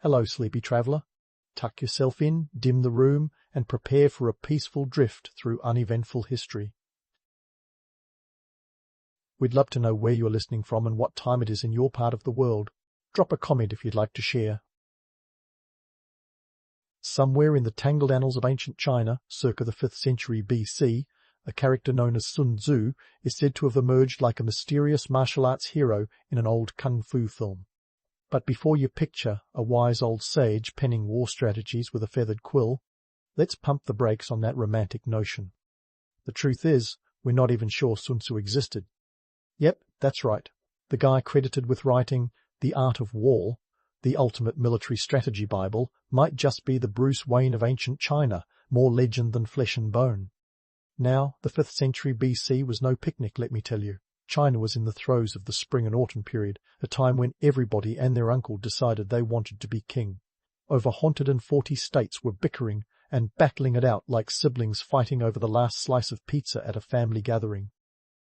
Hello, sleepy traveller. Tuck yourself in, dim the room, and prepare for a peaceful drift through uneventful history. We'd love to know where you're listening from and what time it is in your part of the world. Drop a comment if you'd like to share. Somewhere in the tangled annals of ancient China, circa the 5th century BC, a character known as Sun Tzu is said to have emerged like a mysterious martial arts hero in an old kung fu film. But before you picture a wise old sage penning war strategies with a feathered quill, let's pump the brakes on that romantic notion. The truth is, we're not even sure Sun Tzu existed. Yep, that's right. The guy credited with writing The Art of War, the ultimate military strategy Bible, might just be the Bruce Wayne of ancient China, more legend than flesh and bone. Now, the 5th century BC was no picnic, let me tell you. China was in the throes of the spring and autumn period, a time when everybody and their uncle decided they wanted to be king. Over 140 states were bickering and battling it out like siblings fighting over the last slice of pizza at a family gathering.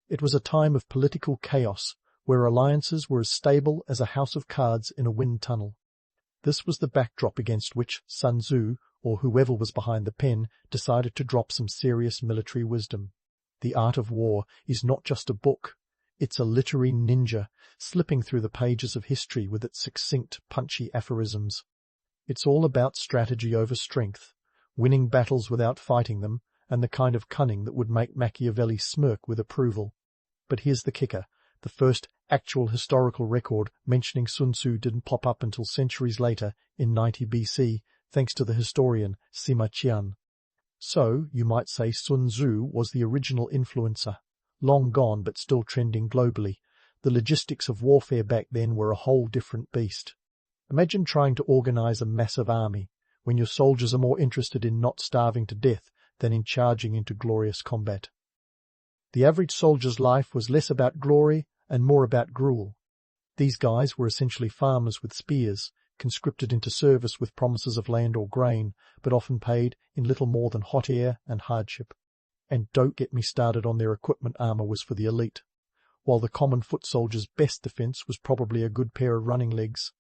It was a time of political chaos, where alliances were as stable as a house of cards in a wind tunnel. This was the backdrop against which Sun Tzu, or whoever was behind the pen, decided to drop some serious military wisdom. The Art of War is not just a book. It's a literary ninja, slipping through the pages of history with its succinct, punchy aphorisms. It's all about strategy over strength, winning battles without fighting them, and the kind of cunning that would make Machiavelli smirk with approval. But here's the kicker. The first actual historical record mentioning Sun Tzu didn't pop up until centuries later, in 90 BC, thanks to the historian Sima Qian. So, you might say Sun Tzu was the original influencer. Long gone but still trending globally. The logistics of warfare back then were a whole different beast. Imagine trying to organize a massive army, when your soldiers are more interested in not starving to death than in charging into glorious combat. The average soldier's life was less about glory and more about gruel. These guys were essentially farmers with spears, conscripted into service with promises of land or grain, but often paid in little more than hot air and hardship. And don't get me started on their equipment. Armor was for the elite, while the common foot soldier's best defense was probably a good pair of running legs.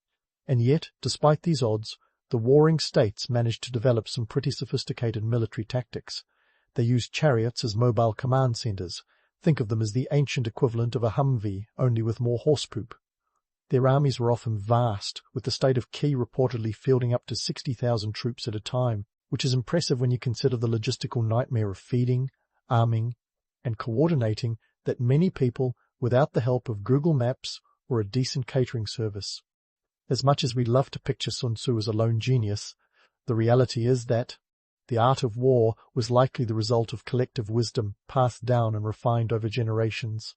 And yet, despite these odds, the warring states managed to develop some pretty sophisticated military tactics. They used chariots as mobile command centers. Think of them as the ancient equivalent of a Humvee, only with more horse poop. Their armies were often vast, with the state of Qi reportedly fielding up to 60,000 troops at a time, which is impressive when you consider the logistical nightmare of feeding, arming, and coordinating that many people without the help of Google Maps or a decent catering service. As much as we love to picture Sun Tzu as a lone genius, the reality is that the art of war was likely the result of collective wisdom passed down and refined over generations.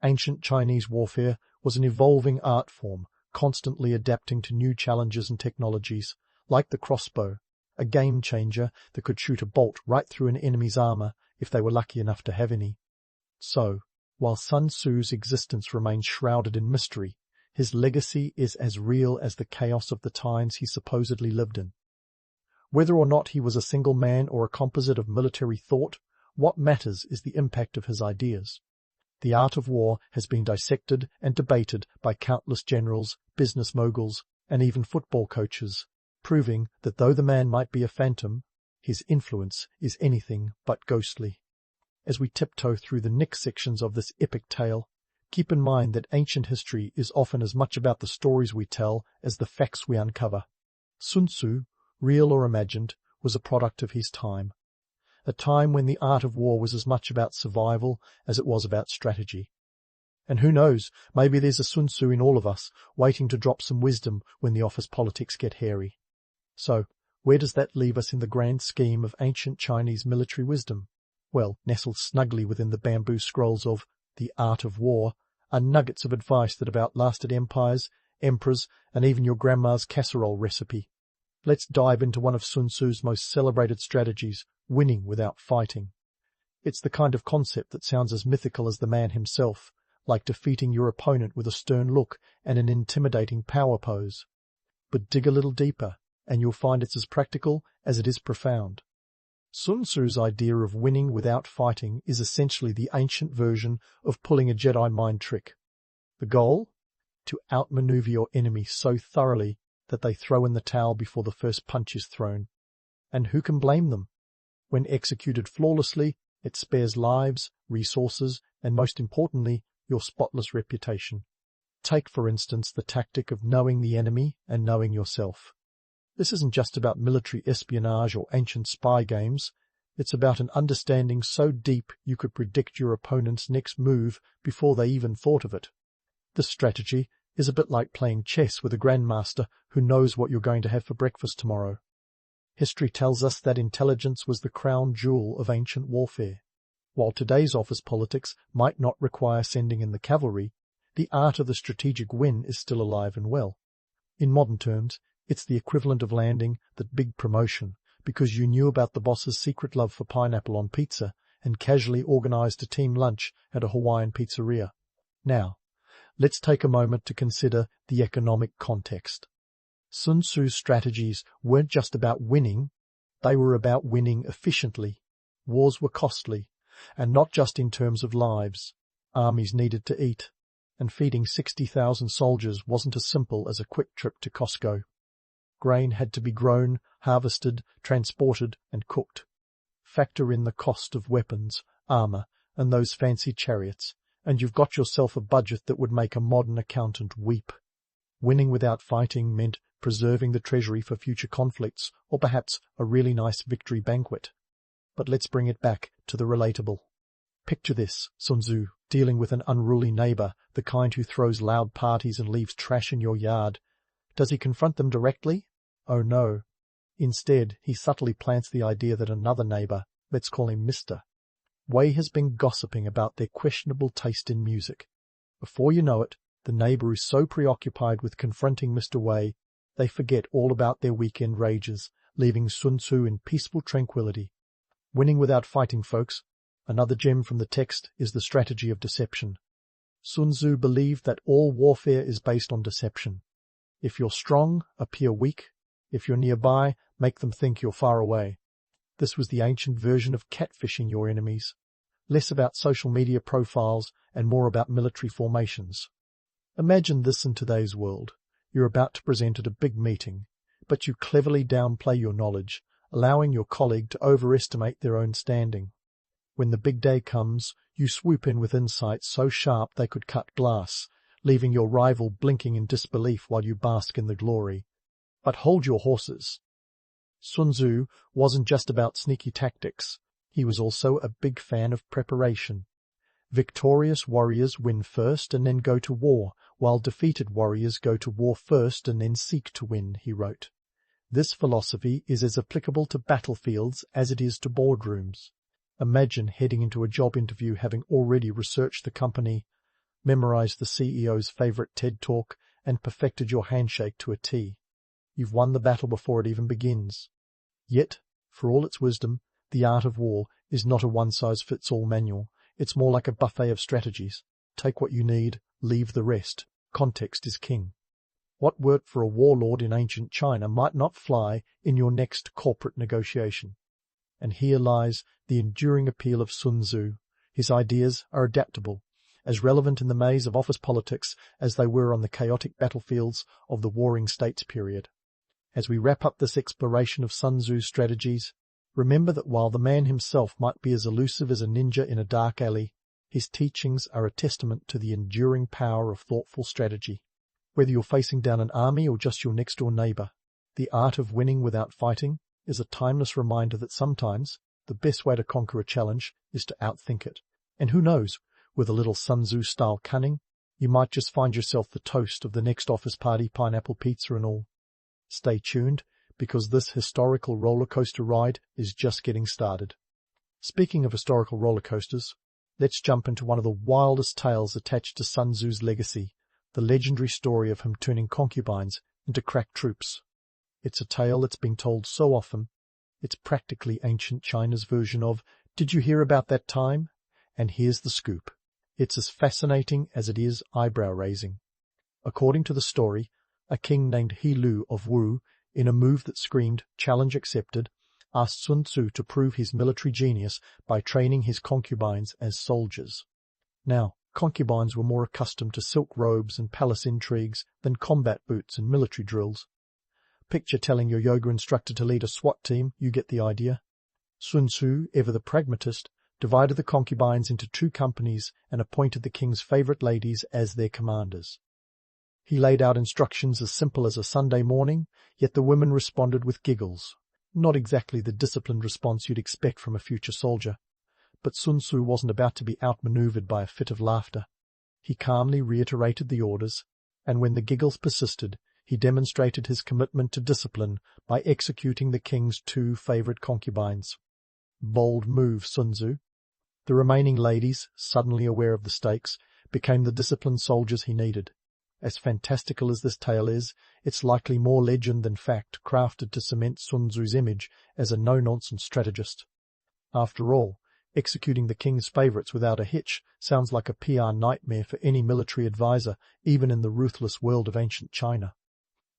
Ancient Chinese warfare was an evolving art form, constantly adapting to new challenges and technologies, like the crossbow, a game-changer that could shoot a bolt right through an enemy's armor if they were lucky enough to have any. So, while Sun Tzu's existence remains shrouded in mystery, his legacy is as real as the chaos of the times he supposedly lived in. Whether or not he was a single man or a composite of military thought, what matters is the impact of his ideas. The art of war has been dissected and debated by countless generals, business moguls, and even football coaches, proving that though the man might be a phantom, his influence is anything but ghostly. As we tiptoe through the Nick sections of this epic tale, keep in mind that ancient history is often as much about the stories we tell as the facts we uncover. Sun Tzu, real or imagined, was a product of his time. A time when the art of war was as much about survival as it was about strategy. And who knows, maybe there's a Sun Tzu in all of us, waiting to drop some wisdom when the office politics get hairy. So, where does that leave us in the grand scheme of ancient Chinese military wisdom? Well, nestled snugly within the bamboo scrolls of The Art of War are nuggets of advice that have outlasted empires, emperors, and even your grandma's casserole recipe. Let's dive into one of Sun Tzu's most celebrated strategies, winning without fighting. It's the kind of concept that sounds as mythical as the man himself, like defeating your opponent with a stern look and an intimidating power pose. But dig a little deeper, and you'll find it's as practical as it is profound. Sun Tzu's idea of winning without fighting is essentially the ancient version of pulling a Jedi mind trick. The goal? To outmaneuver your enemy so thoroughly that they throw in the towel before the first punch is thrown. And who can blame them? When executed flawlessly, it spares lives, resources, and most importantly, your spotless reputation. Take, for instance, the tactic of knowing the enemy and knowing yourself. This isn't just about military espionage or ancient spy games. It's about an understanding so deep you could predict your opponent's next move before they even thought of it. This strategy is a bit like playing chess with a grandmaster who knows what you're going to have for breakfast tomorrow. History tells us that intelligence was the crown jewel of ancient warfare. While today's office politics might not require sending in the cavalry, the art of the strategic win is still alive and well. In modern terms, it's the equivalent of landing that big promotion because you knew about the boss's secret love for pineapple on pizza and casually organized a team lunch at a Hawaiian pizzeria. Now, let's take a moment to consider the economic context. Sun Tzu's strategies weren't just about winning, they were about winning efficiently. Wars were costly, and not just in terms of lives. Armies needed to eat, and feeding 60,000 soldiers wasn't as simple as a quick trip to Costco. Grain had to be grown, harvested, transported, and cooked. Factor in the cost of weapons, armor, and those fancy chariots, and you've got yourself a budget that would make a modern accountant weep. Winning without fighting meant preserving the treasury for future conflicts, or perhaps a really nice victory banquet. But let's bring it back to the relatable. Picture this, Sun Tzu, dealing with an unruly neighbor, the kind who throws loud parties and leaves trash in your yard. Does he confront them directly? Oh no. Instead, he subtly plants the idea that another neighbor, let's call him Mr. Wei, has been gossiping about their questionable taste in music. Before you know it, the neighbor is so preoccupied with confronting Mr. Wei, they forget all about their weekend rages, leaving Sun Tzu in peaceful tranquility. Winning without fighting, folks. Another gem from the text is the strategy of deception. Sun Tzu believed that all warfare is based on deception. If you're strong, appear weak. If you're nearby, make them think you're far away. This was the ancient version of catfishing your enemies. Less about social media profiles and more about military formations. Imagine this in today's world. You're about to present at a big meeting, but you cleverly downplay your knowledge, allowing your colleague to overestimate their own standing. When the big day comes, you swoop in with insights so sharp they could cut glass, leaving your rival blinking in disbelief while you bask in the glory. But hold your horses. Sun Tzu wasn't just about sneaky tactics. He was also a big fan of preparation. Victorious warriors win first and then go to war, while defeated warriors go to war first and then seek to win, he wrote. This philosophy is as applicable to battlefields as it is to boardrooms. Imagine heading into a job interview having already researched the company, memorized the CEO's favorite TED Talk, and perfected your handshake to a T. You've won the battle before it even begins. Yet, for all its wisdom, the art of war is not a one-size-fits-all manual. It's more like a buffet of strategies. Take what you need, leave the rest. Context is king. What worked for a warlord in ancient China might not fly in your next corporate negotiation. And here lies the enduring appeal of Sun Tzu. His ideas are adaptable, as relevant in the maze of office politics as they were on the chaotic battlefields of the Warring States period. As we wrap up this exploration of Sun Tzu's strategies, remember that while the man himself might be as elusive as a ninja in a dark alley, his teachings are a testament to the enduring power of thoughtful strategy. Whether you're facing down an army or just your next-door neighbor, the art of winning without fighting is a timeless reminder that sometimes the best way to conquer a challenge is to outthink it. And who knows, with a little Sun Tzu-style cunning, you might just find yourself the toast of the next office party, pineapple pizza and all. Stay tuned, because this historical roller coaster ride is just getting started. Speaking of historical roller coasters, let's jump into one of the wildest tales attached to Sun Tzu's legacy, the legendary story of him turning concubines into crack troops. It's a tale that's been told so often, it's practically ancient China's version of, "Did you hear about that time?" And here's the scoop. It's as fascinating as it is eyebrow-raising. According to the story, a king named He Lu of Wu, in a move that screamed "challenge accepted," asked Sun Tzu to prove his military genius by training his concubines as soldiers. Now, concubines were more accustomed to silk robes and palace intrigues than combat boots and military drills. Picture telling your yoga instructor to lead a SWAT team, you get the idea. Sun Tzu, ever the pragmatist, divided the concubines into 2 companies and appointed the king's favourite ladies as their commanders. He laid out instructions as simple as a Sunday morning, yet the women responded with giggles. Not exactly the disciplined response you'd expect from a future soldier. But Sun Tzu wasn't about to be outmanoeuvred by a fit of laughter. He calmly reiterated the orders, and when the giggles persisted, he demonstrated his commitment to discipline by executing the king's 2 favourite concubines. Bold move, Sun Tzu. The remaining ladies, suddenly aware of the stakes, became the disciplined soldiers he needed. As fantastical as this tale is, it's likely more legend than fact, crafted to cement Sun Tzu's image as a no-nonsense strategist. After all, executing the king's favourites without a hitch sounds like a PR nightmare for any military advisor, even in the ruthless world of ancient China.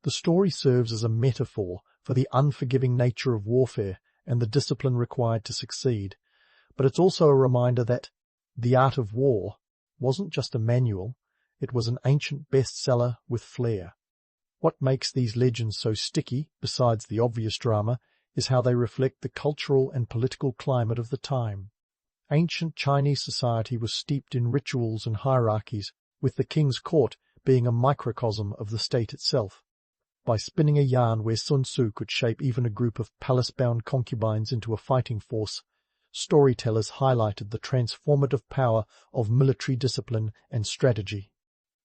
The story serves as a metaphor for the unforgiving nature of warfare and the discipline required to succeed, but it's also a reminder that The Art of War wasn't just a manual, it was an ancient bestseller with flair. What makes these legends so sticky, besides the obvious drama, is how they reflect the cultural and political climate of the time. Ancient Chinese society was steeped in rituals and hierarchies, with the king's court being a microcosm of the state itself. By spinning a yarn where Sun Tzu could shape even a group of palace-bound concubines into a fighting force, storytellers highlighted the transformative power of military discipline and strategy.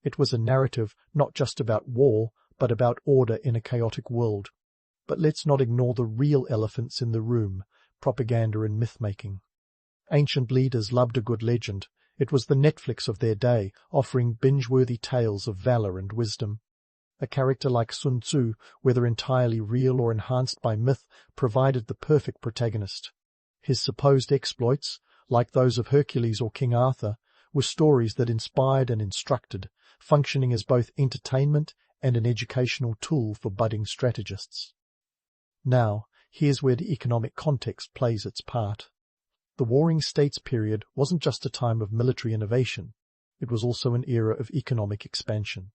It was a narrative not just about war, but about order in a chaotic world. But let's not ignore the real elephants in the room, propaganda and myth-making. Ancient leaders loved a good legend. It was the Netflix of their day, offering binge-worthy tales of valor and wisdom. A character like Sun Tzu, whether entirely real or enhanced by myth, provided the perfect protagonist. His supposed exploits, like those of Hercules or King Arthur, were stories that inspired and instructed, functioning as both entertainment and an educational tool for budding strategists. Now, here's where the economic context plays its part. The Warring States period wasn't just a time of military innovation, it was also an era of economic expansion.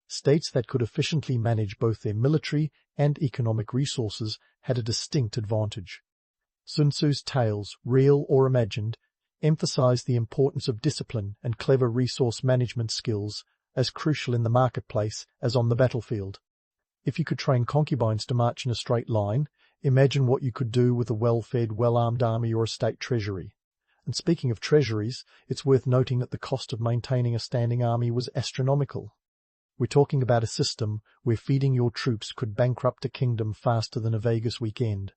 States that could efficiently manage both their military and economic resources had a distinct advantage. Sun Tzu's tales, real or imagined, emphasized the importance of discipline and clever resource management skills as crucial in the marketplace as on the battlefield. If you could train concubines to march in a straight line, imagine what you could do with a well-fed, well-armed army or a state treasury. And speaking of treasuries, it's worth noting that the cost of maintaining a standing army was astronomical. We're talking about a system where feeding your troops could bankrupt a kingdom faster than a Vegas weekend.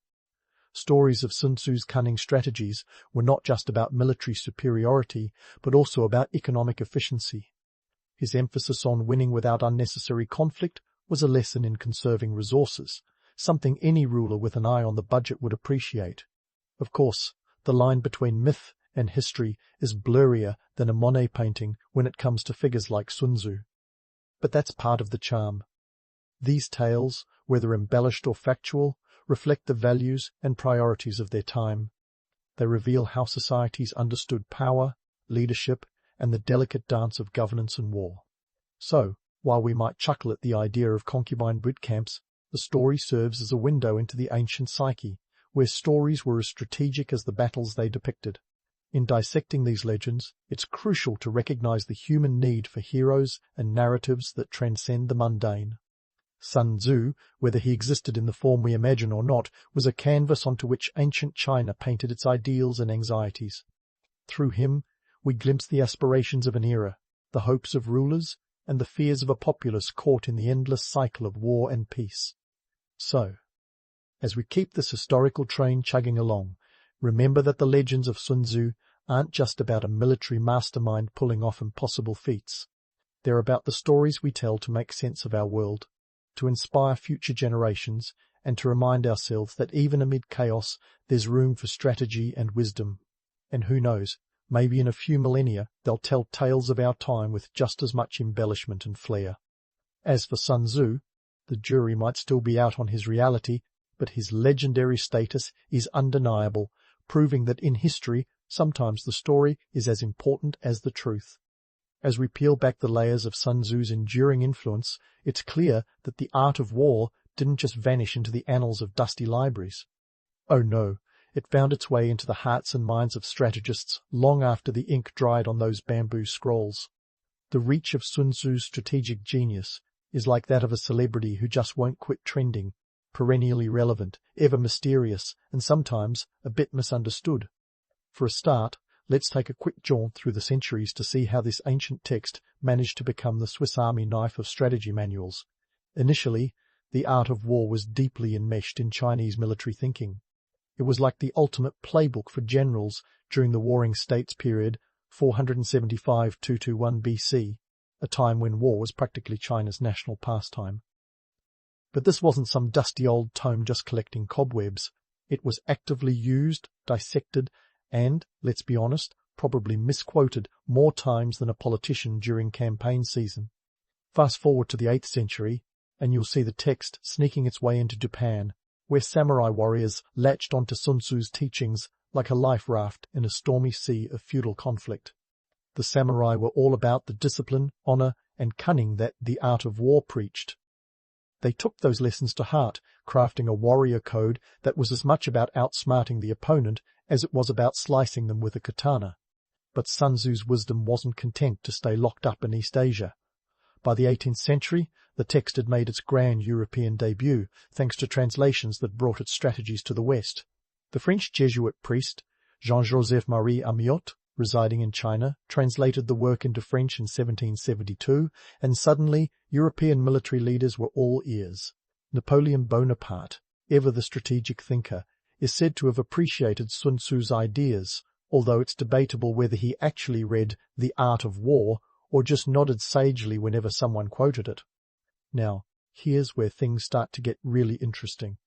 Stories of Sun Tzu's cunning strategies were not just about military superiority, but also about economic efficiency. His emphasis on winning without unnecessary conflict was a lesson in conserving resources, something any ruler with an eye on the budget would appreciate. Of course, the line between myth and history is blurrier than a Monet painting when it comes to figures like Sun Tzu. But that's part of the charm. These tales, whether embellished or factual, reflect the values and priorities of their time. They reveal how societies understood power, leadership, and the delicate dance of governance and war. So, while we might chuckle at the idea of concubine boot camps, the story serves as a window into the ancient psyche, where stories were as strategic as the battles they depicted. In dissecting these legends, it's crucial to recognize the human need for heroes and narratives that transcend the mundane. Sun Tzu, whether he existed in the form we imagine or not, was a canvas onto which ancient China painted its ideals and anxieties. Through him, we glimpse the aspirations of an era, the hopes of rulers, and the fears of a populace caught in the endless cycle of war and peace. So, as we keep this historical train chugging along, remember that the legends of Sun Tzu aren't just about a military mastermind pulling off impossible feats. They're about the stories we tell to make sense of our world, to inspire future generations, and to remind ourselves that even amid chaos, there's room for strategy and wisdom. And who knows, maybe in a few millennia they'll tell tales of our time with just as much embellishment and flair. As for Sun Tzu, the jury might still be out on his reality, but his legendary status is undeniable, proving that in history, sometimes the story is as important as the truth. As we peel back the layers of Sun Tzu's enduring influence, it's clear that the art of war didn't just vanish into the annals of dusty libraries. Oh no, it found its way into the hearts and minds of strategists long after the ink dried on those bamboo scrolls. The reach of Sun Tzu's strategic genius is like that of a celebrity who just won't quit trending, perennially relevant, ever mysterious, and sometimes a bit misunderstood. For a start, let's take a quick jaunt through the centuries to see how this ancient text managed to become the Swiss Army knife of strategy manuals. Initially, the art of war was deeply enmeshed in Chinese military thinking. It was like the ultimate playbook for generals during the Warring States period 475-221 BC, a time when war was practically China's national pastime. But this wasn't some dusty old tome just collecting cobwebs. It was actively used, dissected, and, let's be honest, probably misquoted more times than a politician during campaign season. Fast forward to the 8th century, and you'll see the text sneaking its way into Japan, where samurai warriors latched onto Sun Tzu's teachings like a life raft in a stormy sea of feudal conflict. The samurai were all about the discipline, honor, and cunning that the art of war preached. They took those lessons to heart, crafting a warrior code that was as much about outsmarting the opponent as it was about slicing them with a katana. But Sun Tzu's wisdom wasn't content to stay locked up in East Asia. By the 18th century, the text had made its grand European debut, thanks to translations that brought its strategies to the West. The French Jesuit priest, Jean-Joseph-Marie Amiot, residing in China, translated the work into French in 1772, and suddenly European military leaders were all ears. Napoleon Bonaparte, ever the strategic thinker, is said to have appreciated Sun Tzu's ideas, although it's debatable whether he actually read The Art of War or just nodded sagely whenever someone quoted it. Now, here's where things start to get really interesting.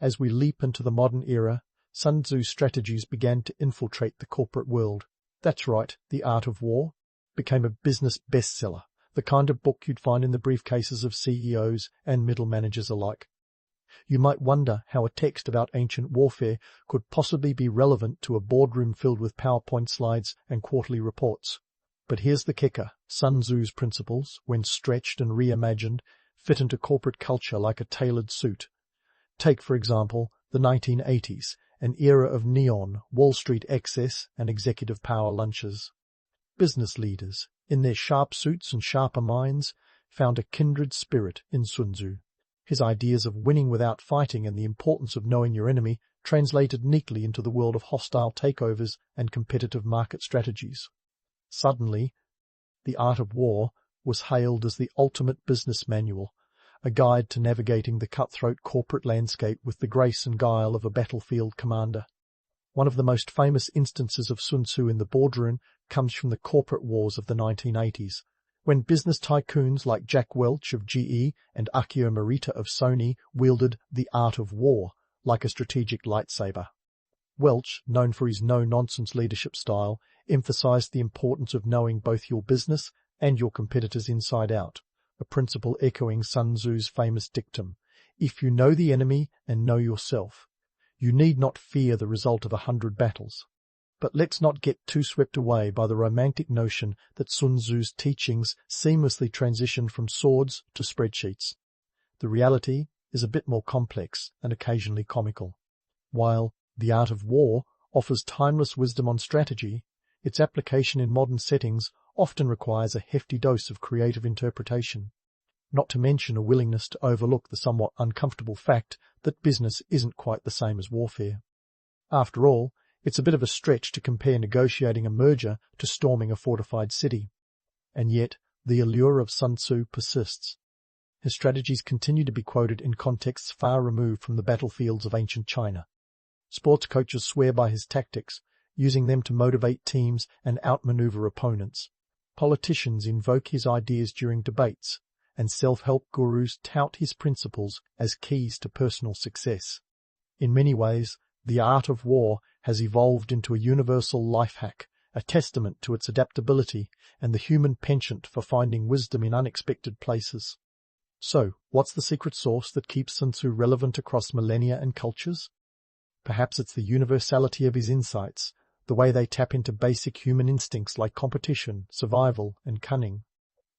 As we leap into the modern era, Sun Tzu's strategies began to infiltrate the corporate world. That's right, The Art of War became a business bestseller, the kind of book you'd find in the briefcases of CEOs and middle managers alike. You might wonder how a text about ancient warfare could possibly be relevant to a boardroom filled with PowerPoint slides and quarterly reports. But here's the kicker. Sun Tzu's principles, when stretched and reimagined, fit into corporate culture like a tailored suit. Take, for example, the 1980s, an era of neon, Wall Street excess, and executive power lunches. Business leaders, in their sharp suits and sharper minds, found a kindred spirit in Sun Tzu. His ideas of winning without fighting and the importance of knowing your enemy translated neatly into the world of hostile takeovers and competitive market strategies. Suddenly, The Art of War was hailed as the ultimate business manual, a guide to navigating the cutthroat corporate landscape with the grace and guile of a battlefield commander. One of the most famous instances of Sun Tzu in the boardroom comes from the corporate wars of the 1980s, when business tycoons like Jack Welch of GE and Akio Morita of Sony wielded the art of war like a strategic lightsaber. Welch, known for his no-nonsense leadership style, emphasized the importance of knowing both your business and your competitors inside out, a principle echoing Sun Tzu's famous dictum, "If you know the enemy and know yourself, you need not fear the result of 100 battles." But let's not get too swept away by the romantic notion that Sun Tzu's teachings seamlessly transitioned from swords to spreadsheets. The reality is a bit more complex and occasionally comical. While The Art of War offers timeless wisdom on strategy, its application in modern settings often requires a hefty dose of creative interpretation, not to mention a willingness to overlook the somewhat uncomfortable fact that business isn't quite the same as warfare. After all, it's a bit of a stretch to compare negotiating a merger to storming a fortified city. And yet, the allure of Sun Tzu persists. His strategies continue to be quoted in contexts far removed from the battlefields of ancient China. Sports coaches swear by his tactics, using them to motivate teams and outmaneuver opponents. Politicians invoke his ideas during debates, and self-help gurus tout his principles as keys to personal success. In many ways, The Art of War has evolved into a universal life hack, a testament to its adaptability and the human penchant for finding wisdom in unexpected places. So, what's the secret sauce that keeps Sun Tzu relevant across millennia and cultures? Perhaps it's the universality of his insights, the way they tap into basic human instincts like competition, survival, and cunning.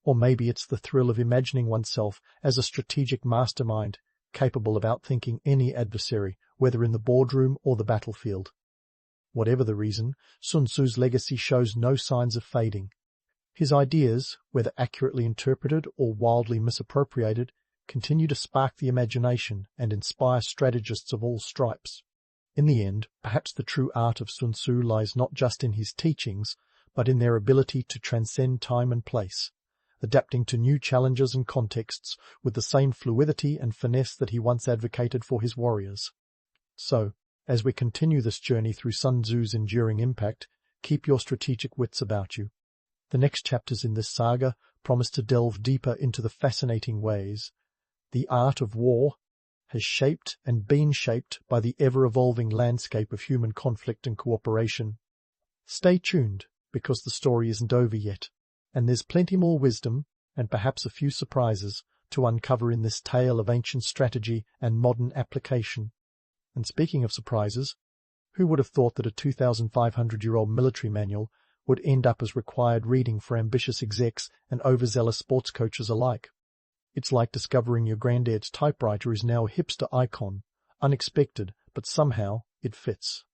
Or maybe it's the thrill of imagining oneself as a strategic mastermind, capable of outthinking any adversary, whether in the boardroom or the battlefield. Whatever the reason, Sun Tzu's legacy shows no signs of fading. His ideas, whether accurately interpreted or wildly misappropriated, continue to spark the imagination and inspire strategists of all stripes. In the end, perhaps the true art of Sun Tzu lies not just in his teachings, but in their ability to transcend time and place, adapting to new challenges and contexts with the same fluidity and finesse that he once advocated for his warriors. So, as we continue this journey through Sun Tzu's enduring impact, keep your strategic wits about you. The next chapters in this saga promise to delve deeper into the fascinating ways the art of war has shaped and been shaped by the ever-evolving landscape of human conflict and cooperation. Stay tuned, because the story isn't over yet, and there's plenty more wisdom, and perhaps a few surprises, to uncover in this tale of ancient strategy and modern application. And speaking of surprises, who would have thought that a 2,500-year-old military manual would end up as required reading for ambitious execs and overzealous sports coaches alike? It's like discovering your granddad's typewriter is now a hipster icon, unexpected, but somehow it fits.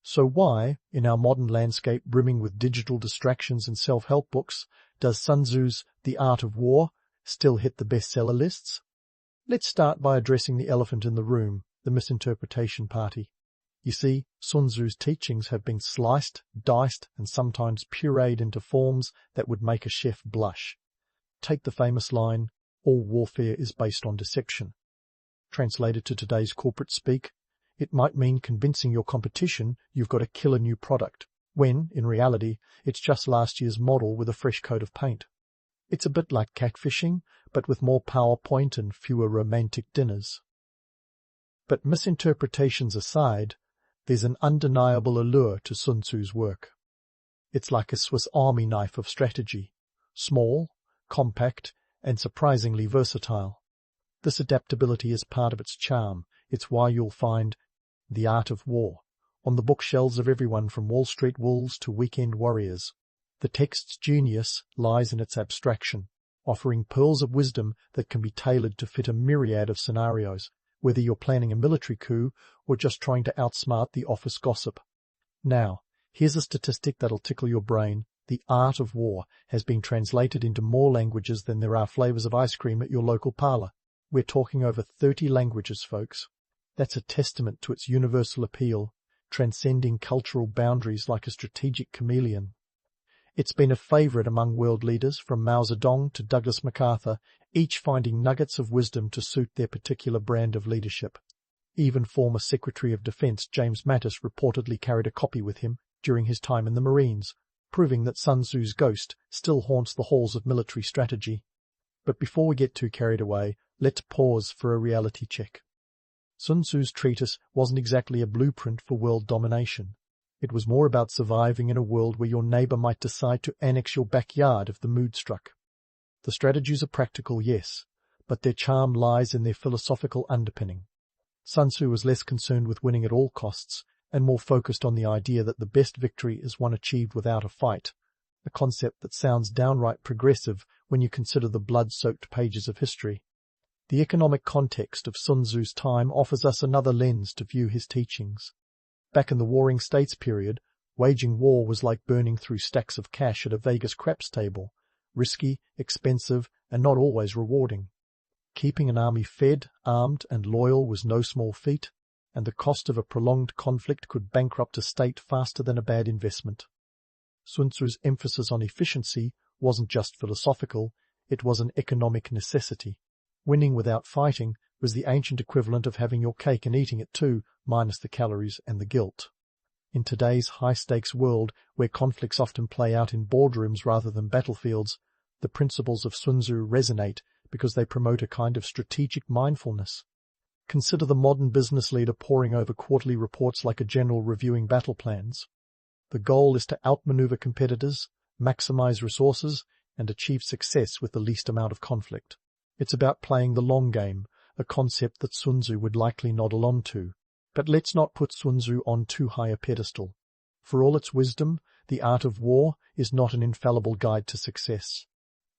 So why, in our modern landscape brimming with digital distractions and self-help books, does Sun Tzu's The Art of War still hit the bestseller lists? Let's start by addressing the elephant in the room, the misinterpretation party. You see, Sun Tzu's teachings have been sliced, diced, and sometimes pureed into forms that would make a chef blush. Take the famous line, "All warfare is based on deception." Translated to today's corporate speak, it might mean convincing your competition you've got a killer new product, when, in reality, it's just last year's model with a fresh coat of paint. It's a bit like catfishing, but with more PowerPoint and fewer romantic dinners. But misinterpretations aside, there's an undeniable allure to Sun Tzu's work. It's like a Swiss Army knife of strategy, small, compact, and surprisingly versatile. This adaptability is part of its charm. It's why you'll find The Art of War on the bookshelves of everyone from Wall Street wolves to weekend warriors. The text's genius lies in its abstraction, offering pearls of wisdom that can be tailored to fit a myriad of scenarios, whether you're planning a military coup or just trying to outsmart the office gossip. Now, here's a statistic that'll tickle your brain. The Art of War has been translated into more languages than there are flavors of ice cream at your local parlor. We're talking over 30 languages, folks. That's a testament to its universal appeal, transcending cultural boundaries like a strategic chameleon. It's been a favorite among world leaders from Mao Zedong to Douglas MacArthur, each finding nuggets of wisdom to suit their particular brand of leadership. Even former Secretary of Defense James Mattis reportedly carried a copy with him during his time in the Marines, proving that Sun Tzu's ghost still haunts the halls of military strategy. But before we get too carried away, let's pause for a reality check. Sun Tzu's treatise wasn't exactly a blueprint for world domination. It was more about surviving in a world where your neighbor might decide to annex your backyard if the mood struck. The strategies are practical, yes, but their charm lies in their philosophical underpinning. Sun Tzu was less concerned with winning at all costs, and more focused on the idea that the best victory is one achieved without a fight, a concept that sounds downright progressive when you consider the blood-soaked pages of history. The economic context of Sun Tzu's time offers us another lens to view his teachings. Back in the Warring States period, waging war was like burning through stacks of cash at a Vegas craps table, risky, expensive, and not always rewarding. Keeping an army fed, armed, and loyal was no small feat, and the cost of a prolonged conflict could bankrupt a state faster than a bad investment. Sun Tzu's emphasis on efficiency wasn't just philosophical, it was an economic necessity. Winning without fighting was the ancient equivalent of having your cake and eating it too, minus the calories and the guilt. In today's high-stakes world, where conflicts often play out in boardrooms rather than battlefields, the principles of Sun Tzu resonate because they promote a kind of strategic mindfulness. Consider the modern business leader poring over quarterly reports like a general reviewing battle plans. The goal is to outmaneuver competitors, maximize resources, and achieve success with the least amount of conflict. It's about playing the long game, a concept that Sun Tzu would likely nod along to. But let's not put Sun Tzu on too high a pedestal. For all its wisdom, The Art of War is not an infallible guide to success.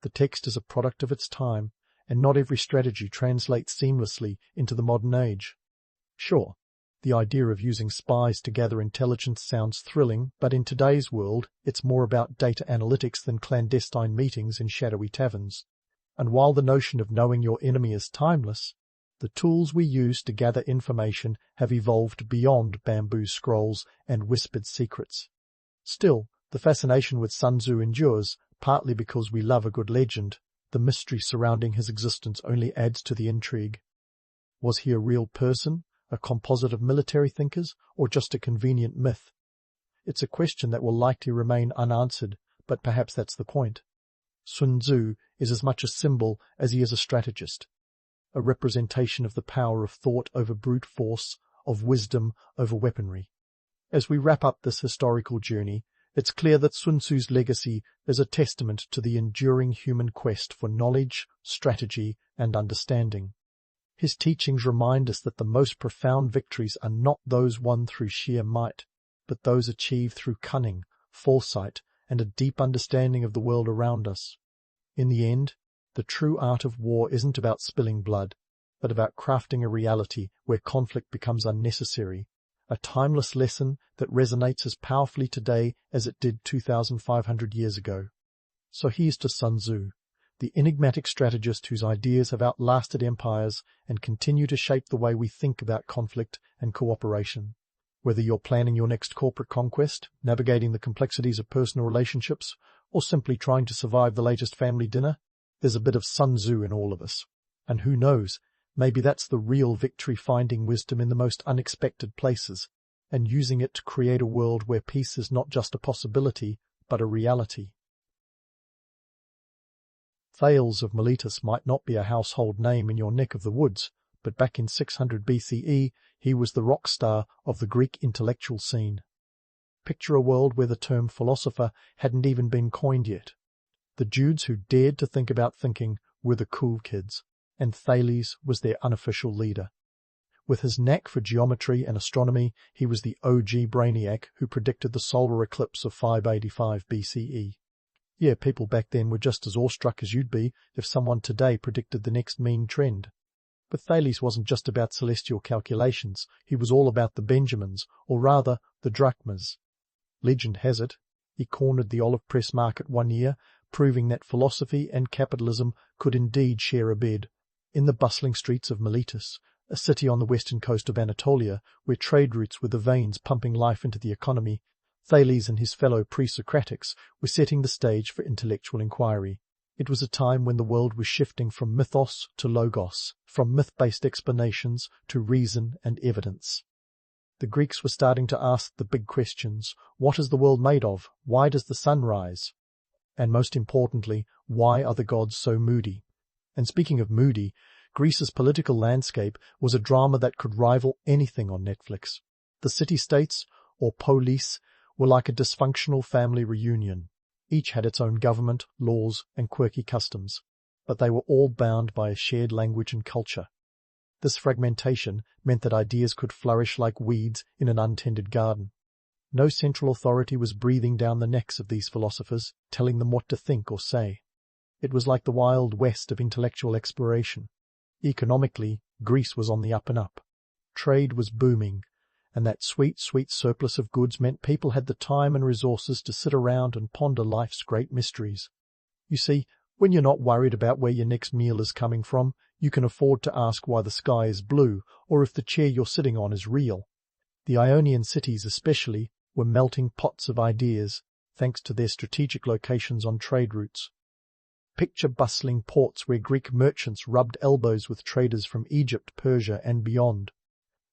The text is a product of its time, and not every strategy translates seamlessly into the modern age. Sure, the idea of using spies to gather intelligence sounds thrilling, but in today's world, it's more about data analytics than clandestine meetings in shadowy taverns. And while the notion of knowing your enemy is timeless, the tools we use to gather information have evolved beyond bamboo scrolls and whispered secrets. Still, the fascination with Sun Tzu endures, partly because we love a good legend. The mystery surrounding his existence only adds to the intrigue. Was he a real person, a composite of military thinkers, or just a convenient myth? It's a question that will likely remain unanswered, but perhaps that's the point. Sun Tzu is as much a symbol as he is a strategist, a representation of the power of thought over brute force, of wisdom over weaponry. As we wrap up this historical journey, it's clear that Sun Tzu's legacy is a testament to the enduring human quest for knowledge, strategy, and understanding. His teachings remind us that the most profound victories are not those won through sheer might, but those achieved through cunning, foresight, and a deep understanding of the world around us. In the end, the true art of war isn't about spilling blood, but about crafting a reality where conflict becomes unnecessary, a timeless lesson that resonates as powerfully today as it did 2,500 years ago. So here's to Sun Tzu, the enigmatic strategist whose ideas have outlasted empires and continue to shape the way we think about conflict and cooperation. Whether you're planning your next corporate conquest, navigating the complexities of personal relationships, or simply trying to survive the latest family dinner, there's a bit of Sun Tzu in all of us. And who knows, maybe that's the real victory, finding wisdom in the most unexpected places, and using it to create a world where peace is not just a possibility, but a reality. Thales of Miletus might not be a household name in your neck of the woods, but back in 600 BCE, he was the rock star of the Greek intellectual scene. Picture a world where the term philosopher hadn't even been coined yet. The dudes who dared to think about thinking were the cool kids, and Thales was their unofficial leader. With his knack for geometry and astronomy, he was the OG brainiac who predicted the solar eclipse of 585 BCE. Yeah, people back then were just as awestruck as you'd be if someone today predicted the next meme trend. But Thales wasn't just about celestial calculations, he was all about the Benjamins, or rather, the drachmas. Legend has it, he cornered the olive press market one year, proving that philosophy and capitalism could indeed share a bed. In the bustling streets of Miletus, a city on the western coast of Anatolia, where trade routes were the veins pumping life into the economy, Thales and his fellow pre-Socratics were setting the stage for intellectual inquiry. It was a time when the world was shifting from mythos to logos, from myth-based explanations to reason and evidence. The Greeks were starting to ask the big questions. What is the world made of? Why does the sun rise? And most importantly, why are the gods so moody? And speaking of moody, Greece's political landscape was a drama that could rival anything on Netflix. The city-states, or polis, were like a dysfunctional family reunion. Each had its own government, laws, and quirky customs, but they were all bound by a shared language and culture. This fragmentation meant that ideas could flourish like weeds in an untended garden. No central authority was breathing down the necks of these philosophers, telling them what to think or say. It was like the Wild West of intellectual exploration. Economically, Greece was on the up and up. Trade was booming, and that sweet, sweet surplus of goods meant people had the time and resources to sit around and ponder life's great mysteries. You see, when you're not worried about where your next meal is coming from, you can afford to ask why the sky is blue, or if the chair you're sitting on is real. The Ionian cities especially were melting pots of ideas, thanks to their strategic locations on trade routes. Picture bustling ports where Greek merchants rubbed elbows with traders from Egypt, Persia, and beyond.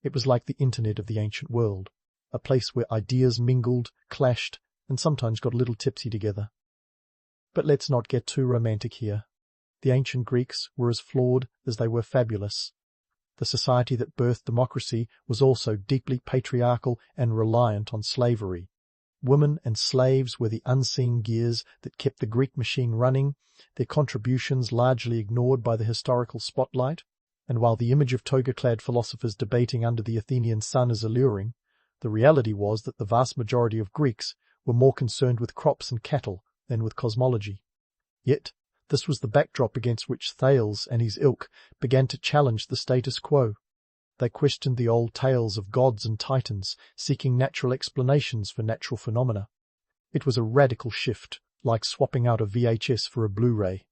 It was like the internet of the ancient world, a place where ideas mingled, clashed, and sometimes got a little tipsy together. But let's not get too romantic here. The ancient Greeks were as flawed as they were fabulous. The society that birthed democracy was also deeply patriarchal and reliant on slavery. Women and slaves were the unseen gears that kept the Greek machine running, their contributions largely ignored by the historical spotlight. And while the image of toga-clad philosophers debating under the Athenian sun is alluring, the reality was that the vast majority of Greeks were more concerned with crops and cattle than with cosmology. Yet, This was the backdrop against which Thales and his ilk began to challenge the status quo. They questioned the old tales of gods and titans, seeking natural explanations for natural phenomena. It was a radical shift, like swapping out a VHS for a Blu-ray.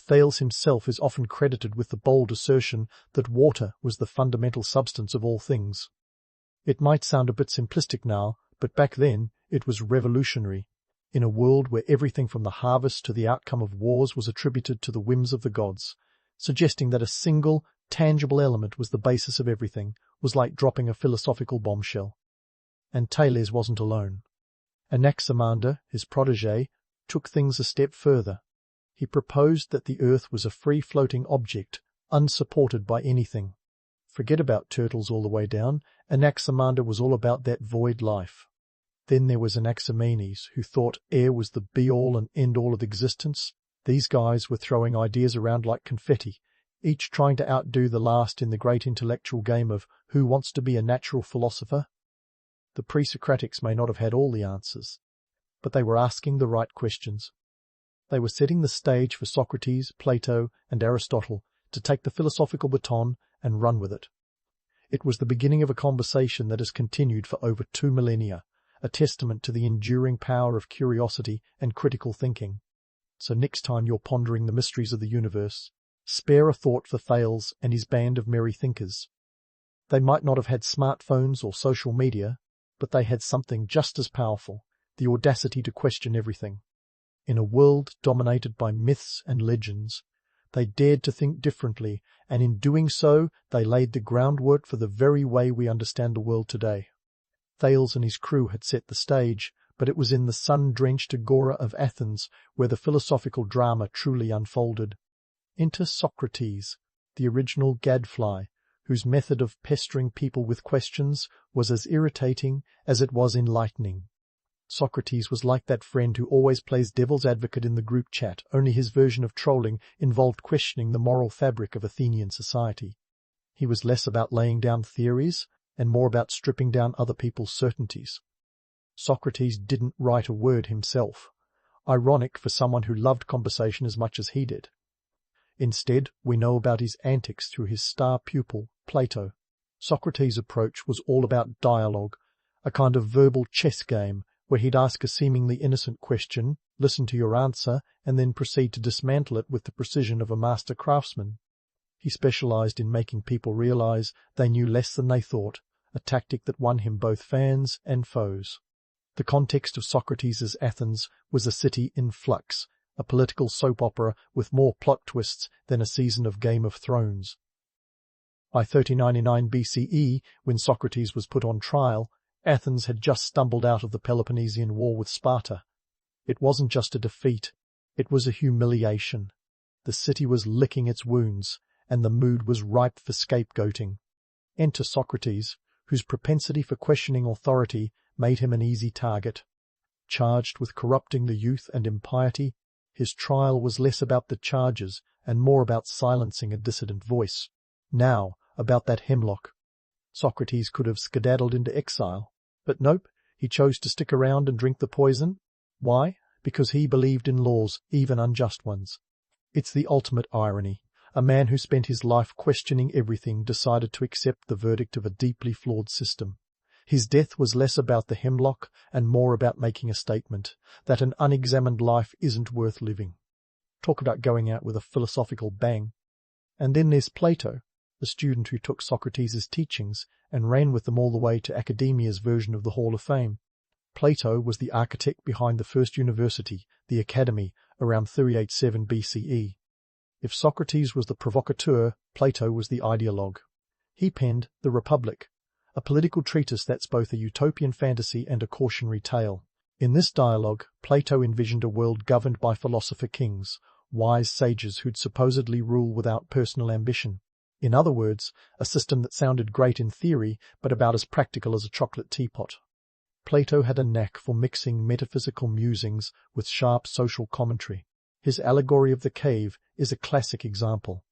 Thales himself is often credited with the bold assertion that water was the fundamental substance of all things. It might sound a bit simplistic now, but back then it was revolutionary. In a world where everything from the harvest to the outcome of wars was attributed to the whims of the gods, suggesting that a single, tangible element was the basis of everything was like dropping a philosophical bombshell. And Thales wasn't alone. Anaximander, his protege, took things a step further. He proposed that the earth was a free-floating object, unsupported by anything. Forget about turtles all the way down. Anaximander was all about that void life. Then there was Anaximenes, who thought air was the be-all and end-all of existence. These guys were throwing ideas around like confetti, each trying to outdo the last in the great intellectual game of who wants to be a natural philosopher. The pre-Socratics may not have had all the answers, but they were asking the right questions. They were setting the stage for Socrates, Plato, and Aristotle to take the philosophical baton and run with it. It was the beginning of a conversation that has continued for over 2 millennia, a testament to the enduring power of curiosity and critical thinking. So next time you're pondering the mysteries of the universe, spare a thought for Thales and his band of merry thinkers. They might not have had smartphones or social media, but they had something just as powerful, the audacity to question everything. In a world dominated by myths and legends, they dared to think differently, and in doing so they laid the groundwork for the very way we understand the world today. Thales and his crew had set the stage, but it was in the sun-drenched agora of Athens where the philosophical drama truly unfolded. Enter Socrates, the original gadfly, whose method of pestering people with questions was as irritating as it was enlightening. Socrates was like that friend who always plays devil's advocate in the group chat, only his version of trolling involved questioning the moral fabric of Athenian society. He was less about laying down theories and more about stripping down other people's certainties. Socrates didn't write a word himself, ironic for someone who loved conversation as much as he did. Instead, we know about his antics through his star pupil, Plato. Socrates' approach was all about dialogue, a kind of verbal chess game where he'd ask a seemingly innocent question, listen to your answer, and then proceed to dismantle it with the precision of a master craftsman. He specialized in making people realize they knew less than they thought, a tactic that won him both fans and foes. The context of Socrates' Athens was a city in flux, a political soap opera with more plot twists than a season of Game of Thrones. By 3099 BCE, when Socrates was put on trial, Athens had just stumbled out of the Peloponnesian War with Sparta. It wasn't just a defeat, it was a humiliation. The city was licking its wounds, and the mood was ripe for scapegoating. Enter Socrates, whose propensity for questioning authority made him an easy target. Charged with corrupting the youth and impiety, his trial was less about the charges and more about silencing a dissident voice. Now, about that hemlock. Socrates could have skedaddled into exile, but nope, he chose to stick around and drink the poison. Why? Because he believed in laws, even unjust ones. It's the ultimate irony. A man who spent his life questioning everything decided to accept the verdict of a deeply flawed system. His death was less about the hemlock and more about making a statement that an unexamined life isn't worth living. Talk about going out with a philosophical bang. And then there's Plato, the student who took Socrates' teachings and ran with them all the way to academia's version of the Hall of Fame. Plato was the architect behind the first university, the Academy, around 387 BCE. If Socrates was the provocateur, Plato was the ideologue. He penned The Republic, a political treatise that's both a utopian fantasy and a cautionary tale. In this dialogue, Plato envisioned a world governed by philosopher kings, wise sages who'd supposedly rule without personal ambition. In other words, a system that sounded great in theory, but about as practical as a chocolate teapot. Plato had a knack for mixing metaphysical musings with sharp social commentary. His allegory of the cave is a classic example.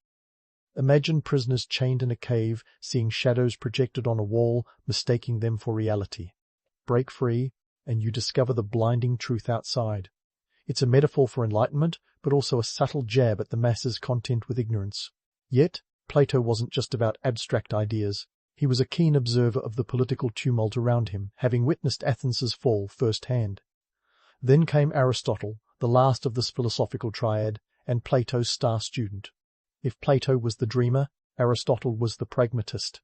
Imagine prisoners chained in a cave, seeing shadows projected on a wall, mistaking them for reality. Break free, and you discover the blinding truth outside. It's a metaphor for enlightenment, but also a subtle jab at the masses content with ignorance. Yet, Plato wasn't just about abstract ideas. He was a keen observer of the political tumult around him, having witnessed Athens's fall firsthand. Then came Aristotle, the last of this philosophical triad, and Plato's star student. If Plato was the dreamer, Aristotle was the pragmatist.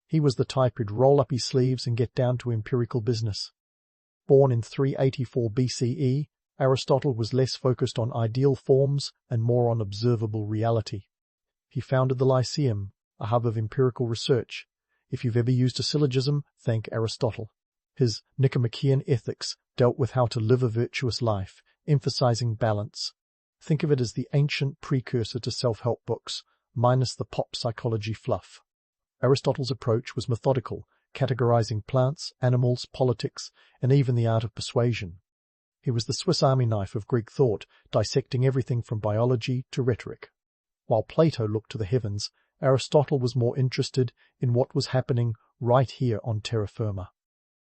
He was the type who'd roll up his sleeves and get down to empirical business. Born in 384 BCE, Aristotle was less focused on ideal forms and more on observable reality. He founded the Lyceum, a hub of empirical research. If you've ever used a syllogism, thank Aristotle. His Nicomachean Ethics dealt with how to live a virtuous life, emphasizing balance. Think of it as the ancient precursor to self-help books, minus the pop psychology fluff. Aristotle's approach was methodical, categorizing plants, animals, politics, and even the art of persuasion. He was the Swiss Army knife of Greek thought, dissecting everything from biology to rhetoric. While Plato looked to the heavens, Aristotle was more interested in what was happening right here on terra firma.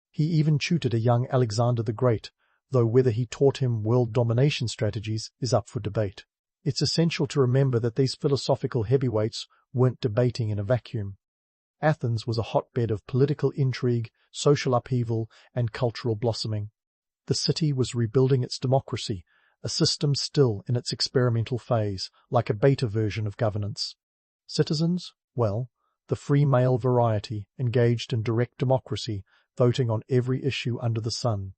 He even tutored a young Alexander the Great, though whether he taught him world domination strategies is up for debate. It's essential to remember that these philosophical heavyweights weren't debating in a vacuum. Athens was a hotbed of political intrigue, social upheaval, and cultural blossoming. The city was rebuilding its democracy, a system still in its experimental phase, like a beta version of governance. Citizens? Well, the free male variety, engaged in direct democracy, voting on every issue under the sun.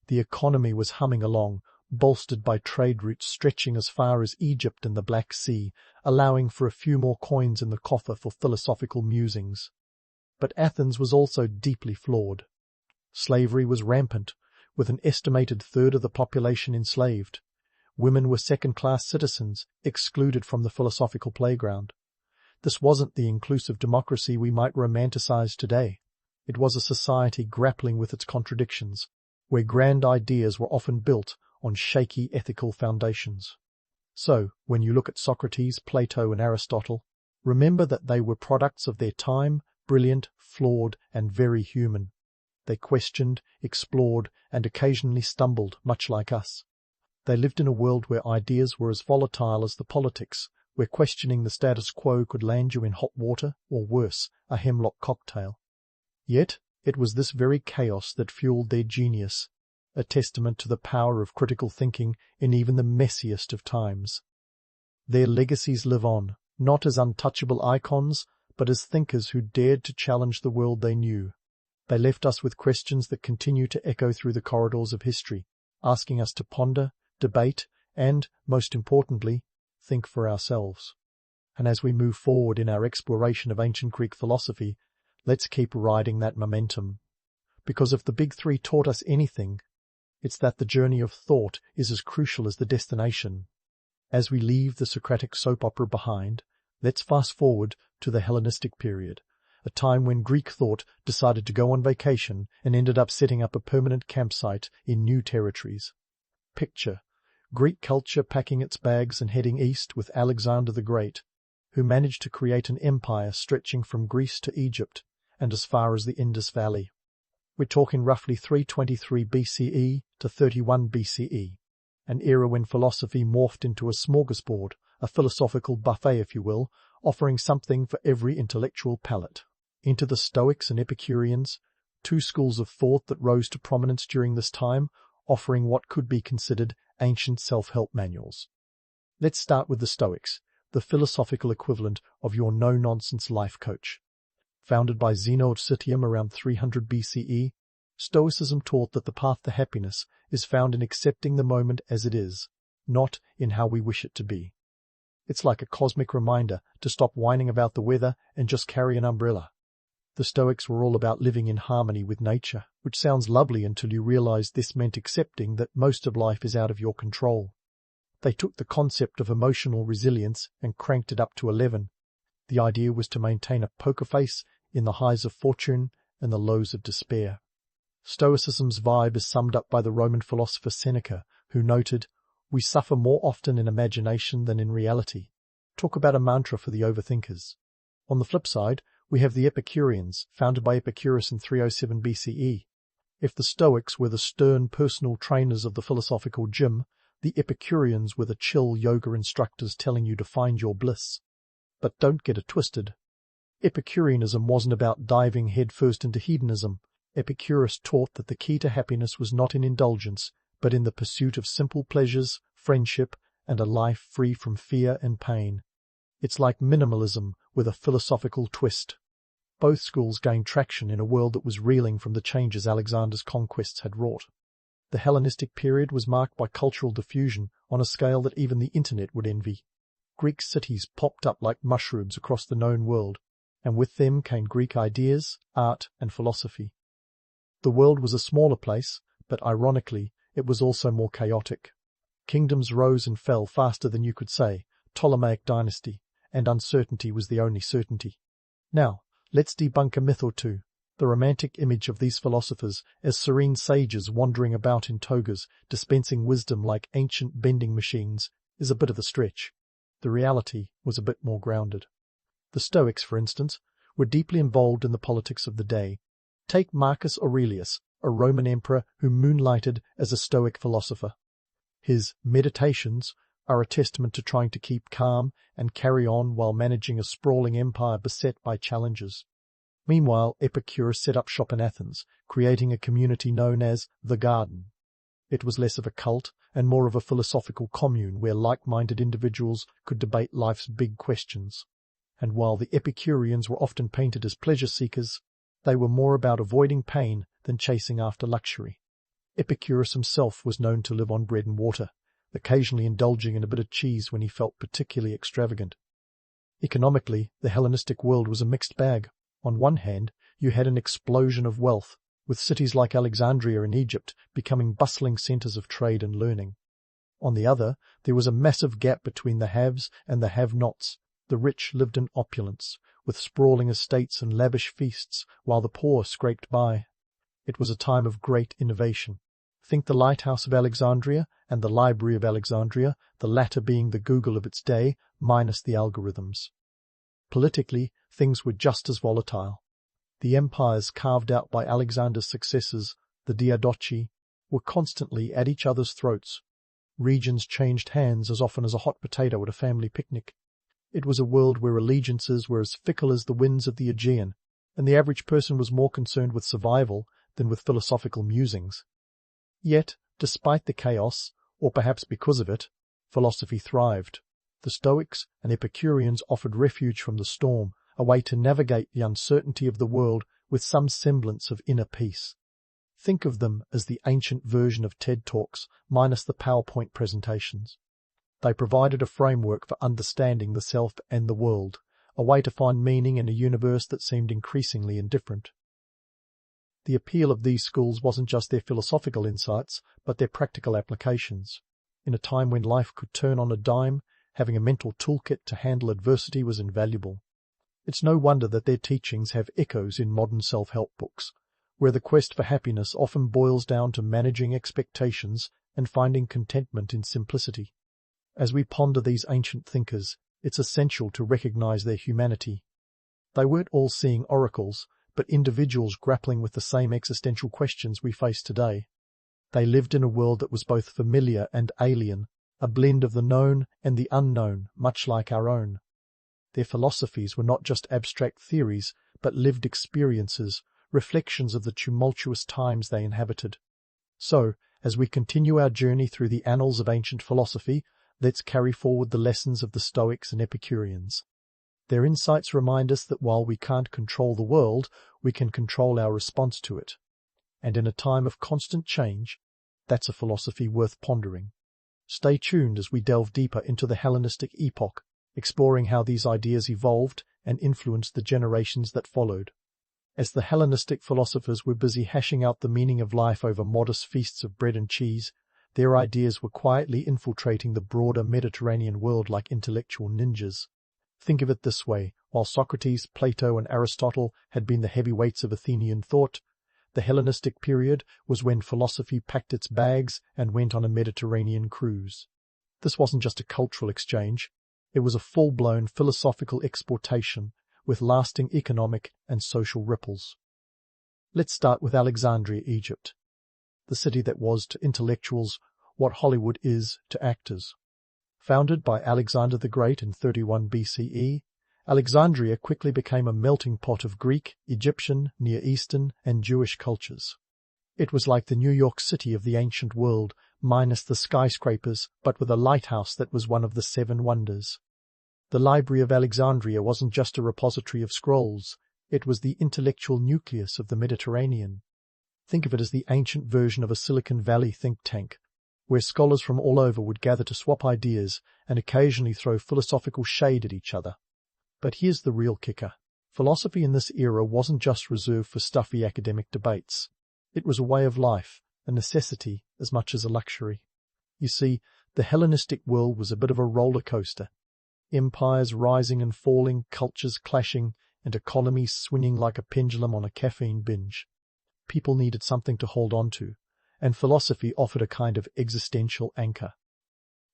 The economy was humming along, bolstered by trade routes stretching as far as Egypt and the Black Sea, allowing for a few more coins in the coffer for philosophical musings. But Athens was also deeply flawed. Slavery was rampant, with an estimated third of the population enslaved. Women were second-class citizens, excluded from the philosophical playground. This wasn't the inclusive democracy we might romanticize today. It was a society grappling with its contradictions, where grand ideas were often built on shaky ethical foundations. So, when you look at Socrates, Plato, and Aristotle, remember that they were products of their time, brilliant, flawed, and very human. They questioned, explored, and occasionally stumbled, much like us. They lived in a world where ideas were as volatile as the politics, where questioning the status quo could land you in hot water, or worse, a hemlock cocktail. Yet, it was this very chaos that fueled their genius, a testament to the power of critical thinking in even the messiest of times. Their legacies live on, not as untouchable icons, but as thinkers who dared to challenge the world they knew. They left us with questions that continue to echo through the corridors of history, asking us to ponder, debate, and, most importantly, think for ourselves. And as we move forward in our exploration of ancient Greek philosophy, let's keep riding that momentum. Because if the big three taught us anything, it's that the journey of thought is as crucial as the destination. As we leave the Socratic soap opera behind, let's fast forward to the Hellenistic period, a time when Greek thought decided to go on vacation and ended up setting up a permanent campsite in new territories. Picture Greek culture packing its bags and heading east with Alexander the Great, who managed to create an empire stretching from Greece to Egypt and as far as the Indus Valley. We're talking roughly 323 BCE to 31 BCE, an era when philosophy morphed into a smorgasbord, a philosophical buffet if you will, offering something for every intellectual palate. Enter the Stoics and Epicureans, two schools of thought that rose to prominence during this time, offering what could be considered ancient self-help manuals. Let's start with the Stoics, the philosophical equivalent of your no-nonsense life coach. Founded by Zeno of Citium around 300 BCE, Stoicism taught that the path to happiness is found in accepting the moment as it is, not in how we wish it to be. It's like a cosmic reminder to stop whining about the weather and just carry an umbrella. The Stoics were all about living in harmony with nature, which sounds lovely until you realize this meant accepting that most of life is out of your control. They took the concept of emotional resilience and cranked it up to 11. The idea was to maintain a poker face in the highs of fortune and the lows of despair. Stoicism's vibe is summed up by the Roman philosopher Seneca, who noted, "We suffer more often in imagination than in reality." Talk about a mantra for the overthinkers. On the flip side, we have the Epicureans, founded by Epicurus in 307 BCE. If the Stoics were the stern personal trainers of the philosophical gym, The Epicureans were the chill yoga instructors telling you to find your bliss. But don't get it twisted. Epicureanism wasn't about diving headfirst into hedonism. Epicurus taught that the key to happiness was not in indulgence, but in the pursuit of simple pleasures, friendship, and a life free from fear and pain. It's like minimalism with a philosophical twist. Both schools gained traction in a world that was reeling from the changes Alexander's conquests had wrought. The Hellenistic period was marked by cultural diffusion on a scale that even the internet would envy. Greek cities popped up like mushrooms across the known world, and with them came Greek ideas, art, and philosophy. The world was a smaller place, but ironically, it was also more chaotic. Kingdoms rose and fell faster than you could say, Ptolemaic dynasty, and uncertainty was the only certainty. Now, let's debunk a myth or two. The romantic image of these philosophers as serene sages wandering about in togas, dispensing wisdom like ancient bending machines, is a bit of a stretch. The reality was a bit more grounded. The Stoics, for instance, were deeply involved in the politics of the day. Take Marcus Aurelius, a Roman emperor who moonlighted as a Stoic philosopher. His Meditations are a testament to trying to keep calm and carry on while managing a sprawling empire beset by challenges. Meanwhile, Epicurus set up shop in Athens, creating a community known as the Garden. It was less of a cult and more of a philosophical commune where like-minded individuals could debate life's big questions. And while the Epicureans were often painted as pleasure-seekers, they were more about avoiding pain than chasing after luxury. Epicurus himself was known to live on bread and water, occasionally indulging in a bit of cheese when he felt particularly extravagant. Economically, the Hellenistic world was a mixed bag. On one hand, you had an explosion of wealth, with cities like Alexandria in Egypt becoming bustling centers of trade and learning. On the other, there was a massive gap between the haves and the have-nots. The rich lived in opulence, with sprawling estates and lavish feasts, while the poor scraped by. It was a time of great innovation. Think the Lighthouse of Alexandria and the Library of Alexandria, the latter being the Google of its day, minus the algorithms. Politically, things were just as volatile. The empires carved out by Alexander's successors, the Diadochi, were constantly at each other's throats. Regions changed hands as often as a hot potato at a family picnic. It was a world where allegiances were as fickle as the winds of the Aegean, and the average person was more concerned with survival than with philosophical musings. Yet, despite the chaos, or perhaps because of it, philosophy thrived. The Stoics and Epicureans offered refuge from the storm, a way to navigate the uncertainty of the world with some semblance of inner peace. Think of them as the ancient version of TED Talks, minus the PowerPoint presentations. They provided a framework for understanding the self and the world, a way to find meaning in a universe that seemed increasingly indifferent. The appeal of these schools wasn't just their philosophical insights, but their practical applications. In a time when life could turn on a dime, having a mental toolkit to handle adversity was invaluable. It's no wonder that their teachings have echoes in modern self-help books, where the quest for happiness often boils down to managing expectations and finding contentment in simplicity. As we ponder these ancient thinkers, it's essential to recognize their humanity. They weren't all-seeing oracles, but individuals grappling with the same existential questions we face today. They lived in a world that was both familiar and alien, a blend of the known and the unknown, much like our own. Their philosophies were not just abstract theories, but lived experiences, reflections of the tumultuous times they inhabited. So, as we continue our journey through the annals of ancient philosophy, let's carry forward the lessons of the Stoics and Epicureans. Their insights remind us that while we can't control the world, we can control our response to it. And in a time of constant change, that's a philosophy worth pondering. Stay tuned as we delve deeper into the Hellenistic epoch, exploring how these ideas evolved and influenced the generations that followed. As the Hellenistic philosophers were busy hashing out the meaning of life over modest feasts of bread and cheese, their ideas were quietly infiltrating the broader Mediterranean world like intellectual ninjas. Think of it this way, while Socrates, Plato, and Aristotle had been the heavyweights of Athenian thought, the Hellenistic period was when philosophy packed its bags and went on a Mediterranean cruise. This wasn't just a cultural exchange, it was a full-blown philosophical exportation with lasting economic and social ripples. Let's start with Alexandria, Egypt. The city that was to intellectuals what Hollywood is to actors. Founded by Alexander the Great in 31 BCE, Alexandria quickly became a melting pot of Greek, Egyptian, Near Eastern, and Jewish cultures. It was like the New York City of the ancient world, minus the skyscrapers, but with a lighthouse that was one of the seven wonders. The Library of Alexandria wasn't just a repository of scrolls, it was the intellectual nucleus of the Mediterranean. Think of it as the ancient version of a Silicon Valley think tank, where scholars from all over would gather to swap ideas and occasionally throw philosophical shade at each other. But here's the real kicker. Philosophy in this era wasn't just reserved for stuffy academic debates. It was a way of life, a necessity as much as a luxury. You see, the Hellenistic world was a bit of a roller coaster. Empires rising and falling, cultures clashing, and economies swinging like a pendulum on a caffeine binge. People needed something to hold on to, and philosophy offered a kind of existential anchor.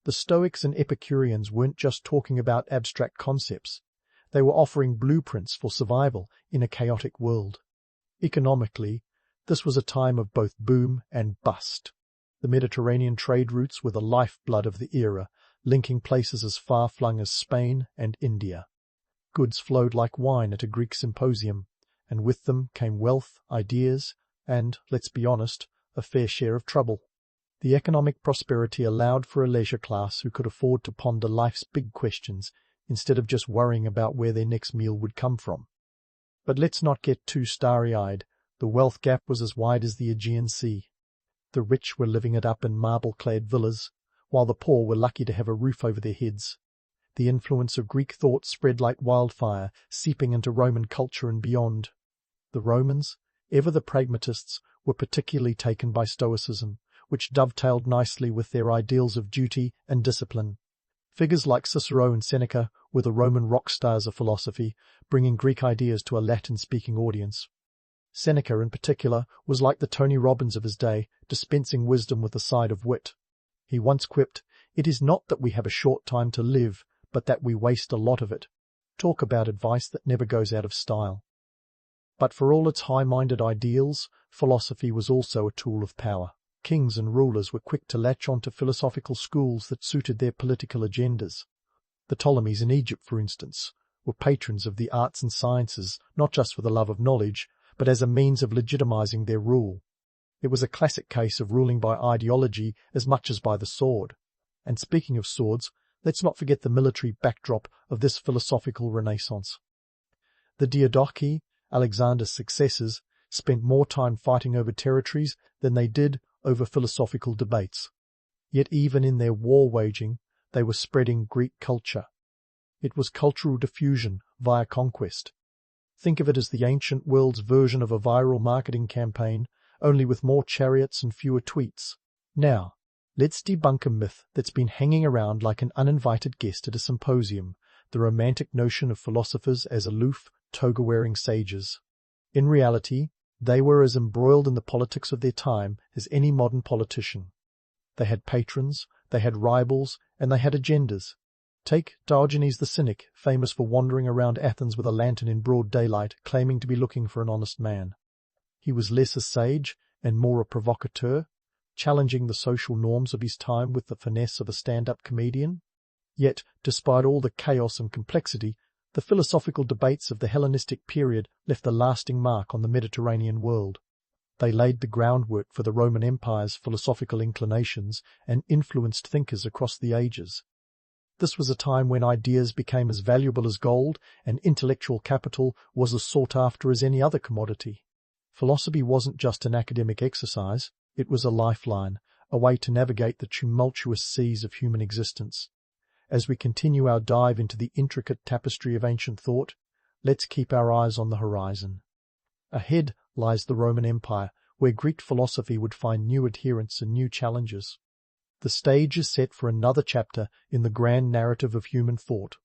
The Stoics and Epicureans weren't just talking about abstract concepts. They were offering blueprints for survival in a chaotic world. Economically, this was a time of both boom and bust. The Mediterranean trade routes were the lifeblood of the era, linking places as far-flung as Spain and India. Goods flowed like wine at a Greek symposium, and with them came wealth, ideas, and, let's be honest, a fair share of trouble. The economic prosperity allowed for a leisure class who could afford to ponder life's big questions instead of just worrying about where their next meal would come from. But let's not get too starry-eyed. The wealth gap was as wide as the Aegean Sea. The rich were living it up in marble-clad villas, while the poor were lucky to have a roof over their heads. The influence of Greek thought spread like wildfire, seeping into Roman culture and beyond. The Romans, ever the pragmatists, were particularly taken by Stoicism, which dovetailed nicely with their ideals of duty and discipline. Figures like Cicero and Seneca were the Roman rock stars of philosophy, bringing Greek ideas to a Latin-speaking audience. Seneca, in particular, was like the Tony Robbins of his day, dispensing wisdom with a side of wit. He once quipped, "It is not that we have a short time to live, but that we waste a lot of it." Talk about advice that never goes out of style. But for all its high-minded ideals, philosophy was also a tool of power. Kings and rulers were quick to latch onto philosophical schools that suited their political agendas. The Ptolemies in Egypt, for instance, were patrons of the arts and sciences, not just for the love of knowledge, but as a means of legitimizing their rule. It was a classic case of ruling by ideology as much as by the sword. And speaking of swords, let's not forget the military backdrop of this philosophical renaissance. The Diadochi, Alexander's successors, spent more time fighting over territories than they did over philosophical debates. Yet even in their war-waging, they were spreading Greek culture. It was cultural diffusion via conquest. Think of it as the ancient world's version of a viral marketing campaign, only with more chariots and fewer tweets. Now, let's debunk a myth that's been hanging around like an uninvited guest at a symposium, the romantic notion of philosophers as aloof, toga-wearing sages. In reality, they were as embroiled in the politics of their time as any modern politician. They had patrons, they had rivals, and they had agendas. Take Diogenes the Cynic, famous for wandering around Athens with a lantern in broad daylight, claiming to be looking for an honest man. He was less a sage and more a provocateur, challenging the social norms of his time with the finesse of a stand-up comedian. Yet, despite all the chaos and complexity, the philosophical debates of the Hellenistic period left a lasting mark on the Mediterranean world. They laid the groundwork for the Roman Empire's philosophical inclinations and influenced thinkers across the ages. This was a time when ideas became as valuable as gold and intellectual capital was as sought after as any other commodity. Philosophy wasn't just an academic exercise, it was a lifeline, a way to navigate the tumultuous seas of human existence. As we continue our dive into the intricate tapestry of ancient thought, let's keep our eyes on the horizon. Ahead lies the Roman Empire, where Greek philosophy would find new adherents and new challenges. The stage is set for another chapter in the grand narrative of human thought,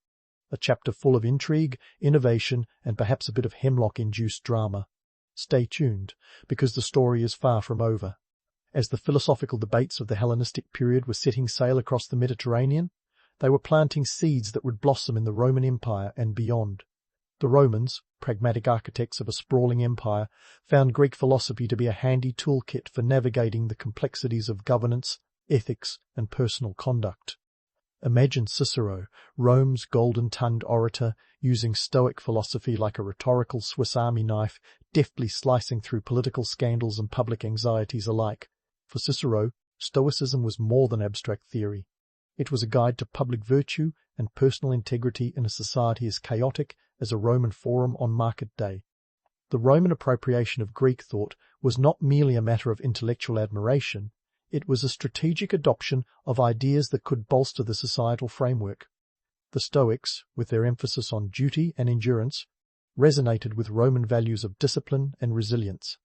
a chapter full of intrigue, innovation, and perhaps a bit of hemlock-induced drama. Stay tuned, because the story is far from over. As the philosophical debates of the Hellenistic period were setting sail across the Mediterranean, they were planting seeds that would blossom in the Roman Empire and beyond. The Romans, pragmatic architects of a sprawling empire, found Greek philosophy to be a handy toolkit for navigating the complexities of governance, ethics, and personal conduct. Imagine Cicero, Rome's golden-tongued orator, using Stoic philosophy like a rhetorical Swiss Army knife, deftly slicing through political scandals and public anxieties alike. For Cicero, Stoicism was more than abstract theory. It was a guide to public virtue and personal integrity in a society as chaotic as a Roman forum on market day. The Roman appropriation of Greek thought was not merely a matter of intellectual admiration, it was a strategic adoption of ideas that could bolster the societal framework. The Stoics, with their emphasis on duty and endurance, resonated with Roman values of discipline and resilience.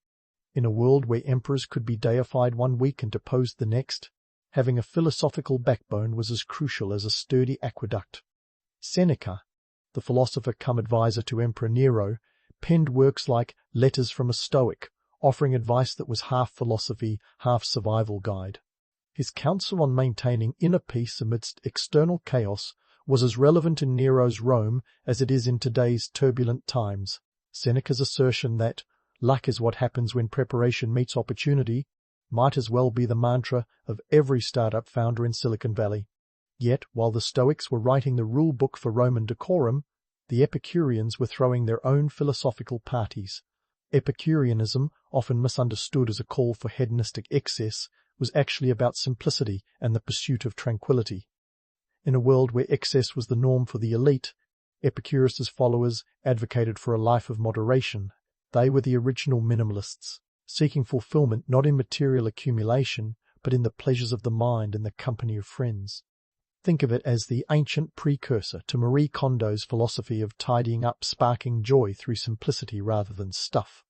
In a world where emperors could be deified one week and deposed the next, having a philosophical backbone was as crucial as a sturdy aqueduct. Seneca, the philosopher come advisor to Emperor Nero, penned works like Letters from a Stoic, offering advice that was half philosophy, half survival guide. His counsel on maintaining inner peace amidst external chaos was as relevant in Nero's Rome as it is in today's turbulent times. Seneca's assertion that luck is what happens when preparation meets opportunity might as well be the mantra of every startup founder in Silicon Valley. Yet, while the Stoics were writing the rule book for Roman decorum, the Epicureans were throwing their own philosophical parties. Epicureanism, often misunderstood as a call for hedonistic excess, was actually about simplicity and the pursuit of tranquility. In a world where excess was the norm for the elite, Epicurus' followers advocated for a life of moderation. They were the original minimalists, seeking fulfillment not in material accumulation, but in the pleasures of the mind and the company of friends. Think of it as the ancient precursor to Marie Kondo's philosophy of tidying up, sparking joy through simplicity rather than stuff.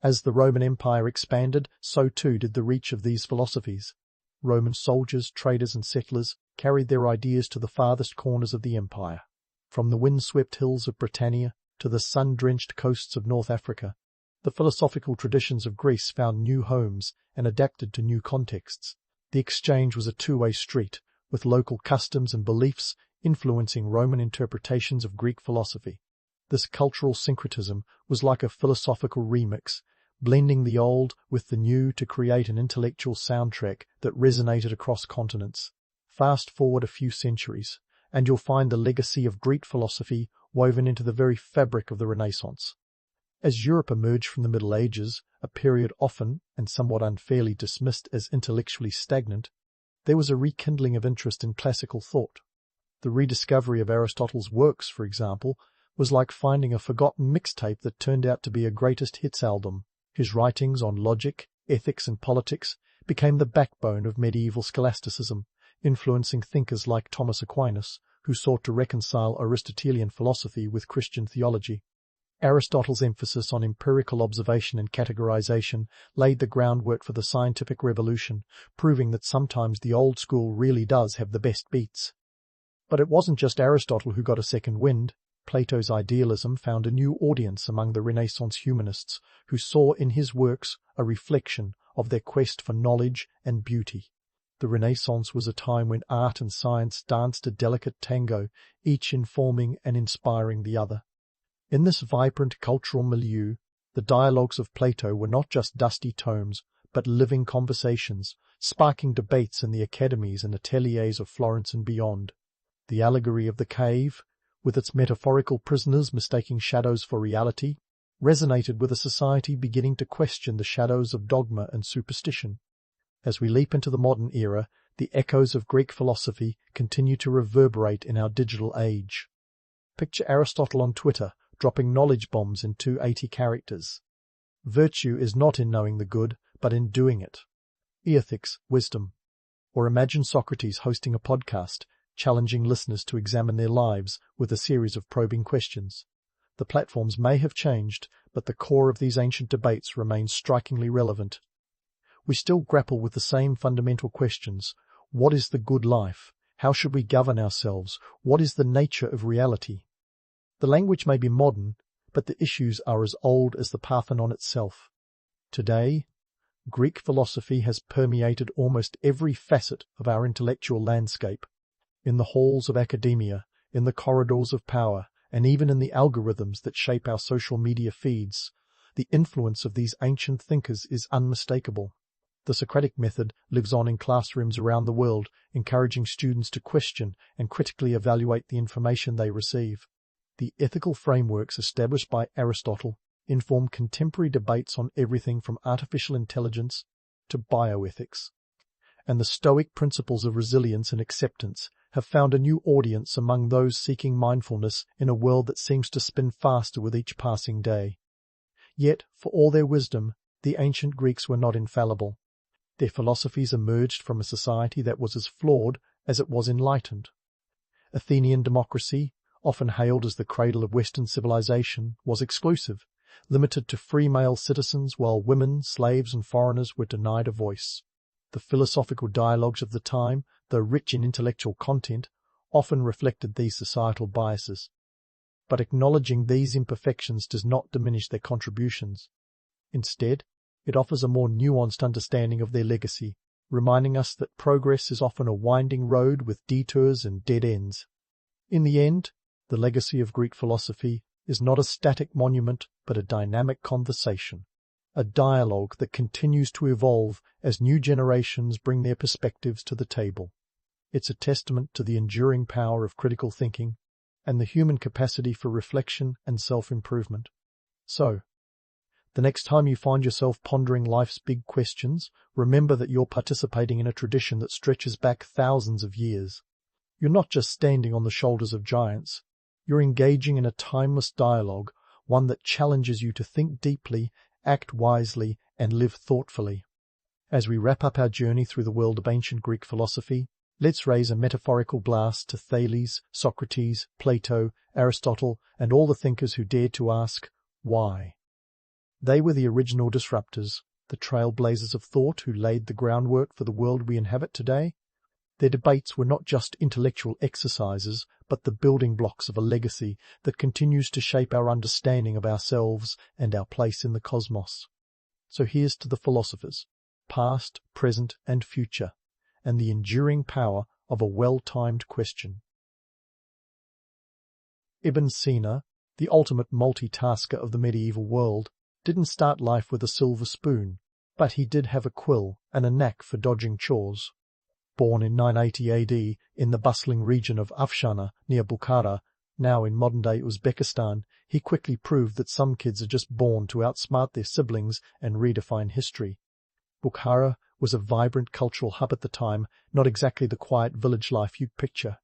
As the Roman Empire expanded, so too did the reach of these philosophies. Roman soldiers, traders and settlers carried their ideas to the farthest corners of the empire. From the wind-swept hills of Britannia to the sun-drenched coasts of North Africa, the philosophical traditions of Greece found new homes and adapted to new contexts. The exchange was a two-way street, with local customs and beliefs influencing Roman interpretations of Greek philosophy. This cultural syncretism was like a philosophical remix, blending the old with the new to create an intellectual soundtrack that resonated across continents. Fast forward a few centuries, and you'll find the legacy of Greek philosophy woven into the very fabric of the Renaissance. As Europe emerged from the Middle Ages, a period often and somewhat unfairly dismissed as intellectually stagnant, there was a rekindling of interest in classical thought. The rediscovery of Aristotle's works, for example, was like finding a forgotten mixtape that turned out to be a greatest hits album. His writings on logic, ethics and politics became the backbone of medieval scholasticism, influencing thinkers like Thomas Aquinas, who sought to reconcile Aristotelian philosophy with Christian theology. Aristotle's emphasis on empirical observation and categorization laid the groundwork for the scientific revolution, proving that sometimes the old school really does have the best beats. But it wasn't just Aristotle who got a second wind. Plato's idealism found a new audience among the Renaissance humanists, who saw in his works a reflection of their quest for knowledge and beauty. The Renaissance was a time when art and science danced a delicate tango, each informing and inspiring the other. In this vibrant cultural milieu, the dialogues of Plato were not just dusty tomes, but living conversations, sparking debates in the academies and ateliers of Florence and beyond. The allegory of the cave, with its metaphorical prisoners mistaking shadows for reality, resonated with a society beginning to question the shadows of dogma and superstition. As we leap into the modern era, the echoes of Greek philosophy continue to reverberate in our digital age. Picture Aristotle on Twitter, dropping knowledge bombs in 280 characters. Virtue is not in knowing the good, but in doing it. Ethics, wisdom. Or imagine Socrates hosting a podcast, challenging listeners to examine their lives with a series of probing questions. The platforms may have changed, but the core of these ancient debates remains strikingly relevant. We still grapple with the same fundamental questions. What is the good life? How should we govern ourselves? What is the nature of reality? The language may be modern, but the issues are as old as the Parthenon itself. Today, Greek philosophy has permeated almost every facet of our intellectual landscape. In the halls of academia, in the corridors of power, and even in the algorithms that shape our social media feeds, the influence of these ancient thinkers is unmistakable. The Socratic method lives on in classrooms around the world, encouraging students to question and critically evaluate the information they receive. The ethical frameworks established by Aristotle inform contemporary debates on everything from artificial intelligence to bioethics. And the Stoic principles of resilience and acceptance have found a new audience among those seeking mindfulness in a world that seems to spin faster with each passing day. Yet, for all their wisdom, the ancient Greeks were not infallible. Their philosophies emerged from a society that was as flawed as it was enlightened. Athenian democracy, often hailed as the cradle of Western civilization, was exclusive, limited to free male citizens, while women, slaves, and foreigners were denied a voice. The philosophical dialogues of the time, though rich in intellectual content, often reflected these societal biases. But acknowledging these imperfections does not diminish their contributions. Instead, it offers a more nuanced understanding of their legacy, reminding us that progress is often a winding road with detours and dead ends. In the end, the legacy of Greek philosophy is not a static monument but a dynamic conversation, a dialogue that continues to evolve as new generations bring their perspectives to the table. It's a testament to the enduring power of critical thinking and the human capacity for reflection and self-improvement. So, the next time you find yourself pondering life's big questions, remember that you're participating in a tradition that stretches back thousands of years. You're not just standing on the shoulders of giants. You're engaging in a timeless dialogue, one that challenges you to think deeply, act wisely, and live thoughtfully. As we wrap up our journey through the world of ancient Greek philosophy, let's raise a metaphorical blast to Thales, Socrates, Plato, Aristotle, and all the thinkers who dared to ask, why? They were the original disruptors, the trailblazers of thought who laid the groundwork for the world we inhabit today. Their debates were not just intellectual exercises, but the building blocks of a legacy that continues to shape our understanding of ourselves and our place in the cosmos. So here's to the philosophers, past, present, and future, and the enduring power of a well-timed question. Ibn Sina, the ultimate multitasker of the medieval world, didn't start life with a silver spoon, but he did have a quill and a knack for dodging chores. Born in 980 AD in the bustling region of Afshana near Bukhara, now in modern-day Uzbekistan, he quickly proved that some kids are just born to outsmart their siblings and redefine history. Bukhara was a vibrant cultural hub at the time, not exactly the quiet village life you'd picture.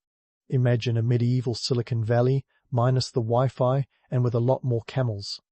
Imagine a medieval Silicon Valley, minus the Wi-Fi and with a lot more camels.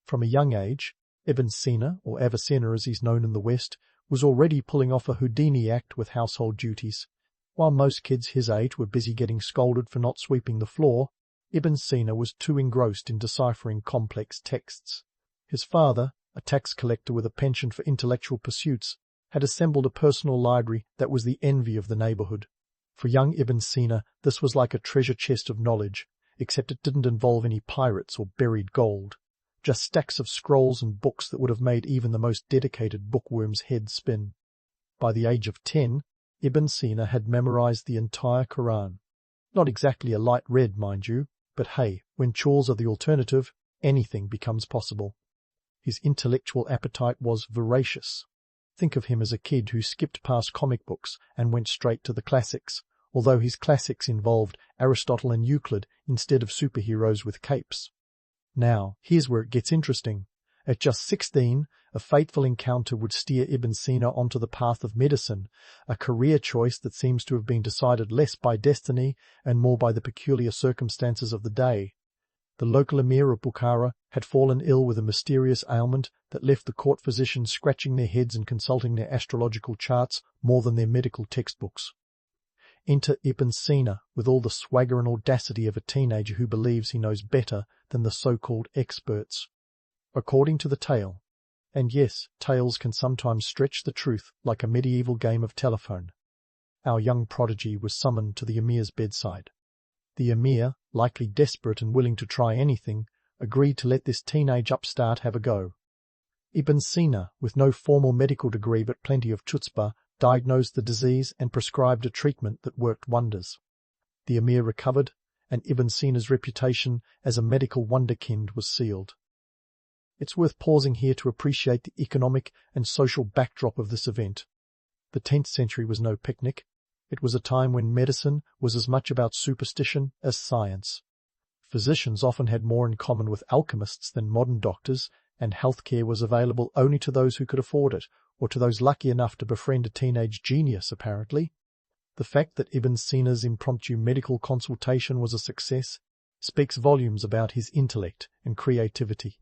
From a young age, Ibn Sina, or Avicenna as he's known in the West, was already pulling off a Houdini act with household duties. While most kids his age were busy getting scolded for not sweeping the floor, Ibn Sina was too engrossed in deciphering complex texts. His father, a tax collector with a penchant for intellectual pursuits, had assembled a personal library that was the envy of the neighborhood. For young Ibn Sina, this was like a treasure chest of knowledge, except it didn't involve any pirates or buried gold. Just stacks of scrolls and books that would have made even the most dedicated bookworm's head spin. By the age of 10, Ibn Sina had memorized the entire Quran. Not exactly a light read, mind you, but hey, when chores are the alternative, anything becomes possible. His intellectual appetite was voracious. Think of him as a kid who skipped past comic books and went straight to the classics, although his classics involved Aristotle and Euclid instead of superheroes with capes. Now, here's where it gets interesting. At just 16, a fateful encounter would steer Ibn Sina onto the path of medicine, a career choice that seems to have been decided less by destiny and more by the peculiar circumstances of the day. The local emir of Bukhara had fallen ill with a mysterious ailment that left the court physicians scratching their heads and consulting their astrological charts more than their medical textbooks. Enter Ibn Sina with all the swagger and audacity of a teenager who believes he knows better than the so-called experts. According to the tale, and yes, tales can sometimes stretch the truth like a medieval game of telephone, our young prodigy was summoned to the emir's bedside. The emir, likely desperate and willing to try anything, agreed to let this teenage upstart have a go. Ibn Sina, with no formal medical degree but plenty of chutzpah, diagnosed the disease and prescribed a treatment that worked wonders. The emir recovered, and Ibn Sina's reputation as a medical wunderkind was sealed. It's worth pausing here to appreciate the economic and social backdrop of this event. The 10th century was no picnic. It was a time when medicine was as much about superstition as science. Physicians often had more in common with alchemists than modern doctors, and healthcare was available only to those who could afford it, or to those lucky enough to befriend a teenage genius, apparently. The fact that Ibn Sina's impromptu medical consultation was a success speaks volumes about his intellect and creativity.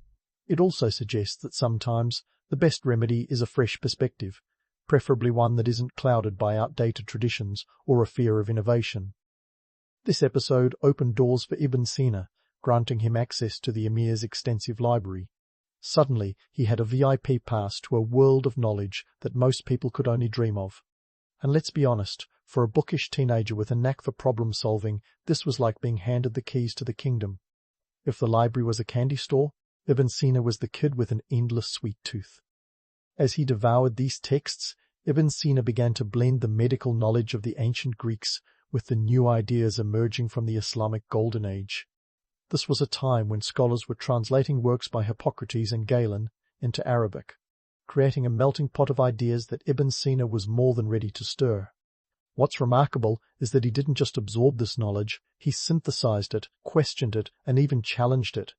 It also suggests that sometimes the best remedy is a fresh perspective, preferably one that isn't clouded by outdated traditions or a fear of innovation. This episode opened doors for Ibn Sina, granting him access to the emir's extensive library. Suddenly, he had a VIP pass to a world of knowledge that most people could only dream of. And let's be honest, for a bookish teenager with a knack for problem-solving, this was like being handed the keys to the kingdom. If the library was a candy store, Ibn Sina was the kid with an endless sweet tooth. As he devoured these texts, Ibn Sina began to blend the medical knowledge of the ancient Greeks with the new ideas emerging from the Islamic Golden Age. This was a time when scholars were translating works by Hippocrates and Galen into Arabic, creating a melting pot of ideas that Ibn Sina was more than ready to stir. What's remarkable is that he didn't just absorb this knowledge, he synthesized it, questioned it, and even challenged it.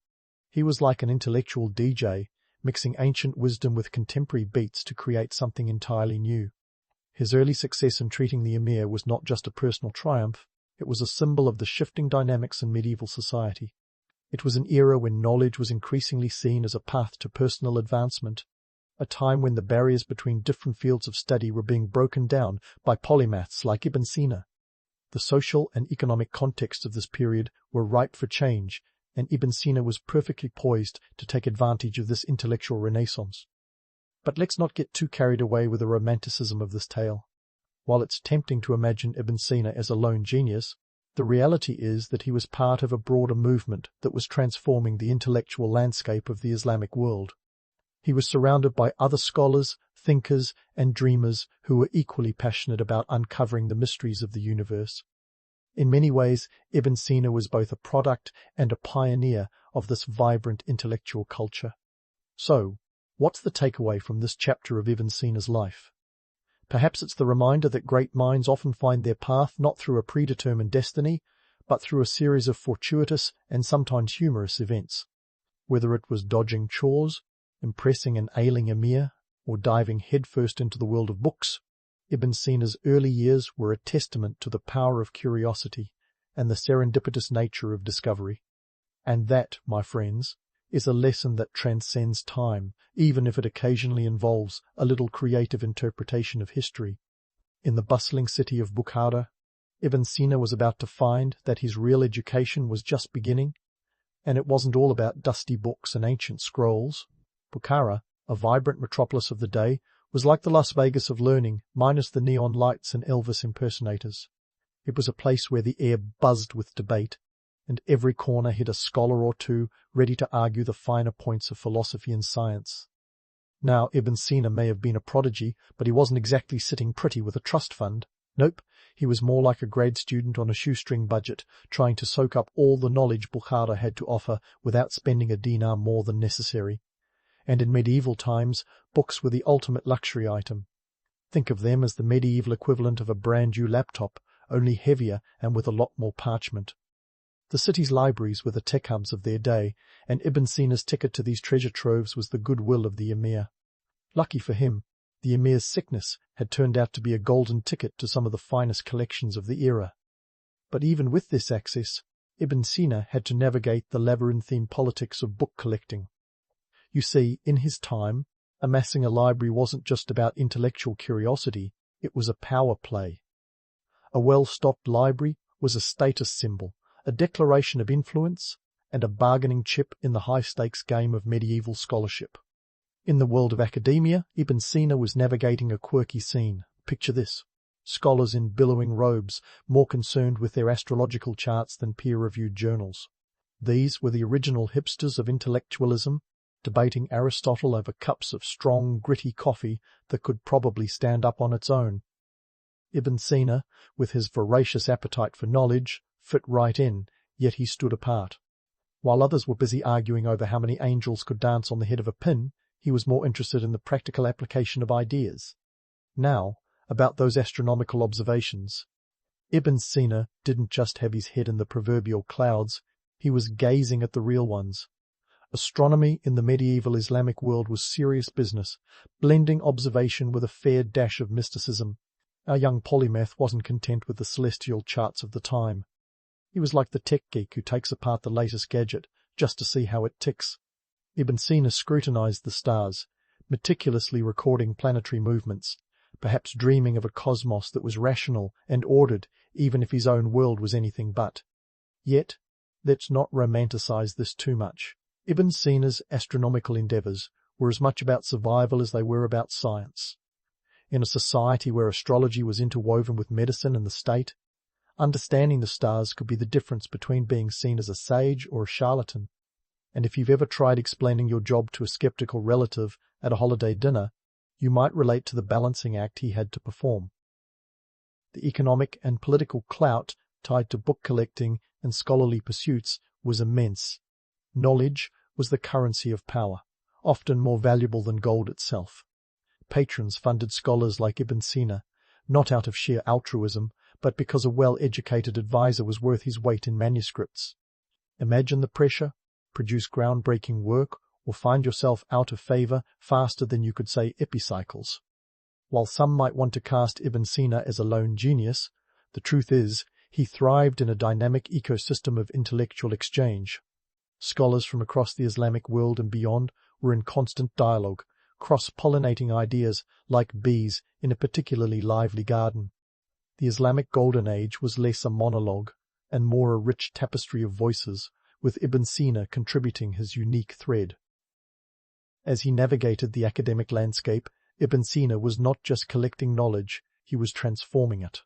He was like an intellectual DJ, mixing ancient wisdom with contemporary beats to create something entirely new. His early success in treating the emir was not just a personal triumph, it was a symbol of the shifting dynamics in medieval society. It was an era when knowledge was increasingly seen as a path to personal advancement, a time when the barriers between different fields of study were being broken down by polymaths like Ibn Sina. The social and economic context of this period were ripe for change, and Ibn Sina was perfectly poised to take advantage of this intellectual renaissance. But let's not get too carried away with the romanticism of this tale. While it's tempting to imagine Ibn Sina as a lone genius, the reality is that he was part of a broader movement that was transforming the intellectual landscape of the Islamic world. He was surrounded by other scholars, thinkers, and dreamers who were equally passionate about uncovering the mysteries of the universe. In many ways, Ibn Sina was both a product and a pioneer of this vibrant intellectual culture. So, what's the takeaway from this chapter of Ibn Sina's life? Perhaps it's the reminder that great minds often find their path not through a predetermined destiny, but through a series of fortuitous and sometimes humorous events. Whether it was dodging chores, impressing an ailing emir, or diving headfirst into the world of books, Ibn Sina's early years were a testament to the power of curiosity and the serendipitous nature of discovery. And that, my friends, is a lesson that transcends time, even if it occasionally involves a little creative interpretation of history. In the bustling city of Bukhara, Ibn Sina was about to find that his real education was just beginning, and it wasn't all about dusty books and ancient scrolls. Bukhara, a vibrant metropolis of the day, was like the Las Vegas of learning, minus the neon lights and Elvis impersonators. It was a place where the air buzzed with debate, and every corner hid a scholar or two ready to argue the finer points of philosophy and science. Now, Ibn Sina may have been a prodigy, but he wasn't exactly sitting pretty with a trust fund. Nope, he was more like a grad student on a shoestring budget, trying to soak up all the knowledge Bukhara had to offer without spending a dinar more than necessary. And in medieval times, books were the ultimate luxury item. Think of them as the medieval equivalent of a brand-new laptop, only heavier and with a lot more parchment. The city's libraries were the tech hubs of their day, and Ibn Sina's ticket to these treasure troves was the goodwill of the emir. Lucky for him, the emir's sickness had turned out to be a golden ticket to some of the finest collections of the era. But even with this access, Ibn Sina had to navigate the labyrinthine politics of book collecting. You see, in his time, amassing a library wasn't just about intellectual curiosity, it was a power play. A well-stocked library was a status symbol, a declaration of influence, and a bargaining chip in the high-stakes game of medieval scholarship. In the world of academia, Ibn Sina was navigating a quirky scene. Picture this: scholars in billowing robes, more concerned with their astrological charts than peer-reviewed journals. These were the original hipsters of intellectualism, debating Aristotle over cups of strong, gritty coffee that could probably stand up on its own. Ibn Sina, with his voracious appetite for knowledge, fit right in, yet he stood apart. While others were busy arguing over how many angels could dance on the head of a pin, he was more interested in the practical application of ideas. Now, about those astronomical observations. Ibn Sina didn't just have his head in the proverbial clouds, he was gazing at the real ones. Astronomy in the medieval Islamic world was serious business, blending observation with a fair dash of mysticism. Our young polymath wasn't content with the celestial charts of the time. He was like the tech geek who takes apart the latest gadget just to see how it ticks. Ibn Sina scrutinized the stars, meticulously recording planetary movements, perhaps dreaming of a cosmos that was rational and ordered even if his own world was anything but. Yet, let's not romanticize this too much. Ibn Sina's astronomical endeavors were as much about survival as they were about science. In a society where astrology was interwoven with medicine and the state, understanding the stars could be the difference between being seen as a sage or a charlatan. And if you've ever tried explaining your job to a skeptical relative at a holiday dinner, you might relate to the balancing act he had to perform. The economic and political clout tied to book collecting and scholarly pursuits was immense. Knowledge was the currency of power, often more valuable than gold itself. Patrons funded scholars like Ibn Sina, not out of sheer altruism, but because a well-educated advisor was worth his weight in manuscripts. Imagine the pressure: produce groundbreaking work, or find yourself out of favor faster than you could say epicycles. While some might want to cast Ibn Sina as a lone genius, the truth is he thrived in a dynamic ecosystem of intellectual exchange. Scholars from across the Islamic world and beyond were in constant dialogue, cross-pollinating ideas like bees in a particularly lively garden. The Islamic Golden Age was less a monologue and more a rich tapestry of voices, with Ibn Sina contributing his unique thread. As he navigated the academic landscape, Ibn Sina was not just collecting knowledge, he was transforming it.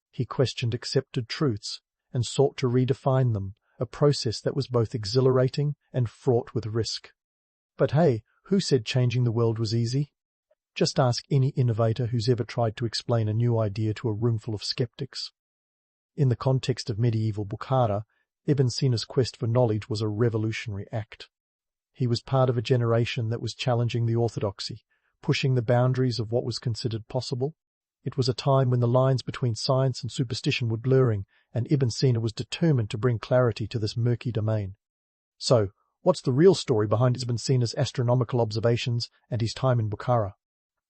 He questioned accepted truths and sought to redefine them, a process that was both exhilarating and fraught with risk. But hey, who said changing the world was easy? Just ask any innovator who's ever tried to explain a new idea to a roomful of skeptics. In the context of medieval Bukhara, Ibn Sina's quest for knowledge was a revolutionary act. He was part of a generation that was challenging the orthodoxy, pushing the boundaries of what was considered possible. It was a time when the lines between science and superstition were blurring, and Ibn Sina was determined to bring clarity to this murky domain. So, what's the real story behind Ibn Sina's astronomical observations and his time in Bukhara?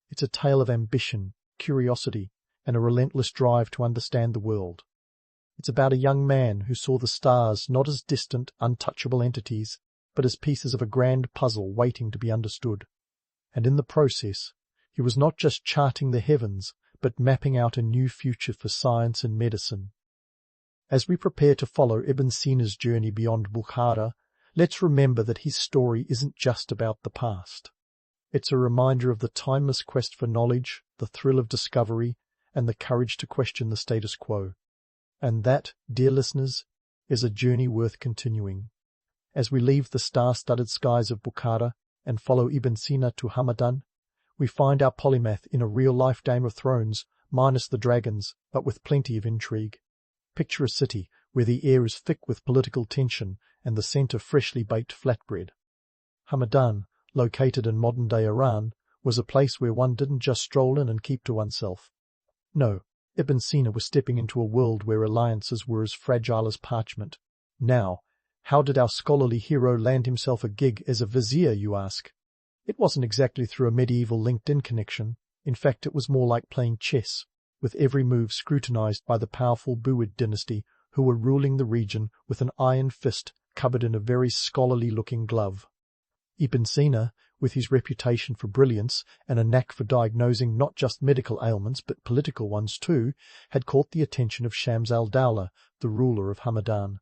It's a tale of ambition, curiosity, and a relentless drive to understand the world. It's about a young man who saw the stars not as distant, untouchable entities, but as pieces of a grand puzzle waiting to be understood. And in the process, he was not just charting the heavens, but mapping out a new future for science and medicine. As we prepare to follow Ibn Sina's journey beyond Bukhara, let's remember that his story isn't just about the past. It's a reminder of the timeless quest for knowledge, the thrill of discovery, and the courage to question the status quo. And that, dear listeners, is a journey worth continuing. As we leave the star-studded skies of Bukhara and follow Ibn Sina to Hamadan, we find our polymath in a real-life Game of Thrones, minus the dragons, but with plenty of intrigue. Picture a city where the air is thick with political tension and the scent of freshly baked flatbread. Hamadan, located in modern-day Iran, was a place where one didn't just stroll in and keep to oneself. No, Ibn Sina was stepping into a world where alliances were as fragile as parchment. Now, how did our scholarly hero land himself a gig as a vizier, you ask? It wasn't exactly through a medieval LinkedIn connection. In fact, it was more like playing chess, with every move scrutinized by the powerful Buwid dynasty, who were ruling the region with an iron fist covered in a very scholarly-looking glove. Ibn Sina, with his reputation for brilliance and a knack for diagnosing not just medical ailments but political ones too, had caught the attention of Shams al-Dawla, the ruler of Hamadan.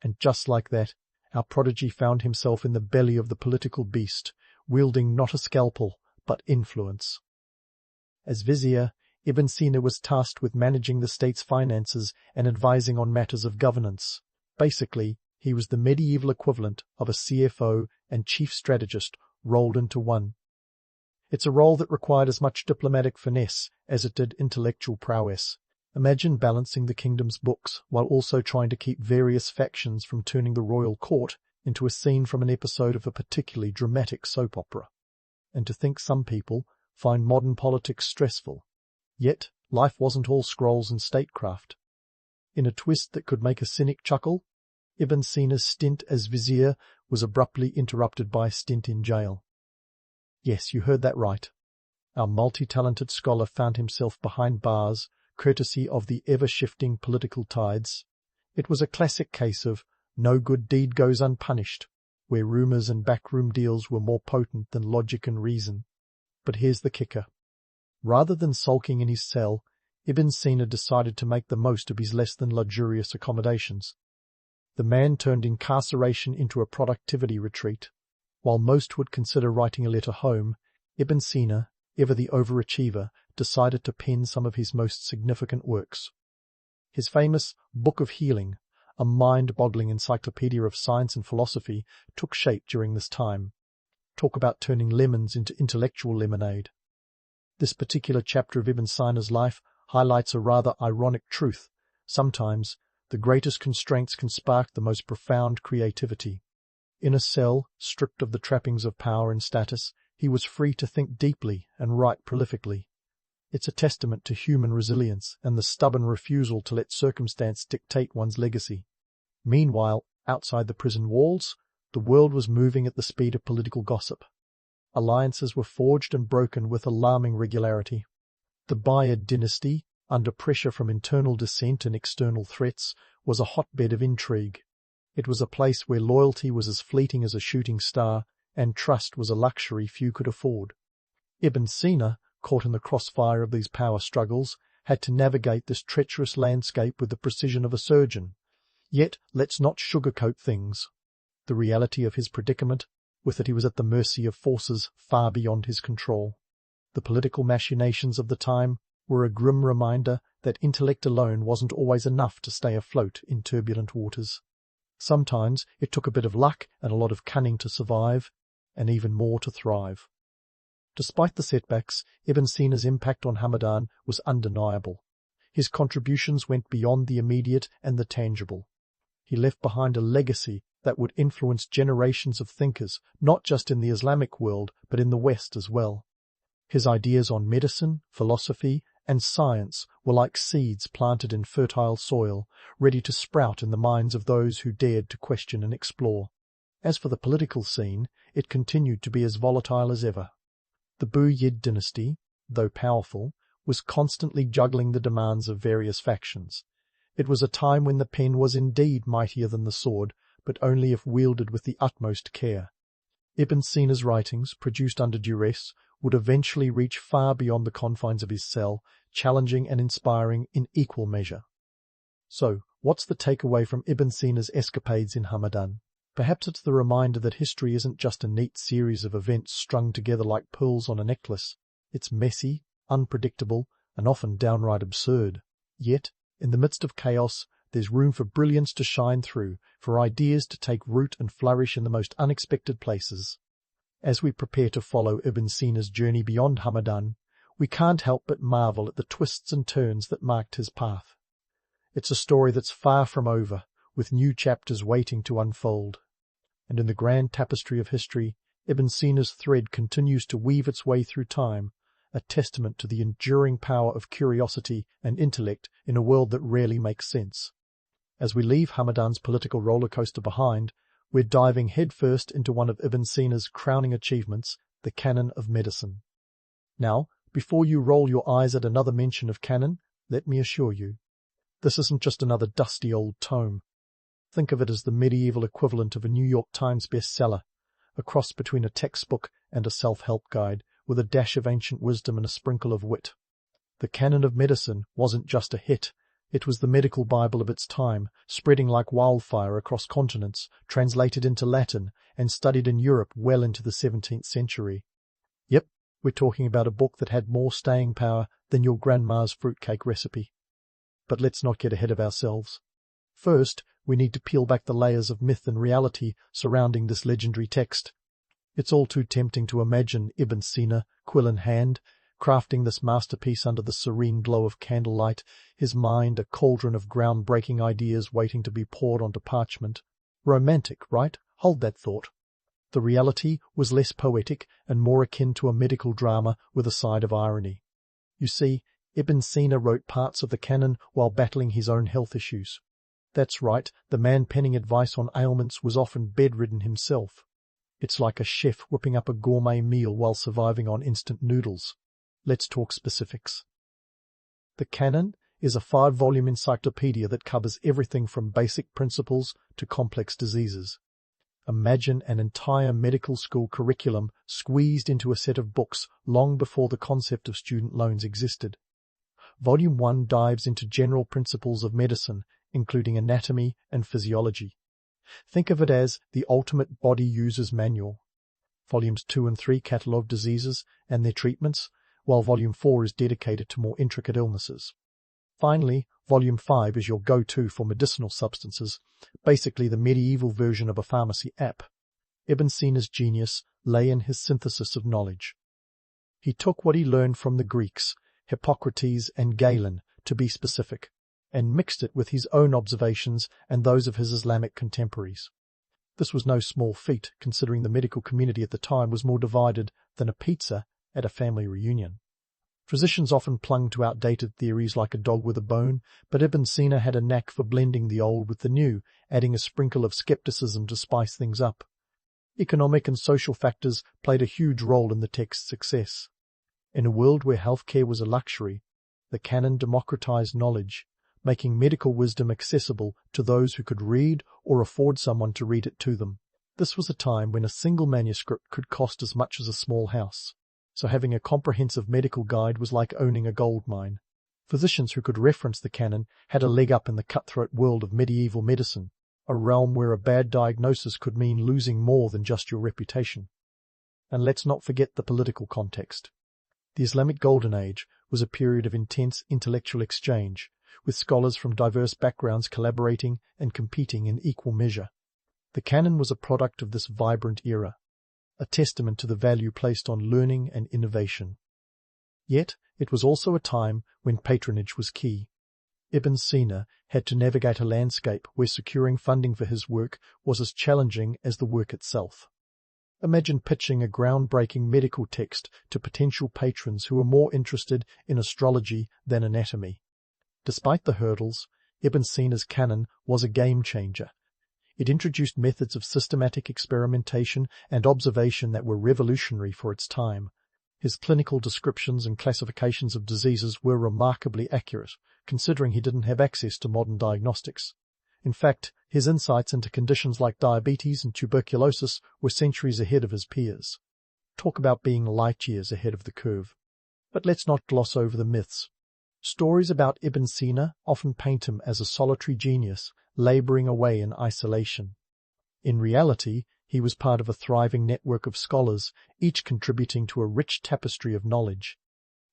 And just like that, our prodigy found himself in the belly of the political beast, wielding not a scalpel, but influence. As vizier, Ibn Sina was tasked with managing the state's finances and advising on matters of governance. Basically, he was the medieval equivalent of a CFO and chief strategist rolled into one. It's a role that required as much diplomatic finesse as it did intellectual prowess. Imagine balancing the kingdom's books while also trying to keep various factions from turning the royal court into a scene from an episode of a particularly dramatic soap opera. And to think some people find modern politics stressful. Yet, life wasn't all scrolls and statecraft. In a twist that could make a cynic chuckle, Ibn Sina's stint as vizier was abruptly interrupted by a stint in jail. Yes, you heard that right. Our multi-talented scholar found himself behind bars, courtesy of the ever-shifting political tides. It was a classic case of no good deed goes unpunished, where rumours and backroom deals were more potent than logic and reason. But here's the kicker. Rather than sulking in his cell, Ibn Sina decided to make the most of his less than luxurious accommodations. The man turned incarceration into a productivity retreat. While most would consider writing a letter home, Ibn Sina, ever the overachiever, decided to pen some of his most significant works. His famous Book of Healing, a mind-boggling encyclopedia of science and philosophy, took shape during this time. Talk about turning lemons into intellectual lemonade. This particular chapter of Ibn Sina's life highlights a rather ironic truth. Sometimes, the greatest constraints can spark the most profound creativity. In a cell, stripped of the trappings of power and status, he was free to think deeply and write prolifically. It's a testament to human resilience and the stubborn refusal to let circumstance dictate one's legacy. Meanwhile, outside the prison walls, the world was moving at the speed of political gossip. Alliances were forged and broken with alarming regularity. The Umayyad dynasty, under pressure from internal dissent and external threats, was a hotbed of intrigue. It was a place where loyalty was as fleeting as a shooting star, and trust was a luxury few could afford. Ibn Sina, caught in the crossfire of these power struggles, had to navigate this treacherous landscape with the precision of a surgeon. Yet, let's not sugarcoat things. The reality of his predicament was that he was at the mercy of forces far beyond his control. The political machinations of the time were a grim reminder that intellect alone wasn't always enough to stay afloat in turbulent waters. Sometimes it took a bit of luck and a lot of cunning to survive, and even more to thrive. Despite the setbacks, Ibn Sina's impact on Hamadan was undeniable. His contributions went beyond the immediate and the tangible. He left behind a legacy that would influence generations of thinkers, not just in the Islamic world, but in the West as well. His ideas on medicine, philosophy, and science were like seeds planted in fertile soil, ready to sprout in the minds of those who dared to question and explore. As for the political scene, it continued to be as volatile as ever. The Umayyad dynasty, though powerful, was constantly juggling the demands of various factions. It was a time when the pen was indeed mightier than the sword, but only if wielded with the utmost care. Ibn Sina's writings, produced under duress, would eventually reach far beyond the confines of his cell, challenging and inspiring in equal measure. So, what's the takeaway from Ibn Sina's escapades in Hamadan? Perhaps it's the reminder that history isn't just a neat series of events strung together like pearls on a necklace. It's messy, unpredictable, and often downright absurd. Yet, in the midst of chaos, there's room for brilliance to shine through, for ideas to take root and flourish in the most unexpected places. As we prepare to follow Ibn Sina's journey beyond Hamadan, we can't help but marvel at the twists and turns that marked his path. It's a story that's far from over, with new chapters waiting to unfold. And in the grand tapestry of history, Ibn Sina's thread continues to weave its way through time, a testament to the enduring power of curiosity and intellect in a world that rarely makes sense. As we leave Hamadan's political roller coaster behind, we're diving headfirst into one of Ibn Sina's crowning achievements, the canon of medicine. Now, before you roll your eyes at another mention of canon, let me assure you, this isn't just another dusty old tome. Think of it as the medieval equivalent of a New York Times bestseller, a cross between a textbook and a self-help guide, with a dash of ancient wisdom and a sprinkle of wit. The canon of medicine wasn't just a hit. It was the medical Bible of its time, spreading like wildfire across continents, translated into Latin, and studied in Europe well into the 17th century. Yep, we're talking about a book that had more staying power than your grandma's fruitcake recipe. But let's not get ahead of ourselves. First, we need to peel back the layers of myth and reality surrounding this legendary text. It's all too tempting to imagine Ibn Sina, quill in hand, crafting this masterpiece under the serene glow of candlelight, his mind a cauldron of groundbreaking ideas waiting to be poured onto parchment. Romantic, right? Hold that thought. The reality was less poetic and more akin to a medical drama with a side of irony. You see, Ibn Sina wrote parts of the canon while battling his own health issues. That's right, the man penning advice on ailments was often bedridden himself. It's like a chef whipping up a gourmet meal while surviving on instant noodles. Let's talk specifics. The canon is a 5-volume encyclopedia that covers everything from basic principles to complex diseases. Imagine an entire medical school curriculum squeezed into a set of books long before the concept of student loans existed. Volume 1 dives into general principles of medicine, including anatomy and physiology. Think of it as the ultimate body user's manual. Volumes 2 and 3 catalogue diseases and their treatments, while Volume 4 is dedicated to more intricate illnesses. Finally, Volume 5 is your go-to for medicinal substances, basically the medieval version of a pharmacy app. Ibn Sina's genius lay in his synthesis of knowledge. He took what he learned from the Greeks, Hippocrates and Galen, to be specific, and mixed it with his own observations and those of his Islamic contemporaries. This was no small feat, considering the medical community at the time was more divided than a pizza at a family reunion. Physicians often clung to outdated theories like a dog with a bone, but Ibn Sina had a knack for blending the old with the new, adding a sprinkle of skepticism to spice things up. Economic and social factors played a huge role in the text's success. In a world where healthcare was a luxury, the canon democratized knowledge, making medical wisdom accessible to those who could read or afford someone to read it to them. This was a time when a single manuscript could cost as much as a small house, so having a comprehensive medical guide was like owning a gold mine. Physicians who could reference the canon had a leg up in the cutthroat world of medieval medicine, a realm where a bad diagnosis could mean losing more than just your reputation. And let's not forget the political context. The Islamic Golden Age was a period of intense intellectual exchange, with scholars from diverse backgrounds collaborating and competing in equal measure. The canon was a product of this vibrant era, a testament to the value placed on learning and innovation. Yet, it was also a time when patronage was key. Ibn Sina had to navigate a landscape where securing funding for his work was as challenging as the work itself. Imagine pitching a groundbreaking medical text to potential patrons who were more interested in astrology than anatomy. Despite the hurdles, Ibn Sina's canon was a game-changer. It introduced methods of systematic experimentation and observation that were revolutionary for its time. His clinical descriptions and classifications of diseases were remarkably accurate, considering he didn't have access to modern diagnostics. In fact, his insights into conditions like diabetes and tuberculosis were centuries ahead of his peers. Talk about being light years ahead of the curve. But let's not gloss over the myths. Stories about Ibn Sina often paint him as a solitary genius, laboring away in isolation. In reality, he was part of a thriving network of scholars, each contributing to a rich tapestry of knowledge.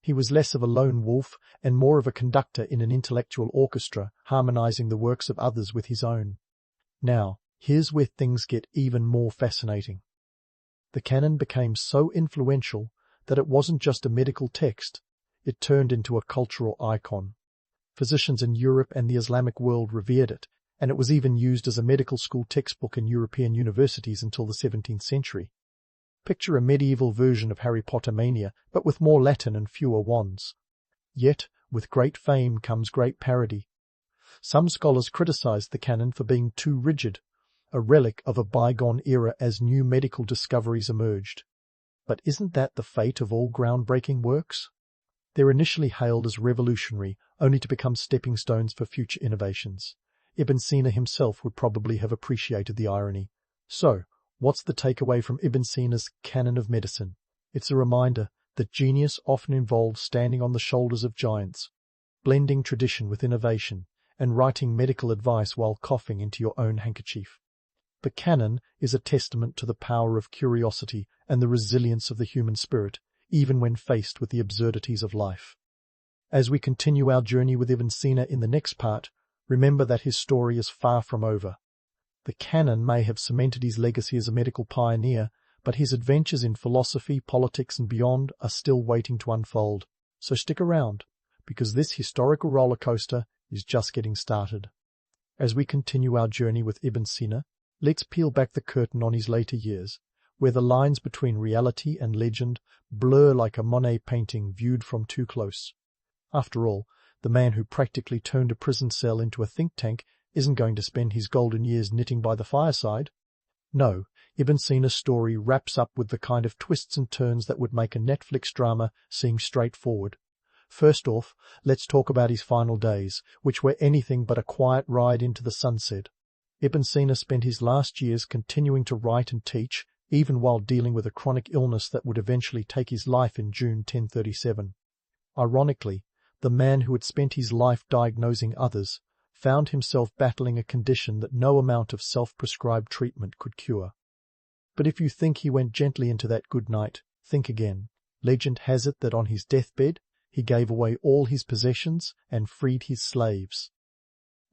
He was less of a lone wolf and more of a conductor in an intellectual orchestra, harmonizing the works of others with his own. Now, here's where things get even more fascinating. The canon became so influential that it wasn't just a medical text, it turned into a cultural icon. Physicians in Europe and the Islamic world revered it, and it was even used as a medical school textbook in European universities until the 17th century. Picture a medieval version of Harry Potter mania, but with more Latin and fewer wands. Yet, with great fame comes great parody. Some scholars criticized the canon for being too rigid, a relic of a bygone era as new medical discoveries emerged. But isn't that the fate of all groundbreaking works? They're initially hailed as revolutionary, only to become stepping stones for future innovations. Ibn Sina himself would probably have appreciated the irony. So, what's the takeaway from Ibn Sina's canon of medicine? It's a reminder that genius often involves standing on the shoulders of giants, blending tradition with innovation, and writing medical advice while coughing into your own handkerchief. The canon is a testament to the power of curiosity and the resilience of the human spirit, even when faced with the absurdities of life. As we continue our journey with Ibn Sina in the next part, remember that his story is far from over. The canon may have cemented his legacy as a medical pioneer, but his adventures in philosophy, politics, and beyond are still waiting to unfold. So stick around, because this historical roller coaster is just getting started. As we continue our journey with Ibn Sina, Let's peel back the curtain on his later years, where the lines between reality and legend blur like a Monet painting viewed from too close. After all, the man who practically turned a prison cell into a think tank isn't going to spend his golden years knitting by the fireside. No, Ibn Sina's story wraps up with the kind of twists and turns that would make a Netflix drama seem straightforward. First off, let's talk about his final days, which were anything but a quiet ride into the sunset. Ibn Sina spent his last years continuing to write and teach, even while dealing with a chronic illness that would eventually take his life in June 1037. Ironically, the man who had spent his life diagnosing others found himself battling a condition that no amount of self-prescribed treatment could cure. But if you think he went gently into that good night, think again. Legend has it that on his deathbed, he gave away all his possessions and freed his slaves.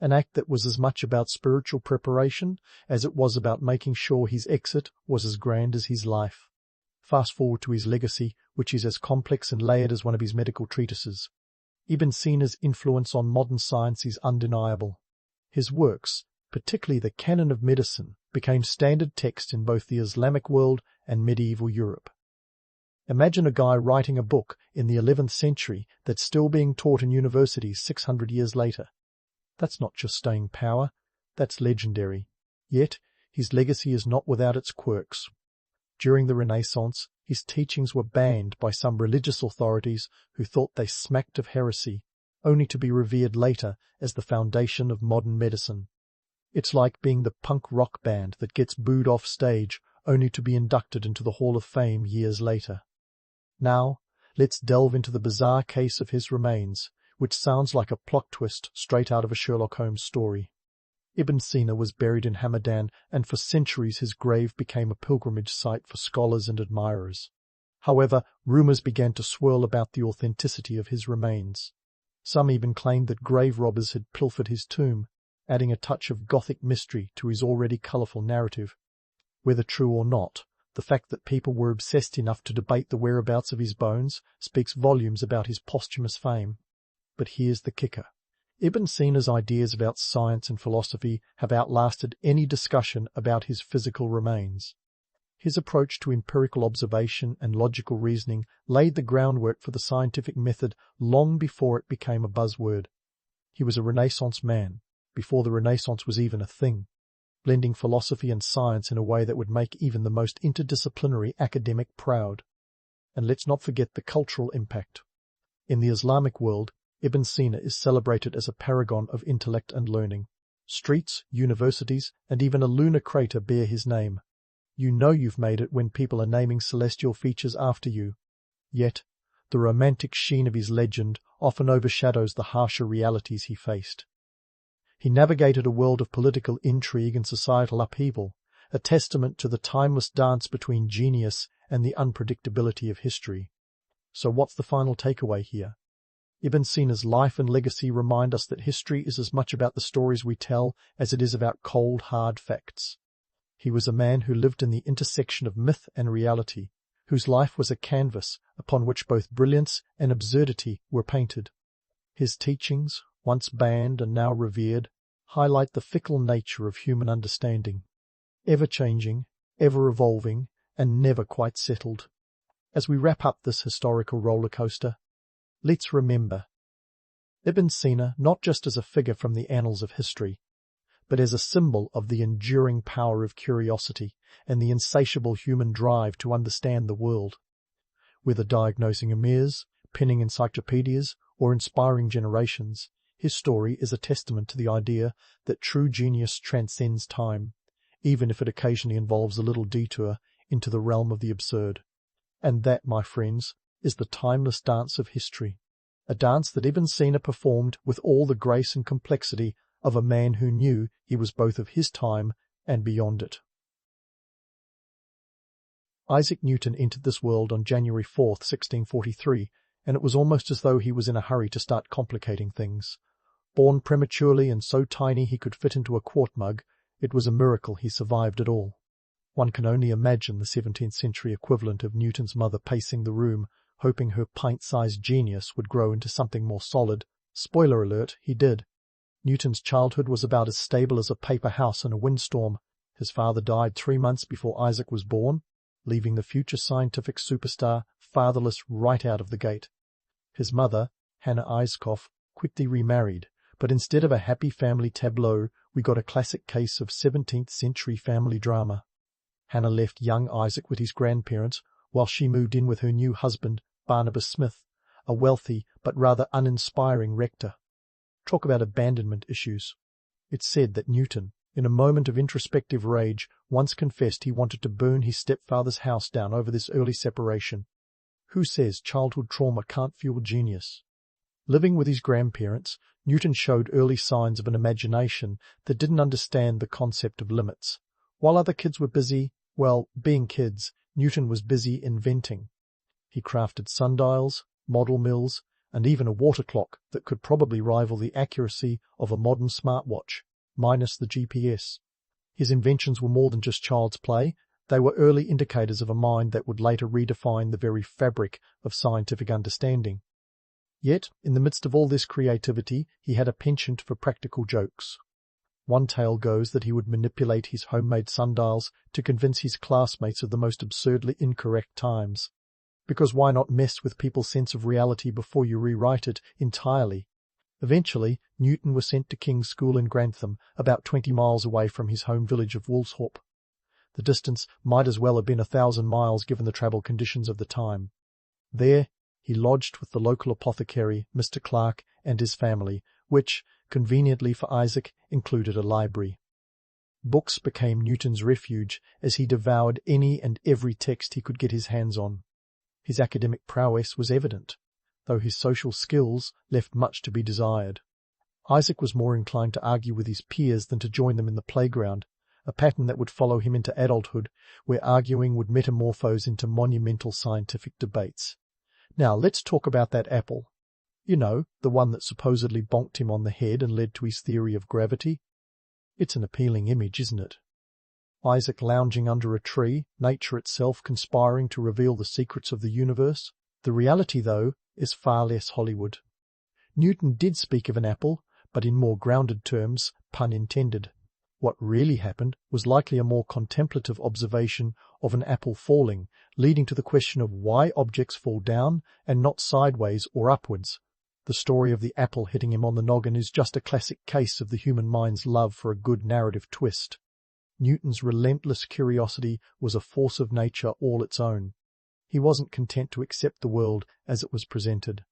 An act that was as much about spiritual preparation as it was about making sure his exit was as grand as his life. Fast forward to his legacy, which is as complex and layered as one of his medical treatises. Ibn Sina's influence on modern science is undeniable. His works, particularly the Canon of Medicine, became standard text in both the Islamic world and medieval Europe. Imagine a guy writing a book in the 11th century that's still being taught in universities 600 years later. That's not just staying power, that's legendary. Yet, his legacy is not without its quirks. During the Renaissance, his teachings were banned by some religious authorities who thought they smacked of heresy, only to be revered later as the foundation of modern medicine. It's like being the punk rock band that gets booed off stage only to be inducted into the Hall of Fame years later. Now, let's delve into the bizarre case of his remains, which sounds like a plot twist straight out of a Sherlock Holmes story. Ibn Sina was buried in Hamadan, and for centuries his grave became a pilgrimage site for scholars and admirers. However, rumors began to swirl about the authenticity of his remains. Some even claimed that grave robbers had pilfered his tomb, adding a touch of Gothic mystery to his already colourful narrative. Whether true or not, the fact that people were obsessed enough to debate the whereabouts of his bones speaks volumes about his posthumous fame. But here's the kicker. Ibn Sina's ideas about science and philosophy have outlasted any discussion about his physical remains. His approach to empirical observation and logical reasoning laid the groundwork for the scientific method long before it became a buzzword. He was a Renaissance man, before the Renaissance was even a thing, blending philosophy and science in a way that would make even the most interdisciplinary academic proud. And let's not forget the cultural impact. In the Islamic world, Ibn Sina is celebrated as a paragon of intellect and learning. Streets, universities, and even a lunar crater bear his name. You know you've made it when people are naming celestial features after you. Yet, the romantic sheen of his legend often overshadows the harsher realities he faced. He navigated a world of political intrigue and societal upheaval, a testament to the timeless dance between genius and the unpredictability of history. So what's the final takeaway here? Ibn Sina's life and legacy remind us that history is as much about the stories we tell as it is about cold, hard facts. He was a man who lived in the intersection of myth and reality, whose life was a canvas upon which both brilliance and absurdity were painted. His teachings, once banned and now revered, highlight the fickle nature of human understanding, ever-changing, ever-evolving, and never quite settled. As we wrap up this historical roller coaster, let's remember Ibn Sina not just as a figure from the annals of history, but as a symbol of the enduring power of curiosity and the insatiable human drive to understand the world. Whether diagnosing emirs, penning encyclopedias, or inspiring generations, his story is a testament to the idea that true genius transcends time, even if it occasionally involves a little detour into the realm of the absurd. And that, my friends, is the timeless dance of history, a dance that Ibn Sina performed with all the grace and complexity of a man who knew he was both of his time and beyond it. Isaac Newton entered this world on January 4th, 1643, and it was almost as though he was in a hurry to start complicating things. Born prematurely and so tiny he could fit into a quart mug, it was a miracle he survived at all. One can only imagine the 17th century equivalent of Newton's mother pacing the room, hoping her pint-sized genius would grow into something more solid. Spoiler alert, he did. Newton's childhood was about as stable as a paper house in a windstorm, His father died 3 months before Isaac was born, leaving the future scientific superstar fatherless right out of the gate. His mother, Hannah Eiskopf, quickly remarried, but instead of a happy family tableau, we got a classic case of 17th century family drama. Hannah left young Isaac with his grandparents, while she moved in with her new husband, Barnabas Smith, a wealthy but rather uninspiring rector. Talk about abandonment issues. It's said that Newton, in a moment of introspective rage, once confessed he wanted to burn his stepfather's house down over this early separation. Who says childhood trauma can't fuel genius? Living with his grandparents, Newton showed early signs of an imagination that didn't understand the concept of limits. While other kids were busy, being kids, Newton was busy inventing. He crafted sundials, model mills, and even a water clock that could probably rival the accuracy of a modern smartwatch, minus the GPS. His inventions were more than just child's play. They were early indicators of a mind that would later redefine the very fabric of scientific understanding. Yet, in the midst of all this creativity, he had a penchant for practical jokes. One tale goes that he would manipulate his homemade sundials to convince his classmates of the most absurdly incorrect times. Because why not mess with people's sense of reality before you rewrite it entirely? Eventually, Newton was sent to King's School in Grantham, about 20 miles away from his home village of Woolsthorpe. The distance might as well have been 1,000 miles given the travel conditions of the time. There, he lodged with the local apothecary, Mr. Clark, and his family, which, conveniently for Isaac, included a library. Books became Newton's refuge as he devoured any and every text he could get his hands on. His academic prowess was evident, though his social skills left much to be desired. Isaac was more inclined to argue with his peers than to join them in the playground, a pattern that would follow him into adulthood, where arguing would metamorphose into monumental scientific debates. Now, let's talk about that apple. You know, the one that supposedly bonked him on the head and led to his theory of gravity. It's an appealing image, isn't it? Isaac lounging under a tree, nature itself conspiring to reveal the secrets of the universe. The reality, though, is far less Hollywood. Newton did speak of an apple, but in more grounded terms, pun intended. What really happened was likely a more contemplative observation of an apple falling, leading to the question of why objects fall down and not sideways or upwards. The story of the apple hitting him on the noggin is just a classic case of the human mind's love for a good narrative twist. Newton's relentless curiosity was a force of nature all its own. He wasn't content to accept the world as it was presented.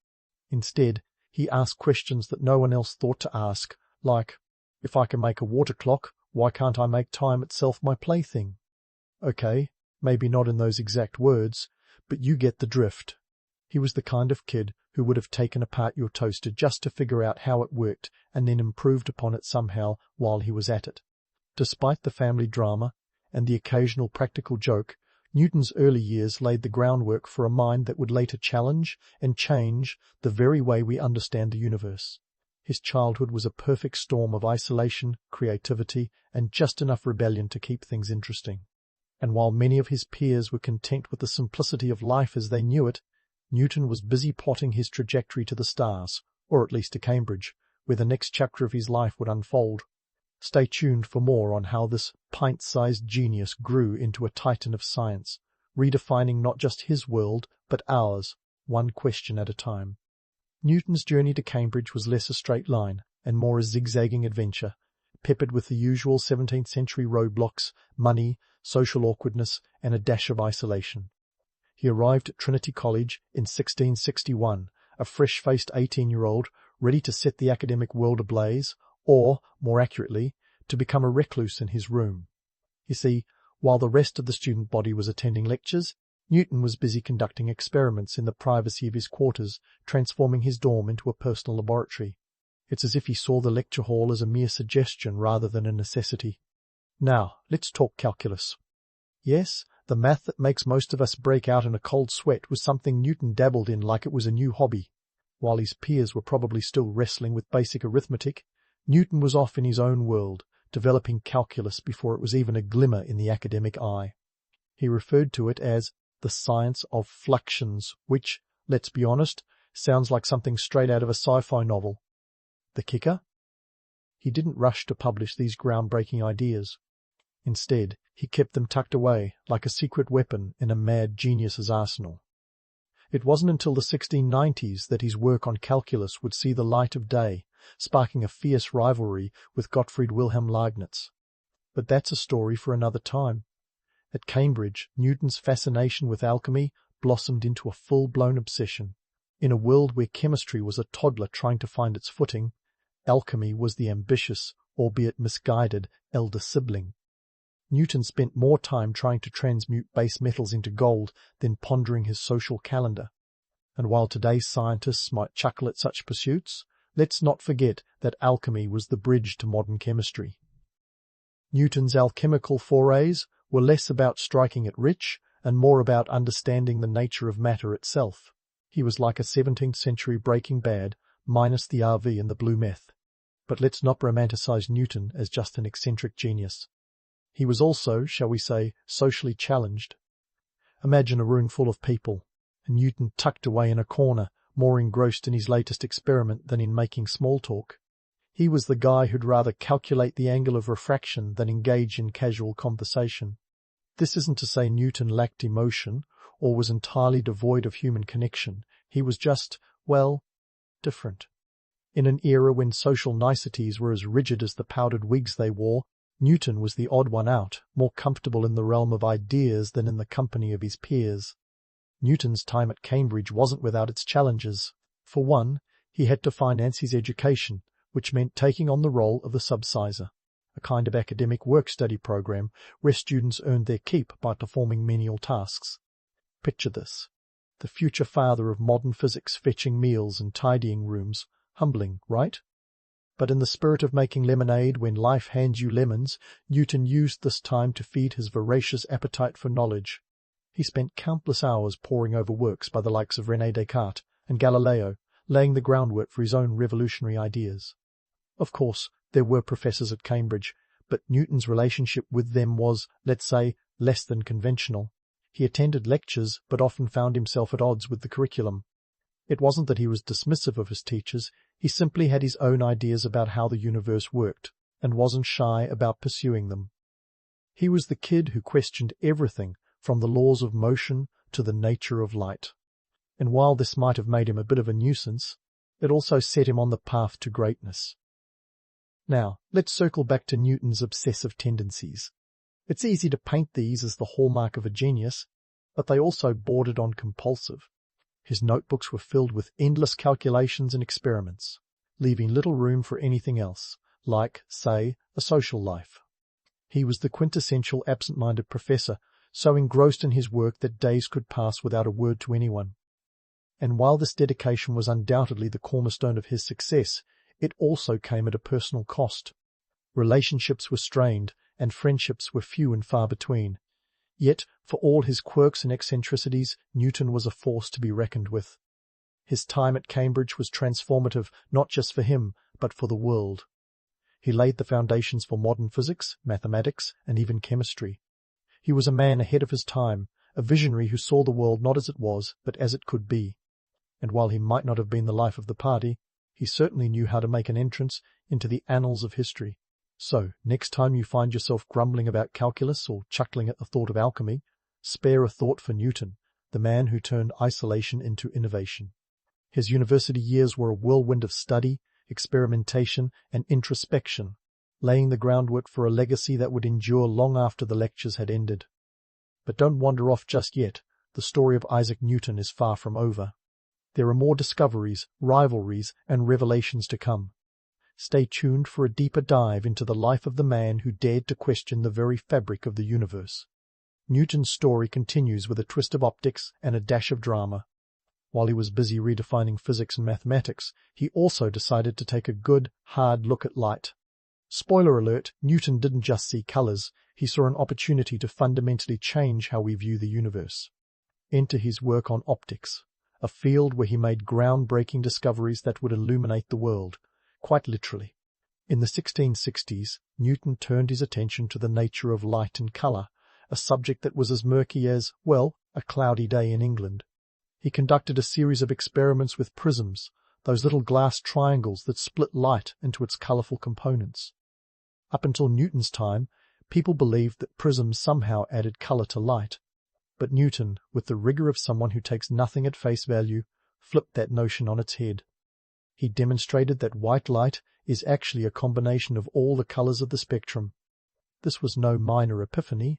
Instead, he asked questions that no one else thought to ask, like, if I can make a water clock, why can't I make time itself my plaything? Okay, maybe not in those exact words, but you get the drift. He was the kind of kid who would have taken apart your toaster just to figure out how it worked and then improved upon it somehow while he was at it. Despite the family drama and the occasional practical joke, Newton's early years laid the groundwork for a mind that would later challenge and change the very way we understand the universe. His childhood was a perfect storm of isolation, creativity, and just enough rebellion to keep things interesting. And while many of his peers were content with the simplicity of life as they knew it, Newton was busy plotting his trajectory to the stars, or at least to Cambridge, where the next chapter of his life would unfold. Stay tuned for more on how this pint-sized genius grew into a titan of science, redefining not just his world, but ours, one question at a time. Newton's journey to Cambridge was less a straight line, and more a zigzagging adventure, peppered with the usual 17th century roadblocks, money, social awkwardness, and a dash of isolation. He arrived at Trinity College in 1661, a fresh-faced 18-year-old, ready to set the academic world ablaze, or, more accurately, to become a recluse in his room. You see, while the rest of the student body was attending lectures, Newton was busy conducting experiments in the privacy of his quarters, transforming his dorm into a personal laboratory. It's as if he saw the lecture hall as a mere suggestion rather than a necessity. Now, let's talk calculus. Yes, the math that makes most of us break out in a cold sweat was something Newton dabbled in like it was a new hobby. While his peers were probably still wrestling with basic arithmetic, Newton was off in his own world, developing calculus before it was even a glimmer in the academic eye. He referred to it as the science of fluxions, which, let's be honest, sounds like something straight out of a sci-fi novel. The kicker? He didn't rush to publish these groundbreaking ideas. Instead, he kept them tucked away like a secret weapon in a mad genius's arsenal. It wasn't until the 1690s that his work on calculus would see the light of day, sparking a fierce rivalry with Gottfried Wilhelm Leibniz. But that's a story for another time. At Cambridge, Newton's fascination with alchemy blossomed into a full-blown obsession. In a world where chemistry was a toddler trying to find its footing, alchemy was the ambitious, albeit misguided, elder sibling. Newton spent more time trying to transmute base metals into gold than pondering his social calendar. And while today's scientists might chuckle at such pursuits, let's not forget that alchemy was the bridge to modern chemistry. Newton's alchemical forays were less about striking it rich and more about understanding the nature of matter itself. He was like a 17th century Breaking Bad, minus the RV and the blue meth. But let's not romanticize Newton as just an eccentric genius. He was also, shall we say, socially challenged. Imagine a room full of people, and Newton tucked away in a corner, more engrossed in his latest experiment than in making small talk. He was the guy who'd rather calculate the angle of refraction than engage in casual conversation. This isn't to say Newton lacked emotion or was entirely devoid of human connection. He was just, well, different. In an era when social niceties were as rigid as the powdered wigs they wore, Newton was the odd one out, more comfortable in the realm of ideas than in the company of his peers. Newton's time at Cambridge wasn't without its challenges. For one, he had to finance his education, which meant taking on the role of the subsizar, a kind of academic work-study program where students earned their keep by performing menial tasks. Picture this: the future father of modern physics fetching meals and tidying rooms. Humbling, right? But in the spirit of making lemonade when life hands you lemons, Newton used this time to feed his voracious appetite for knowledge. He spent countless hours poring over works by the likes of René Descartes and Galileo, laying the groundwork for his own revolutionary ideas. Of course, there were professors at Cambridge, but Newton's relationship with them was, let's say, less than conventional. He attended lectures, but often found himself at odds with the curriculum. It wasn't that he was dismissive of his teachers, he simply had his own ideas about how the universe worked, and wasn't shy about pursuing them. He was the kid who questioned everything, from the laws of motion to the nature of light. And while this might have made him a bit of a nuisance, it also set him on the path to greatness. Now, let's circle back to Newton's obsessive tendencies. It's easy to paint these as the hallmark of a genius, but they also bordered on compulsive. His notebooks were filled with endless calculations and experiments, leaving little room for anything else, like, say, a social life. He was the quintessential absent-minded professor, so engrossed in his work that days could pass without a word to anyone. And while this dedication was undoubtedly the cornerstone of his success, it also came at a personal cost. Relationships were strained, and friendships were few and far between. Yet, for all his quirks and eccentricities, Newton was a force to be reckoned with. His time at Cambridge was transformative not just for him, but for the world. He laid the foundations for modern physics, mathematics, and even chemistry. He was a man ahead of his time, a visionary who saw the world not as it was, but as it could be. And while he might not have been the life of the party, he certainly knew how to make an entrance into the annals of history. So, next time you find yourself grumbling about calculus or chuckling at the thought of alchemy, spare a thought for Newton, the man who turned isolation into innovation. His university years were a whirlwind of study, experimentation, and introspection, laying the groundwork for a legacy that would endure long after the lectures had ended. But don't wander off just yet. The story of Isaac Newton is far from over. There are more discoveries, rivalries, and revelations to come. Stay tuned for a deeper dive into the life of the man who dared to question the very fabric of the universe. Newton's story continues with a twist of optics and a dash of drama. While he was busy redefining physics and mathematics, he also decided to take a good, hard look at light. Spoiler alert, Newton didn't just see colors, he saw an opportunity to fundamentally change how we view the universe. Enter his work on optics, a field where he made groundbreaking discoveries that would illuminate the world, quite literally. In the 1660s, Newton turned his attention to the nature of light and color, a subject that was as murky as, well, a cloudy day in England. He conducted a series of experiments with prisms, those little glass triangles that split light into its colorful components. Up until Newton's time, People believed that prisms somehow added color to light, but Newton, with the rigor of someone who takes nothing at face value, flipped that notion on its head. He demonstrated that white light is actually a combination of all the colors of the spectrum. This was no minor epiphany.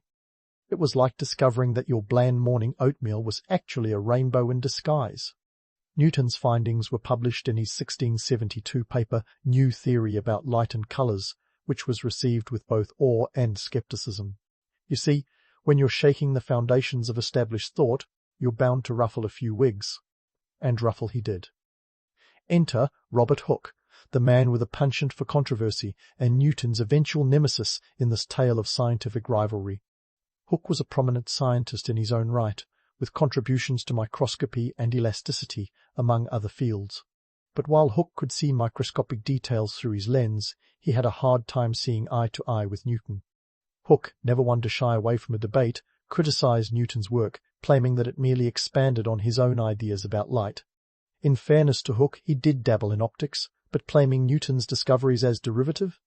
It was like discovering that your bland morning oatmeal was actually a rainbow in disguise. Newton's findings were published in his 1672 paper New Theory About Light and Colors, which was received with both awe and skepticism. You see, when you're shaking the foundations of established thought, you're bound to ruffle a few wigs. And ruffle he did. Enter Robert Hooke, the man with a penchant for controversy and Newton's eventual nemesis in this tale of scientific rivalry. Hooke was a prominent scientist in his own right, with contributions to microscopy and elasticity, among other fields. But while Hooke could see microscopic details through his lens, he had a hard time seeing eye to eye with Newton. Hooke, never one to shy away from a debate, criticized Newton's work, claiming that it merely expanded on his own ideas about light. In fairness to Hooke, he did dabble in optics, but claiming Newton's discoveries as derivative?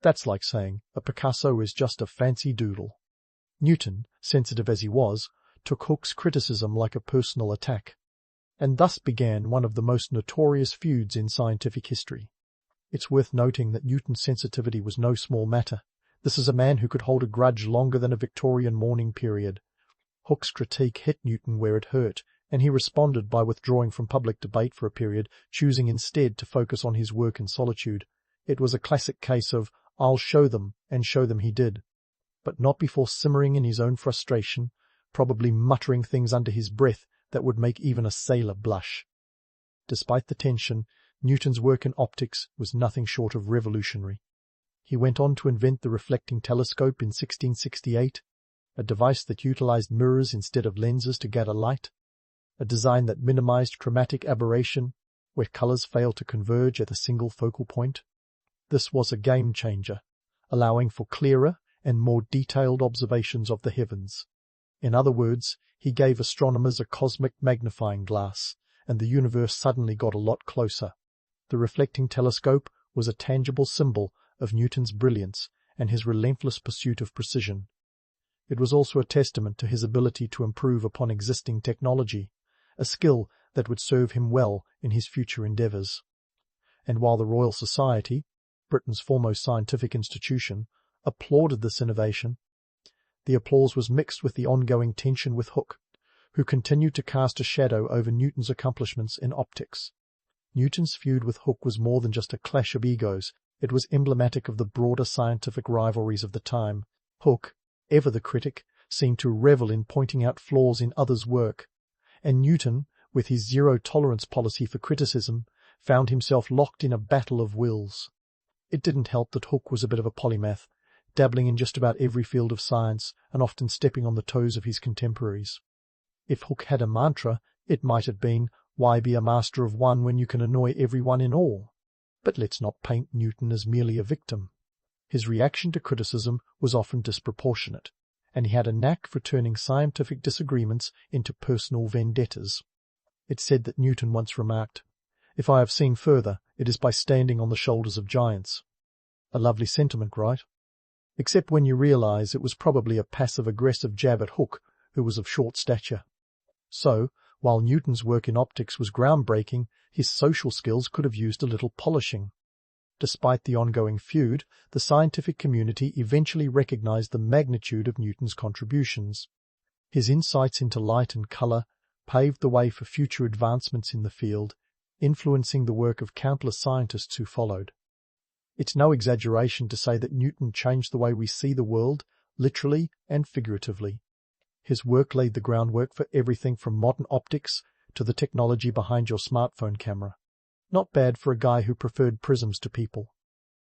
That's like saying a Picasso is just a fancy doodle. Newton, sensitive as he was, took Hooke's criticism like a personal attack, and thus began one of the most notorious feuds in scientific history. It's worth noting that Newton's sensitivity was no small matter. This is a man who could hold a grudge longer than a Victorian mourning period. Hooke's critique hit Newton where it hurt, and he responded by withdrawing from public debate for a period, choosing instead to focus on his work in solitude. It was a classic case of, "I'll show them," and show them he did. But not before simmering in his own frustration, probably muttering things under his breath that would make even a sailor blush. Despite the tension, Newton's work in optics was nothing short of revolutionary. He went on to invent the reflecting telescope in 1668, a device that utilized mirrors instead of lenses to gather light, a design that minimized chromatic aberration, where colors fail to converge at a single focal point. This was a game changer, allowing for clearer and more detailed observations of the heavens. In other words, he gave astronomers a cosmic magnifying glass, and the universe suddenly got a lot closer. The reflecting telescope was a tangible symbol of Newton's brilliance and his relentless pursuit of precision. It was also a testament to his ability to improve upon existing technology, a skill that would serve him well in his future endeavours. And while the Royal Society, Britain's foremost scientific institution, applauded this innovation, the applause was mixed with the ongoing tension with Hooke, who continued to cast a shadow over Newton's accomplishments in optics. Newton's feud with Hooke was more than just a clash of egos. It was emblematic of the broader scientific rivalries of the time. Hooke, ever the critic, seemed to revel in pointing out flaws in others' work, and Newton, with his zero-tolerance policy for criticism, found himself locked in a battle of wills. It didn't help that Hooke was a bit of a polymath, dabbling in just about every field of science and often stepping on the toes of his contemporaries. If Hooke had a mantra, it might have been, "Why be a master of one when you can annoy everyone in all?" But let's not paint Newton as merely a victim. His reaction to criticism was often disproportionate, and he had a knack for turning scientific disagreements into personal vendettas. It's said that Newton once remarked, "If I have seen further, it is by standing on the shoulders of giants." A lovely sentiment, right? Except when you realize it was probably a passive-aggressive jab at Hooke, who was of short stature. So, while Newton's work in optics was groundbreaking, his social skills could have used a little polishing. Despite the ongoing feud, the scientific community eventually recognized the magnitude of Newton's contributions. His insights into light and color paved the way for future advancements in the field, influencing the work of countless scientists who followed. It's no exaggeration to say that Newton changed the way we see the world, literally and figuratively. His work laid the groundwork for everything from modern optics to the technology behind your smartphone camera. Not bad for a guy who preferred prisms to people.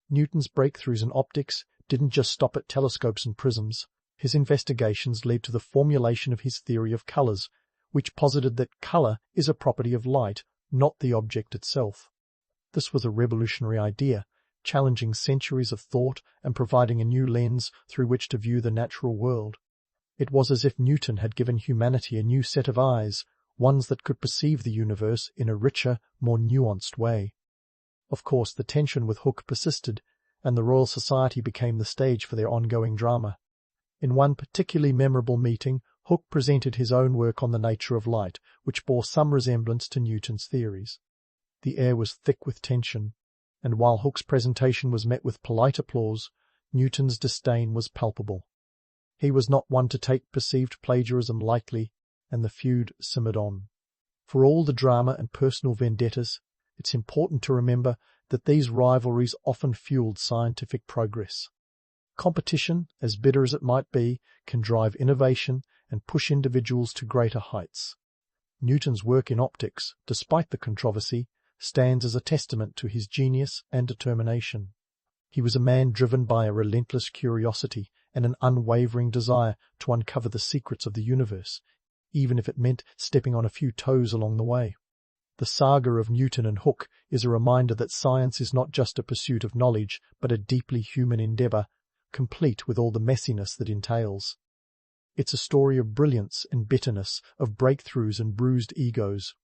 Newton's breakthroughs in optics didn't just stop at telescopes and prisms. His investigations led to the formulation of his theory of colors, which posited that color is a property of light, not the object itself. This was a revolutionary idea, challenging centuries of thought and providing a new lens through which to view the natural world. It was as if Newton had given humanity a new set of eyes, ones that could perceive the universe in a richer, more nuanced way. Of course, the tension with Hooke persisted, and the Royal Society became the stage for their ongoing drama. In one particularly memorable meeting, Hooke presented his own work on the nature of light, which bore some resemblance to Newton's theories. The air was thick with tension, and while Hooke's presentation was met with polite applause, Newton's disdain was palpable. He was not one to take perceived plagiarism lightly, and the feud simmered on. For all the drama and personal vendettas, it's important to remember that these rivalries often fueled scientific progress. Competition, as bitter as it might be, can drive innovation and push individuals to greater heights. Newton's work in optics, despite the controversy, stands as a testament to his genius and determination. He was a man driven by a relentless curiosity and an unwavering desire to uncover the secrets of the universe, even if it meant stepping on a few toes along the way. The saga of Newton and Hooke is a reminder that science is not just a pursuit of knowledge, but a deeply human endeavour, complete with all the messiness that entails. It's a story of brilliance and bitterness, of breakthroughs and bruised egos.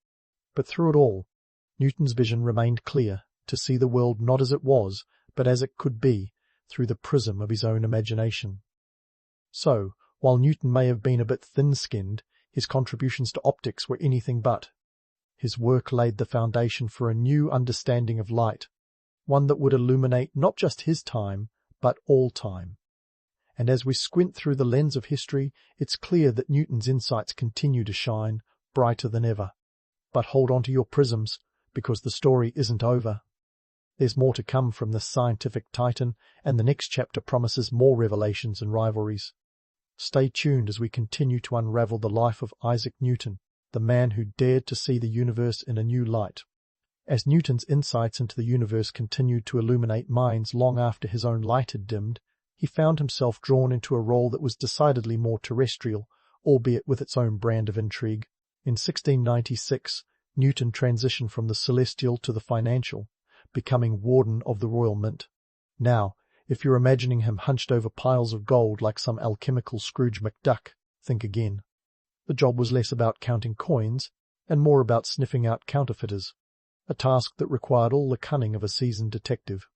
But through it all, Newton's vision remained clear, to see the world not as it was, but as it could be, through the prism of his own imagination. So, while Newton may have been a bit thin-skinned, his contributions to optics were anything but. His work laid the foundation for a new understanding of light, one that would illuminate not just his time, but all time. And as we squint through the lens of history, it's clear that Newton's insights continue to shine, brighter than ever. But hold on to your prisms, because the story isn't over. There's more to come from this scientific titan, and the next chapter promises more revelations and rivalries. Stay tuned as we continue to unravel the life of Isaac Newton, the man who dared to see the universe in a new light. As Newton's insights into the universe continued to illuminate minds long after his own light had dimmed, he found himself drawn into a role that was decidedly more terrestrial, albeit with its own brand of intrigue. In 1696, Newton transitioned from the celestial to the financial, becoming Warden of the Royal Mint. Now, if you're imagining him hunched over piles of gold like some alchemical Scrooge McDuck, think again. The job was less about counting coins and more about sniffing out counterfeiters, a task that required all the cunning of a seasoned detective.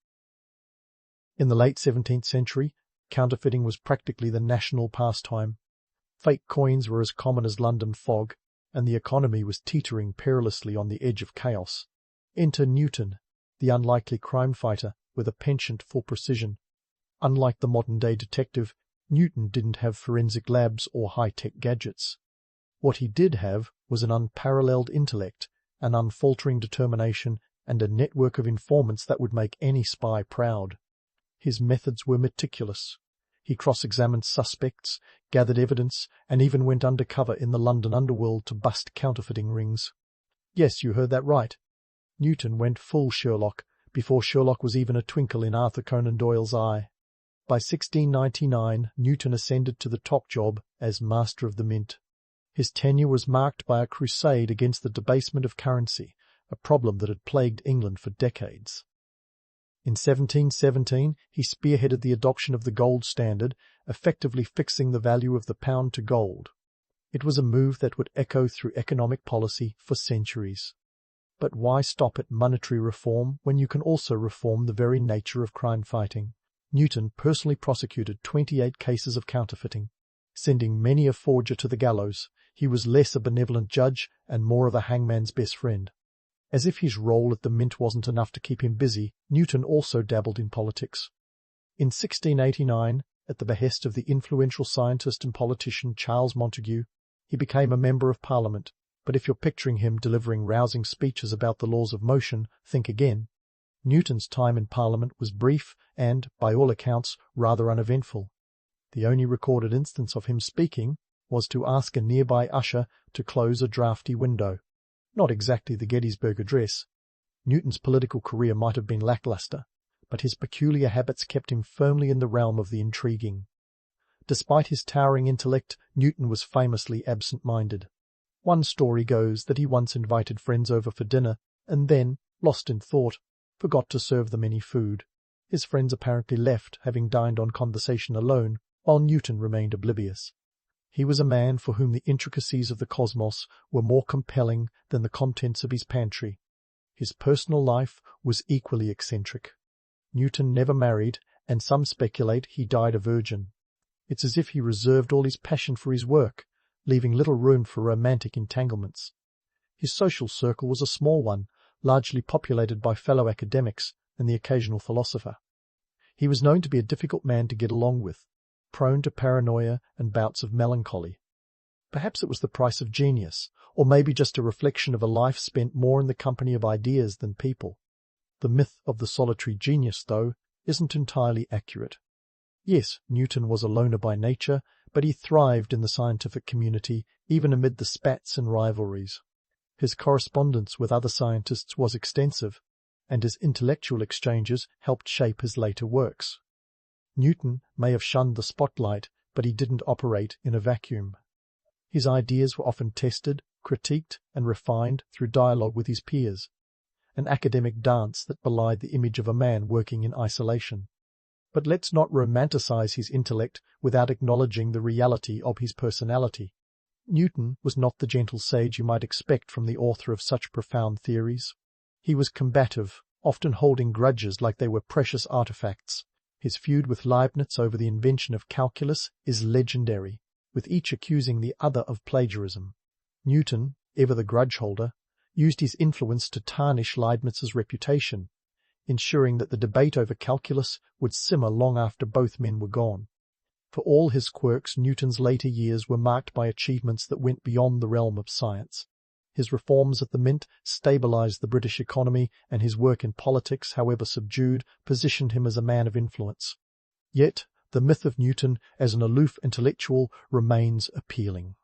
In the late 17th century, counterfeiting was practically the national pastime. Fake coins were as common as London fog, and the economy was teetering perilously on the edge of chaos. Enter Newton, the unlikely crime fighter, with a penchant for precision. Unlike the modern-day detective, Newton didn't have forensic labs or high-tech gadgets. What he did have was an unparalleled intellect, an unfaltering determination, and a network of informants that would make any spy proud. His methods were meticulous. He cross-examined suspects, gathered evidence, and even went undercover in the London underworld to bust counterfeiting rings. Yes, you heard that right. Newton went full Sherlock, before Sherlock was even a twinkle in Arthur Conan Doyle's eye. By 1699, Newton ascended to the top job as Master of the Mint. His tenure was marked by a crusade against the debasement of currency, a problem that had plagued England for decades. In 1717, he spearheaded the adoption of the gold standard, effectively fixing the value of the pound to gold. It was a move that would echo through economic policy for centuries. But why stop at monetary reform when you can also reform the very nature of crime fighting? Newton personally prosecuted 28 cases of counterfeiting. Sending many a forger to the gallows, he was less a benevolent judge and more of a hangman's best friend. As if his role at the Mint wasn't enough to keep him busy, Newton also dabbled in politics. In 1689, at the behest of the influential scientist and politician Charles Montague, he became a member of Parliament. But if you're picturing him delivering rousing speeches about the laws of motion, think again. Newton's time in Parliament was brief and, by all accounts, rather uneventful. The only recorded instance of him speaking was to ask a nearby usher to close a draughty window. Not exactly the Gettysburg Address. Newton's political career might have been lackluster, but his peculiar habits kept him firmly in the realm of the intriguing. Despite his towering intellect, Newton was famously absent-minded. One story goes that he once invited friends over for dinner and then, lost in thought, forgot to serve them any food. His friends apparently left, having dined on conversation alone, while Newton remained oblivious. He was a man for whom the intricacies of the cosmos were more compelling than the contents of his pantry. His personal life was equally eccentric. Newton never married, and some speculate he died a virgin. It's as if he reserved all his passion for his work, leaving little room for romantic entanglements. His social circle was a small one, largely populated by fellow academics and the occasional philosopher. He was known to be a difficult man to get along with, prone to paranoia and bouts of melancholy. Perhaps it was the price of genius, or maybe just a reflection of a life spent more in the company of ideas than people. The myth of the solitary genius, though, isn't entirely accurate. Yes, Newton was a loner by nature, but he thrived in the scientific community, even amid the spats and rivalries. His correspondence with other scientists was extensive, and his intellectual exchanges helped shape his later works. Newton may have shunned the spotlight, but he didn't operate in a vacuum. His ideas were often tested, critiqued, and refined through dialogue with his peers, an academic dance that belied the image of a man working in isolation. But let's not romanticize his intellect without acknowledging the reality of his personality. Newton was not the gentle sage you might expect from the author of such profound theories. He was combative, often holding grudges like they were precious artifacts. His feud with Leibniz over the invention of calculus is legendary, with each accusing the other of plagiarism. Newton, ever the grudge-holder, used his influence to tarnish Leibniz's reputation, ensuring that the debate over calculus would simmer long after both men were gone. For all his quirks, Newton's later years were marked by achievements that went beyond the realm of science. His reforms at the Mint stabilized the British economy, and his work in politics, however subdued, positioned him as a man of influence. Yet, the myth of Newton as an aloof intellectual remains appealing.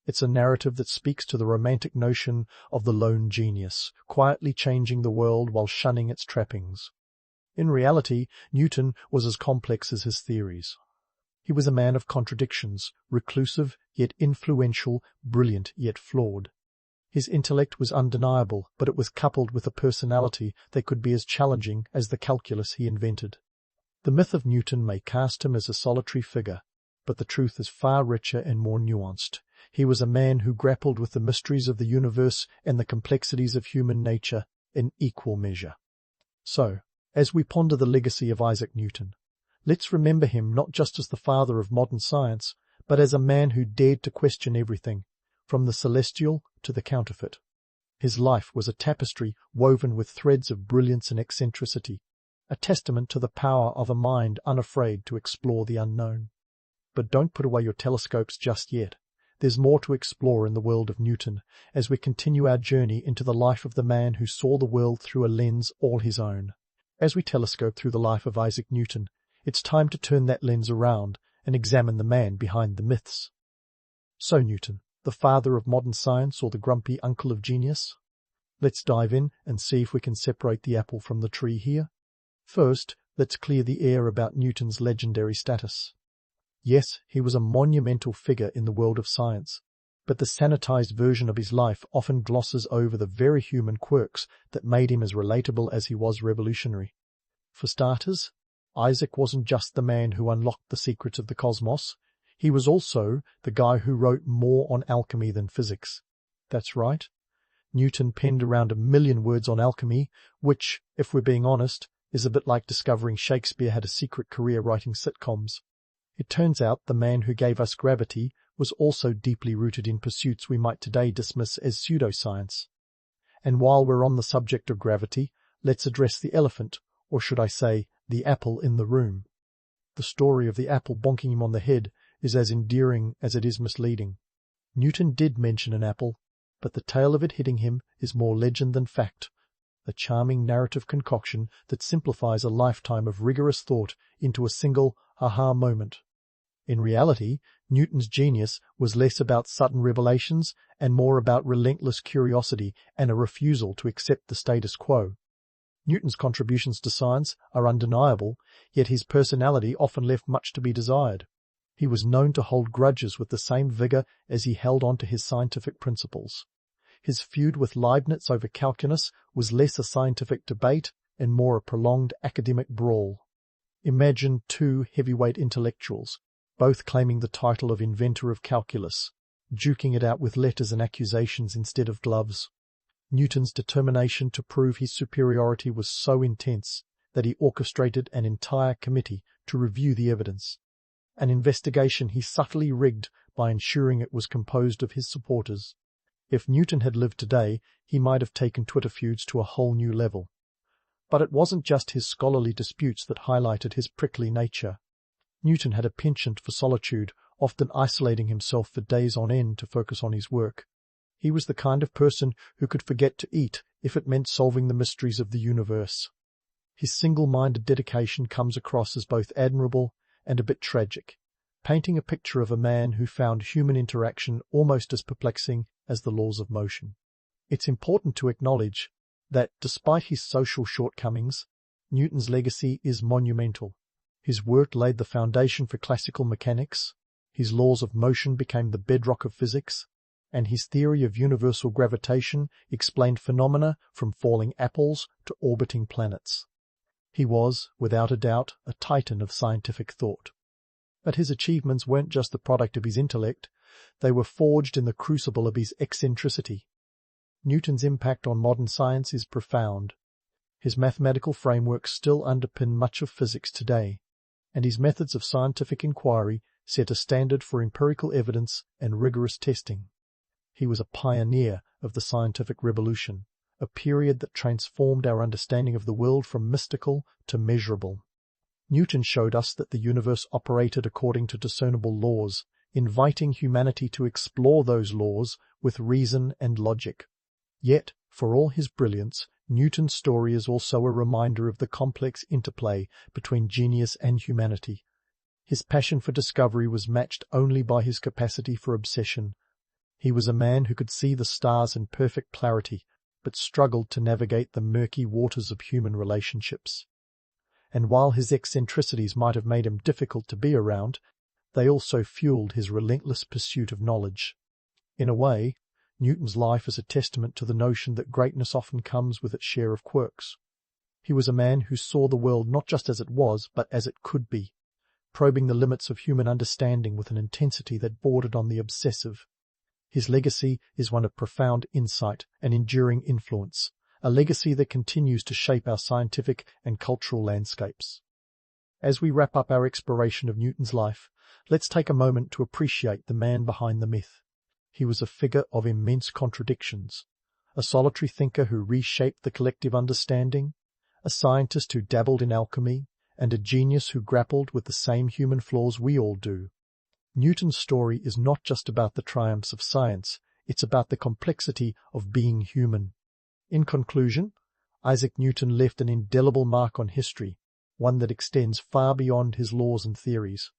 It's a narrative that speaks to the romantic notion of the lone genius, quietly changing the world while shunning its trappings. In reality, Newton was as complex as his theories. He was a man of contradictions, reclusive yet influential, brilliant yet flawed. His intellect was undeniable, but it was coupled with a personality that could be as challenging as the calculus he invented. The myth of Newton may cast him as a solitary figure, but the truth is far richer and more nuanced. He was a man who grappled with the mysteries of the universe and the complexities of human nature in equal measure. So, as we ponder the legacy of Isaac Newton, let's remember him not just as the father of modern science, but as a man who dared to question everything, from the celestial to the counterfeit. His life was a tapestry woven with threads of brilliance and eccentricity, a testament to the power of a mind unafraid to explore the unknown. But don't put away your telescopes just yet. There's more to explore in the world of Newton as we continue our journey into the life of the man who saw the world through a lens all his own. As we telescope through the life of Isaac Newton, it's time to turn that lens around and examine the man behind the myths. So Newton, the father of modern science or the grumpy uncle of genius? Let's dive in and see if we can separate the apple from the tree here. First, let's clear the air about Newton's legendary status. Yes, he was a monumental figure in the world of science, but the sanitized version of his life often glosses over the very human quirks that made him as relatable as he was revolutionary. For starters, Isaac wasn't just the man who unlocked the secrets of the cosmos. He was also the guy who wrote more on alchemy than physics. That's right. Newton penned around 1 million words on alchemy, which, if we're being honest, is a bit like discovering Shakespeare had a secret career writing sitcoms. It turns out the man who gave us gravity was also deeply rooted in pursuits we might today dismiss as pseudoscience. And while we're on the subject of gravity, let's address the elephant, or should I say, the apple in the room. The story of the apple bonking him on the head is as endearing as it is misleading. Newton did mention an apple, but the tale of it hitting him is more legend than fact, a charming narrative concoction that simplifies a lifetime of rigorous thought into a single aha moment. In reality, Newton's genius was less about sudden revelations and more about relentless curiosity and a refusal to accept the status quo. Newton's contributions to science are undeniable, yet his personality often left much to be desired. He was known to hold grudges with the same vigor as he held on to his scientific principles. His feud with Leibniz over calculus was less a scientific debate and more a prolonged academic brawl. Imagine two heavyweight intellectuals, both claiming the title of inventor of calculus, duking it out with letters and accusations instead of gloves. Newton's determination to prove his superiority was so intense that he orchestrated an entire committee to review the evidence, an investigation he subtly rigged by ensuring it was composed of his supporters. If Newton had lived today, he might have taken Twitter feuds to a whole new level. But it wasn't just his scholarly disputes that highlighted his prickly nature. Newton had a penchant for solitude, often isolating himself for days on end to focus on his work. He was the kind of person who could forget to eat if it meant solving the mysteries of the universe. His single-minded dedication comes across as both admirable and a bit tragic, painting a picture of a man who found human interaction almost as perplexing as the laws of motion. It's important to acknowledge that, despite his social shortcomings, Newton's legacy is monumental. His work laid the foundation for classical mechanics, his laws of motion became the bedrock of physics, and his theory of universal gravitation explained phenomena from falling apples to orbiting planets. He was, without a doubt, a titan of scientific thought. But his achievements weren't just the product of his intellect, they were forged in the crucible of his eccentricity. Newton's impact on modern science is profound. His mathematical frameworks still underpin much of physics today, and his methods of scientific inquiry set a standard for empirical evidence and rigorous testing. He was a pioneer of the scientific revolution, a period that transformed our understanding of the world from mystical to measurable. Newton showed us that the universe operated according to discernible laws, inviting humanity to explore those laws with reason and logic. Yet, for all his brilliance, Newton's story is also a reminder of the complex interplay between genius and humanity. His passion for discovery was matched only by his capacity for obsession. He was a man who could see the stars in perfect clarity, but struggled to navigate the murky waters of human relationships. And while his eccentricities might have made him difficult to be around, they also fueled his relentless pursuit of knowledge. In a way, Newton's life is a testament to the notion that greatness often comes with its share of quirks. He was a man who saw the world not just as it was, but as it could be, probing the limits of human understanding with an intensity that bordered on the obsessive. His legacy is one of profound insight and enduring influence, a legacy that continues to shape our scientific and cultural landscapes. As we wrap up our exploration of Newton's life, let's take a moment to appreciate the man behind the myth. He was a figure of immense contradictions, a solitary thinker who reshaped the collective understanding, a scientist who dabbled in alchemy, and a genius who grappled with the same human flaws we all do. Newton's story is not just about the triumphs of science, it's about the complexity of being human. In conclusion, Isaac Newton left an indelible mark on history, one that extends far beyond his laws and theories.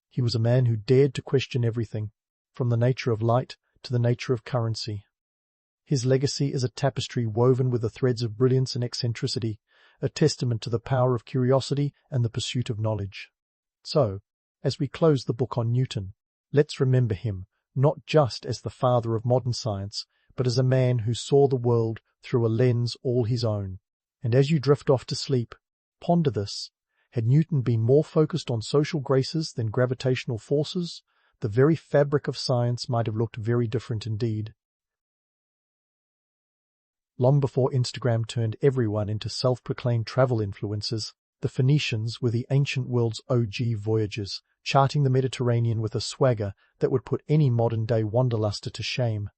He was a man who dared to question everything, from the nature of light to the nature of currency. His legacy is a tapestry woven with the threads of brilliance and eccentricity, a testament to the power of curiosity and the pursuit of knowledge. So, as we close the book on Newton, let's remember him not just as the father of modern science, but as a man who saw the world through a lens all his own. And as you drift off to sleep, ponder this. Had Newton been more focused on social graces than gravitational forces, the very fabric of science might have looked very different indeed. Long before Instagram turned everyone into self-proclaimed travel influencers, the Phoenicians were the ancient world's OG voyagers, charting the Mediterranean with a swagger that would put any modern-day wanderluster to shame.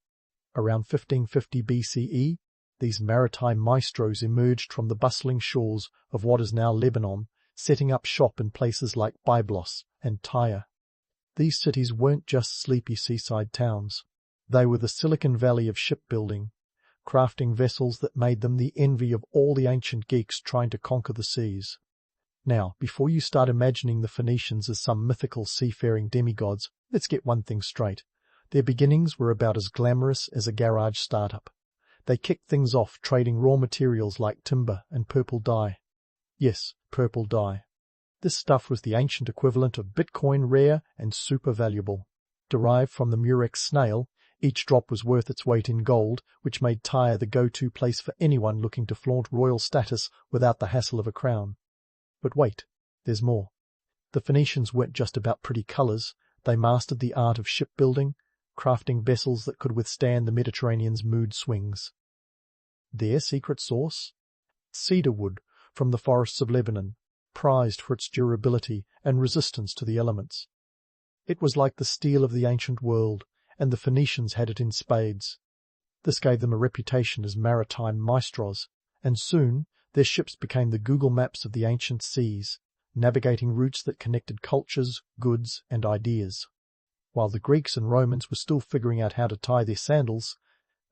Around 1550 BCE, these maritime maestros emerged from the bustling shores of what is now Lebanon, setting up shop in places like Byblos and Tyre. These cities weren't just sleepy seaside towns. They were the Silicon Valley of shipbuilding, crafting vessels that made them the envy of all the ancient geeks trying to conquer the seas. Now, before you start imagining the Phoenicians as some mythical seafaring demigods, let's get one thing straight. Their beginnings were about as glamorous as a garage startup. They kicked things off trading raw materials like timber and purple dye. Yes, purple dye. This stuff was the ancient equivalent of Bitcoin rare and super valuable. Derived from the murex snail, each drop was worth its weight in gold, which made Tyre the go-to place for anyone looking to flaunt royal status without the hassle of a crown. But wait, there's more. The Phoenicians weren't just about pretty colours, they mastered the art of shipbuilding, crafting vessels that could withstand the Mediterranean's mood swings. Their secret sauce? Cedar wood, from the forests of Lebanon, prized for its durability and resistance to the elements. It was like the steel of the ancient world, and the Phoenicians had it in spades. This gave them a reputation as maritime maestros, and soon their ships became the Google Maps of the ancient seas, navigating routes that connected cultures, goods, and ideas. While the Greeks and Romans were still figuring out how to tie their sandals,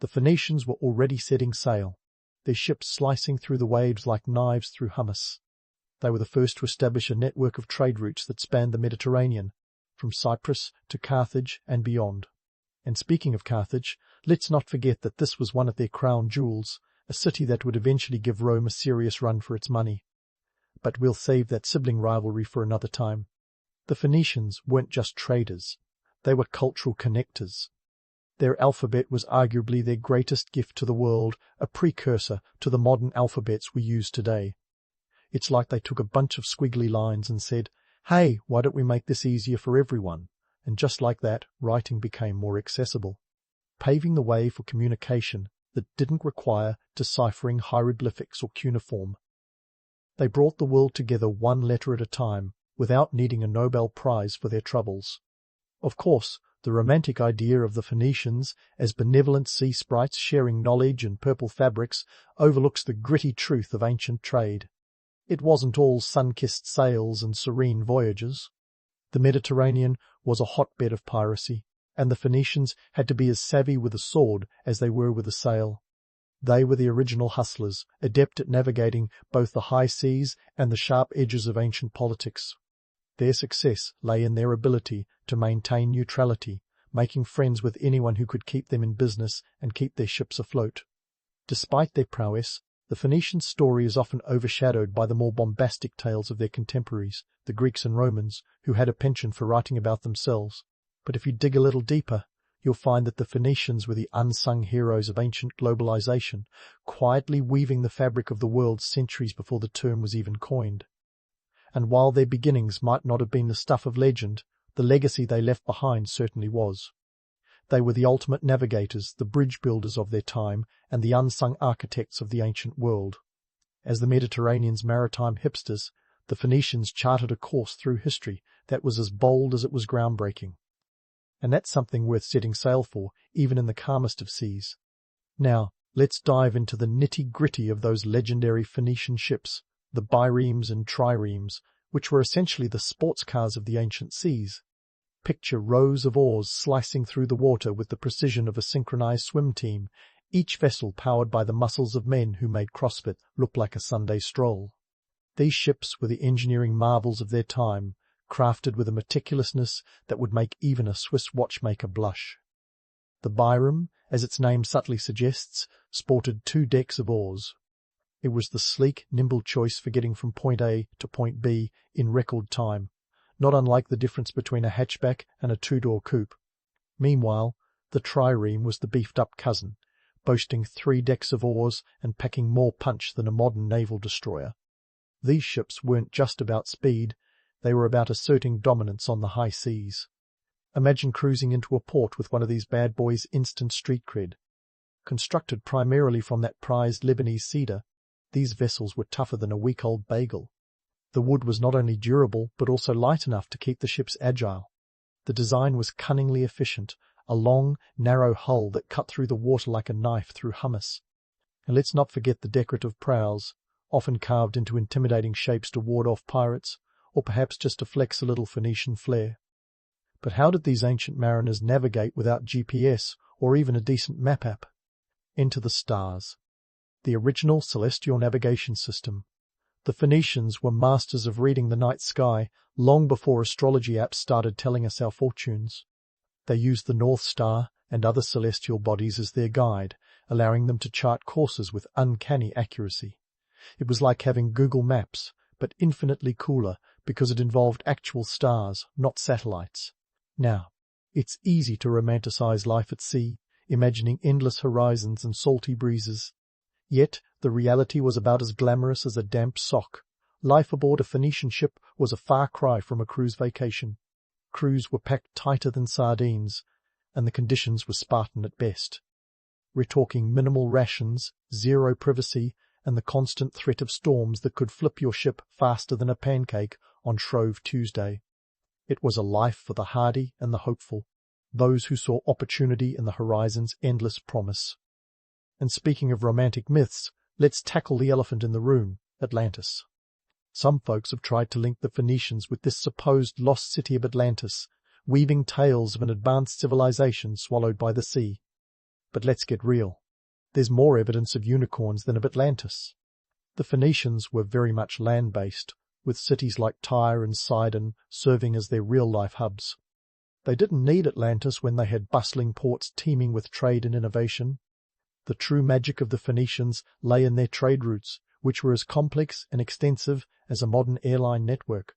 the Phoenicians were already setting sail, their ships slicing through the waves like knives through hummus. They were the first to establish a network of trade routes that spanned the Mediterranean, from Cyprus to Carthage and beyond. And speaking of Carthage, let's not forget that this was one of their crown jewels, a city that would eventually give Rome a serious run for its money. But we'll save that sibling rivalry for another time. The Phoenicians weren't just traders, they were cultural connectors. Their alphabet was arguably their greatest gift to the world, a precursor to the modern alphabets we use today. It's like they took a bunch of squiggly lines and said, "Hey, why don't we make this easier for everyone?" And just like that, writing became more accessible, paving the way for communication that didn't require deciphering hieroglyphics or cuneiform. They brought the world together one letter at a time, without needing a Nobel Prize for their troubles. Of course, the romantic idea of the Phoenicians as benevolent sea sprites sharing knowledge and purple fabrics overlooks the gritty truth of ancient trade. It wasn't all sun-kissed sails and serene voyages. The Mediterranean was a hotbed of piracy, and the Phoenicians had to be as savvy with a sword as they were with a sail. They were the original hustlers, adept at navigating both the high seas and the sharp edges of ancient politics. Their success lay in their ability to maintain neutrality, making friends with anyone who could keep them in business and keep their ships afloat. Despite their prowess, the Phoenician story is often overshadowed by the more bombastic tales of their contemporaries, the Greeks and Romans, who had a penchant for writing about themselves. But if you dig a little deeper, you'll find that the Phoenicians were the unsung heroes of ancient globalization, quietly weaving the fabric of the world centuries before the term was even coined. And while their beginnings might not have been the stuff of legend, the legacy they left behind certainly was. They were the ultimate navigators, the bridge builders of their time, and the unsung architects of the ancient world. As the Mediterranean's maritime hipsters, the Phoenicians charted a course through history that was as bold as it was groundbreaking. And that's something worth setting sail for, even in the calmest of seas. Now, let's dive into the nitty-gritty of those legendary Phoenician ships, the biremes and triremes, which were essentially the sports cars of the ancient seas. Picture rows of oars slicing through the water with the precision of a synchronized swim team, each vessel powered by the muscles of men who made CrossFit look like a Sunday stroll. These ships were the engineering marvels of their time, crafted with a meticulousness that would make even a Swiss watchmaker blush. The bireme, as its name subtly suggests, sported 2 decks of oars. It was the sleek, nimble choice for getting from point A to point B in record time, not unlike the difference between a hatchback and a 2-door coupe. Meanwhile, the trireme was the beefed-up cousin, boasting 3 decks of oars and packing more punch than a modern naval destroyer. These ships weren't just about speed, they were about asserting dominance on the high seas. Imagine cruising into a port with one of these bad boys' instant street cred. Constructed primarily from that prized Lebanese cedar, these vessels were tougher than a week-old bagel. The wood was not only durable, but also light enough to keep the ships agile. The design was cunningly efficient, a long, narrow hull that cut through the water like a knife through hummus. And let's not forget the decorative prows, often carved into intimidating shapes to ward off pirates, or perhaps just to flex a little Phoenician flair. But how did these ancient mariners navigate without GPS or even a decent map app? Enter the stars. The original celestial navigation system. The Phoenicians were masters of reading the night sky long before astrology apps started telling us our fortunes. They used the North Star and other celestial bodies as their guide, allowing them to chart courses with uncanny accuracy. It was like having Google Maps, but infinitely cooler because it involved actual stars, not satellites. Now, it's easy to romanticize life at sea, imagining endless horizons and salty breezes. Yet the reality was about as glamorous as a damp sock. Life aboard a Phoenician ship was a far cry from a cruise vacation. Crews were packed tighter than sardines, and the conditions were Spartan at best. We're talking minimal rations, zero privacy, and the constant threat of storms that could flip your ship faster than a pancake on Shrove Tuesday. It was a life for the hardy and the hopeful, those who saw opportunity in the horizon's endless promise. And speaking of romantic myths, let's tackle the elephant in the room, Atlantis. Some folks have tried to link the Phoenicians with this supposed lost city of Atlantis, weaving tales of an advanced civilization swallowed by the sea. But let's get real. There's more evidence of unicorns than of Atlantis. The Phoenicians were very much land-based, with cities like Tyre and Sidon serving as their real-life hubs. They didn't need Atlantis when they had bustling ports teeming with trade and innovation. The true magic of the Phoenicians lay in their trade routes, which were as complex and extensive as a modern airline network.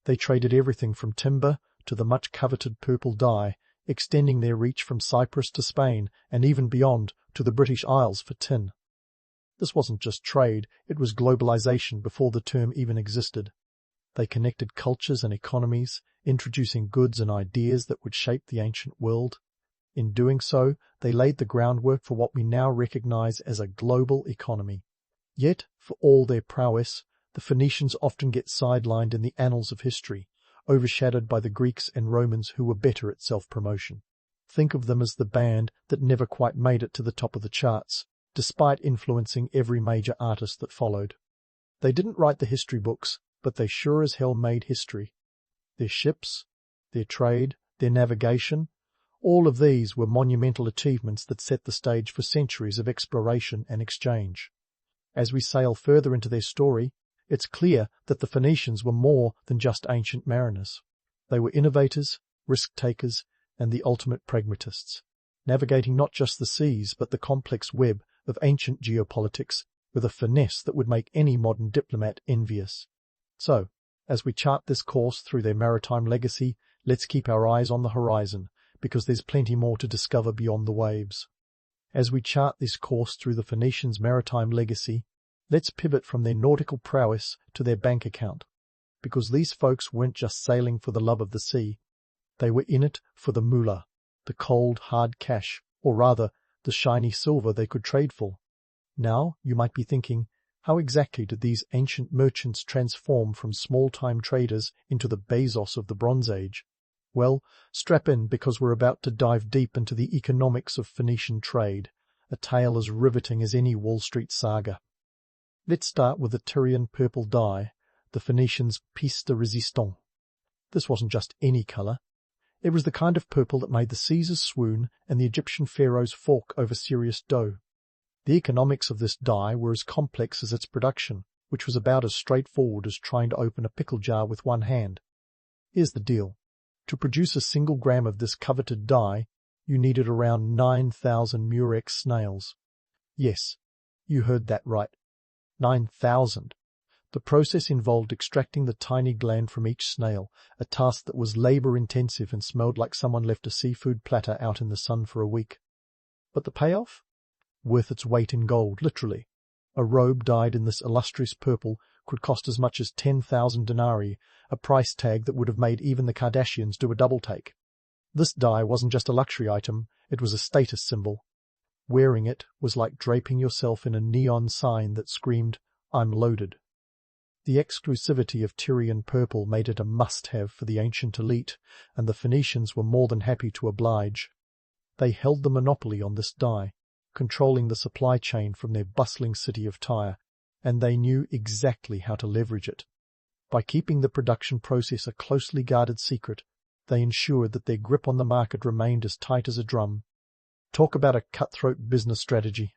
They traded everything from timber to the much-coveted purple dye, extending their reach from Cyprus to Spain and even beyond to the British Isles for tin. This wasn't just trade, it was globalization before the term even existed. They connected cultures and economies, introducing goods and ideas that would shape the ancient world. In doing so, they laid the groundwork for what we now recognize as a global economy. Yet, for all their prowess, the Phoenicians often get sidelined in the annals of history, overshadowed by the Greeks and Romans who were better at self-promotion. Think of them as the band that never quite made it to the top of the charts, despite influencing every major artist that followed. They didn't write the history books, but they sure as hell made history. Their ships, their trade, their navigation, all of these were monumental achievements that set the stage for centuries of exploration and exchange. As we sail further into their story, it's clear that the Phoenicians were more than just ancient mariners. They were innovators, risk-takers, and the ultimate pragmatists, navigating not just the seas but the complex web of ancient geopolitics with a finesse that would make any modern diplomat envious. So, as we chart this course through their maritime legacy, let's keep our eyes on the horizon, because there's plenty more to discover beyond the waves. As we chart this course through the Phoenicians' maritime legacy, let's pivot from their nautical prowess to their bank account, because these folks weren't just sailing for the love of the sea. They were in it for the moolah, the cold, hard cash, or rather, the shiny silver they could trade for. Now, you might be thinking, how exactly did these ancient merchants transform from small-time traders into the Bezos of the Bronze Age? Well, strap in, because we're about to dive deep into the economics of Phoenician trade, a tale as riveting as any Wall Street saga. Let's start with the Tyrian purple dye, the Phoenicians' pièce de résistance. This wasn't just any colour. It was the kind of purple that made the Caesars swoon and the Egyptian pharaohs fork over serious dough. The economics of this dye were as complex as its production, which was about as straightforward as trying to open a pickle jar with one hand. Here's the deal. To produce a single gram of this coveted dye, you needed around 9,000 murex snails. Yes, you heard that right. 9,000. The process involved extracting the tiny gland from each snail, a task that was labor-intensive and smelled like someone left a seafood platter out in the sun for a week. But the payoff? Worth its weight in gold, literally. A robe dyed in this illustrious purple could cost as much as 10,000 denarii, a price tag that would have made even the Kardashians do a double-take. This dye wasn't just a luxury item, it was a status symbol. Wearing it was like draping yourself in a neon sign that screamed, "I'm loaded." The exclusivity of Tyrian purple made it a must-have for the ancient elite, and the Phoenicians were more than happy to oblige. They held the monopoly on this dye, controlling the supply chain from their bustling city of Tyre, and they knew exactly how to leverage it. By keeping the production process a closely guarded secret, they ensured that their grip on the market remained as tight as a drum. Talk about a cutthroat business strategy.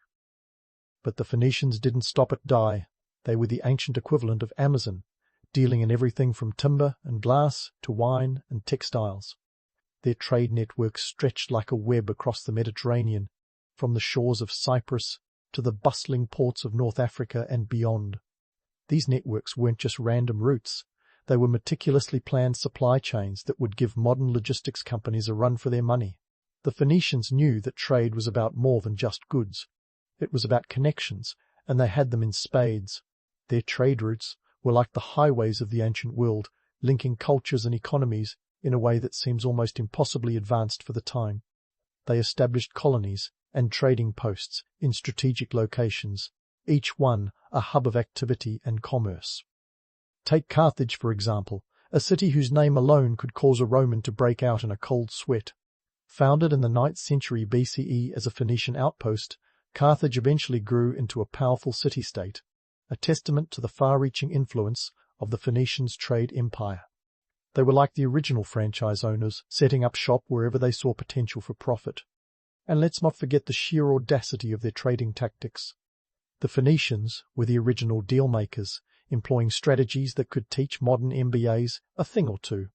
But the Phoenicians didn't stop at dye. They were the ancient equivalent of Amazon, dealing in everything from timber and glass to wine and textiles. Their trade network stretched like a web across the Mediterranean, from the shores of Cyprus to the bustling ports of North Africa and beyond. These networks weren't just random routes. They were meticulously planned supply chains that would give modern logistics companies a run for their money. The Phoenicians knew that trade was about more than just goods. It was about connections, and they had them in spades. Their trade routes were like the highways of the ancient world, linking cultures and economies in a way that seems almost impossibly advanced for the time. They established colonies and trading posts in strategic locations, each one a hub of activity and commerce. Take Carthage, for example, a city whose name alone could cause a Roman to break out in a cold sweat. Founded in the 9th century BCE as a Phoenician outpost, Carthage eventually grew into a powerful city-state, a testament to the far-reaching influence of the Phoenicians' trade empire. They were like the original franchise owners, setting up shop wherever they saw potential for profit. And let's not forget the sheer audacity of their trading tactics. The Phoenicians were the original deal-makers, employing strategies that could teach modern MBAs a thing or two.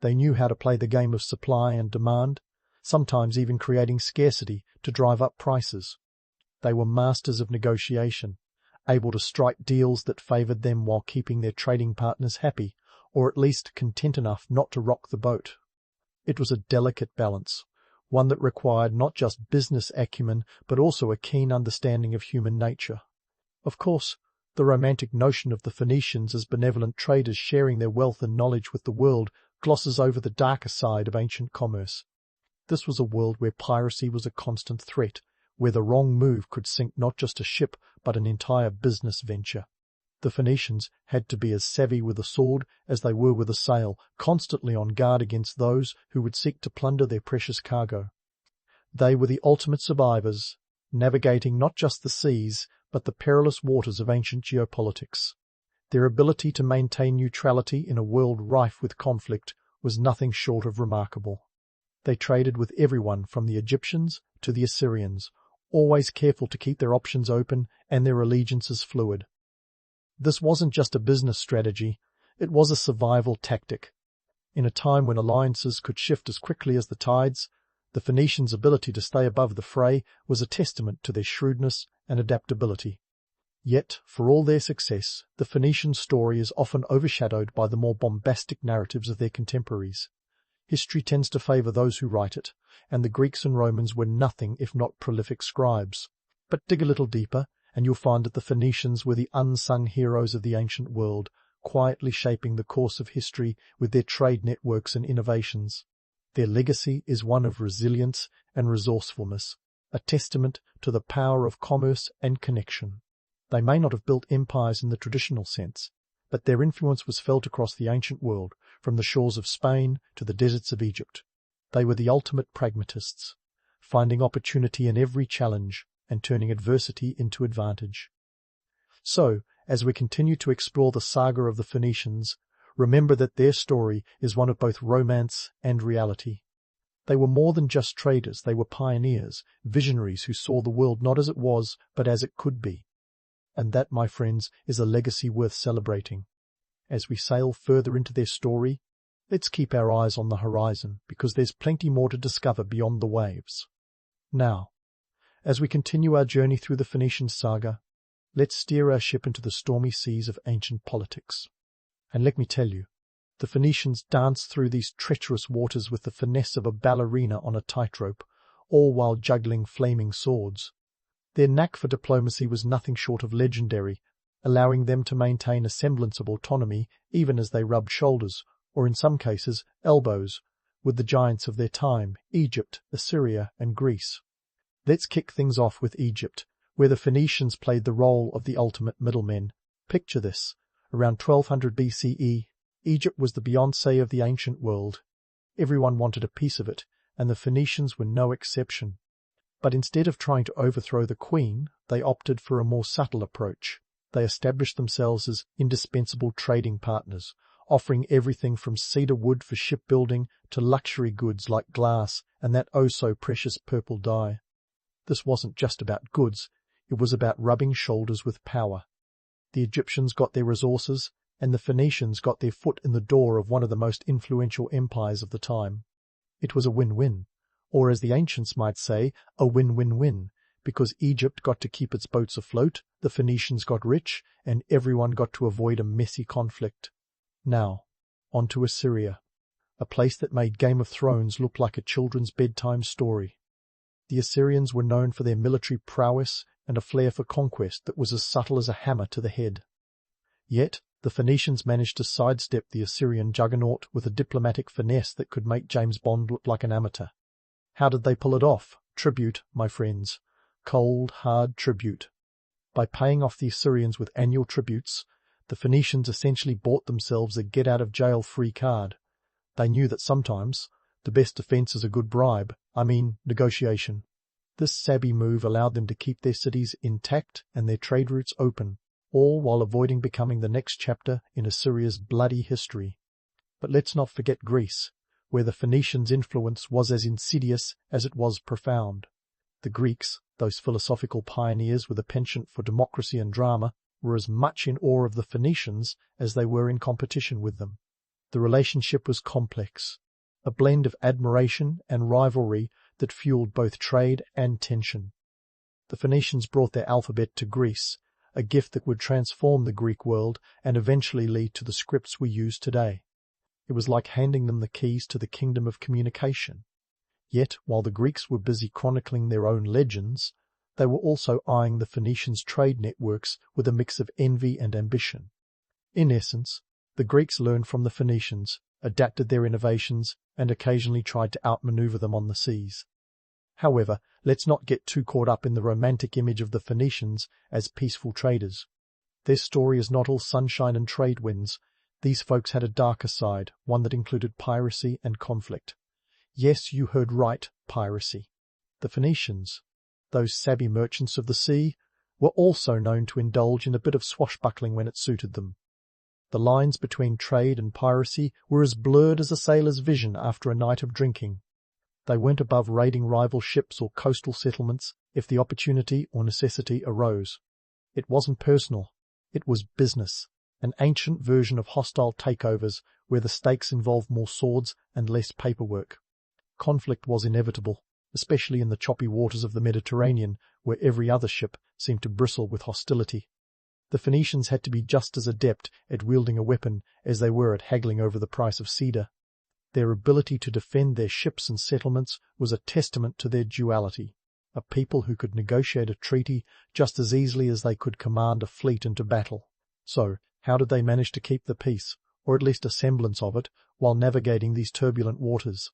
They knew how to play the game of supply and demand, sometimes even creating scarcity to drive up prices. They were masters of negotiation, able to strike deals that favored them while keeping their trading partners happy, or at least content enough not to rock the boat. It was a delicate balance, one that required not just business acumen but also a keen understanding of human nature. Of course, the romantic notion of the Phoenicians as benevolent traders sharing their wealth and knowledge with the world glosses over the darker side of ancient commerce. This was a world where piracy was a constant threat, where the wrong move could sink not just a ship but an entire business venture. The Phoenicians had to be as savvy with a sword as they were with a sail, constantly on guard against those who would seek to plunder their precious cargo. They were the ultimate survivors, navigating not just the seas, but the perilous waters of ancient geopolitics. Their ability to maintain neutrality in a world rife with conflict was nothing short of remarkable. They traded with everyone from the Egyptians to the Assyrians, always careful to keep their options open and their allegiances fluid. This wasn't just a business strategy, it was a survival tactic. In a time when alliances could shift as quickly as the tides, the Phoenicians' ability to stay above the fray was a testament to their shrewdness and adaptability. Yet, for all their success, the Phoenician story is often overshadowed by the more bombastic narratives of their contemporaries. History tends to favor those who write it, and the Greeks and Romans were nothing if not prolific scribes. But dig a little deeper, and you'll find that the Phoenicians were the unsung heroes of the ancient world, quietly shaping the course of history with their trade networks and innovations. Their legacy is one of resilience and resourcefulness, a testament to the power of commerce and connection. They may not have built empires in the traditional sense, but their influence was felt across the ancient world, from the shores of Spain to the deserts of Egypt. They were the ultimate pragmatists, finding opportunity in every challenge and turning adversity into advantage. So, as we continue to explore the saga of the Phoenicians, remember that their story is one of both romance and reality. They were more than just traders, they were pioneers, visionaries who saw the world not as it was, but as it could be. And that, my friends, is a legacy worth celebrating. As we sail further into their story, let's keep our eyes on the horizon, because there's plenty more to discover beyond the waves. Now, as we continue our journey through the Phoenician saga, let's steer our ship into the stormy seas of ancient politics. And let me tell you, the Phoenicians danced through these treacherous waters with the finesse of a ballerina on a tightrope, all while juggling flaming swords. Their knack for diplomacy was nothing short of legendary, allowing them to maintain a semblance of autonomy even as they rubbed shoulders, or in some cases elbows, with the giants of their time, Egypt, Assyria, and Greece. Let's kick things off with Egypt, where the Phoenicians played the role of the ultimate middlemen. Picture this. Around 1200 BCE, Egypt was the Beyoncé of the ancient world. Everyone wanted a piece of it, and the Phoenicians were no exception. But instead of trying to overthrow the queen, they opted for a more subtle approach. They established themselves as indispensable trading partners, offering everything from cedar wood for shipbuilding to luxury goods like glass and that oh-so-precious purple dye. This wasn't just about goods, it was about rubbing shoulders with power. The Egyptians got their resources, and the Phoenicians got their foot in the door of one of the most influential empires of the time. It was a win-win, or as the ancients might say, a win-win-win, because Egypt got to keep its boats afloat, the Phoenicians got rich, and everyone got to avoid a messy conflict. Now, on to Assyria, a place that made Game of Thrones look like a children's bedtime story. The Assyrians were known for their military prowess and a flair for conquest that was as subtle as a hammer to the head. Yet, the Phoenicians managed to sidestep the Assyrian juggernaut with a diplomatic finesse that could make James Bond look like an amateur. How did they pull it off? Tribute, my friends. Cold, hard tribute. By paying off the Assyrians with annual tributes, the Phoenicians essentially bought themselves a get-out-of-jail-free card. They knew that sometimes the best defense is a good bribe, negotiation. This savvy move allowed them to keep their cities intact and their trade routes open, all while avoiding becoming the next chapter in Assyria's bloody history. But let's not forget Greece, where the Phoenicians' influence was as insidious as it was profound. The Greeks, those philosophical pioneers with a penchant for democracy and drama, were as much in awe of the Phoenicians as they were in competition with them. The relationship was complex, a blend of admiration and rivalry that fueled both trade and tension. The Phoenicians brought their alphabet to Greece, a gift that would transform the Greek world and eventually lead to the scripts we use today. It was like handing them the keys to the kingdom of communication. Yet, while the Greeks were busy chronicling their own legends, they were also eyeing the Phoenicians' trade networks with a mix of envy and ambition. In essence, the Greeks learned from the Phoenicians, adapted their innovations, and occasionally tried to outmaneuver them on the seas. However, let's not get too caught up in the romantic image of the Phoenicians as peaceful traders. Their story is not all sunshine and trade winds. These folks had a darker side, one that included piracy and conflict. Yes, you heard right, piracy. The Phoenicians, those savvy merchants of the sea, were also known to indulge in a bit of swashbuckling when it suited them. The lines between trade and piracy were as blurred as a sailor's vision after a night of drinking. They weren't above raiding rival ships or coastal settlements if the opportunity or necessity arose. It wasn't personal, it was business, an ancient version of hostile takeovers where the stakes involved more swords and less paperwork. Conflict was inevitable, especially in the choppy waters of the Mediterranean, where every other ship seemed to bristle with hostility. The Phoenicians had to be just as adept at wielding a weapon as they were at haggling over the price of cedar. Their ability to defend their ships and settlements was a testament to their duality, a people who could negotiate a treaty just as easily as they could command a fleet into battle. So, how did they manage to keep the peace, or at least a semblance of it, while navigating these turbulent waters?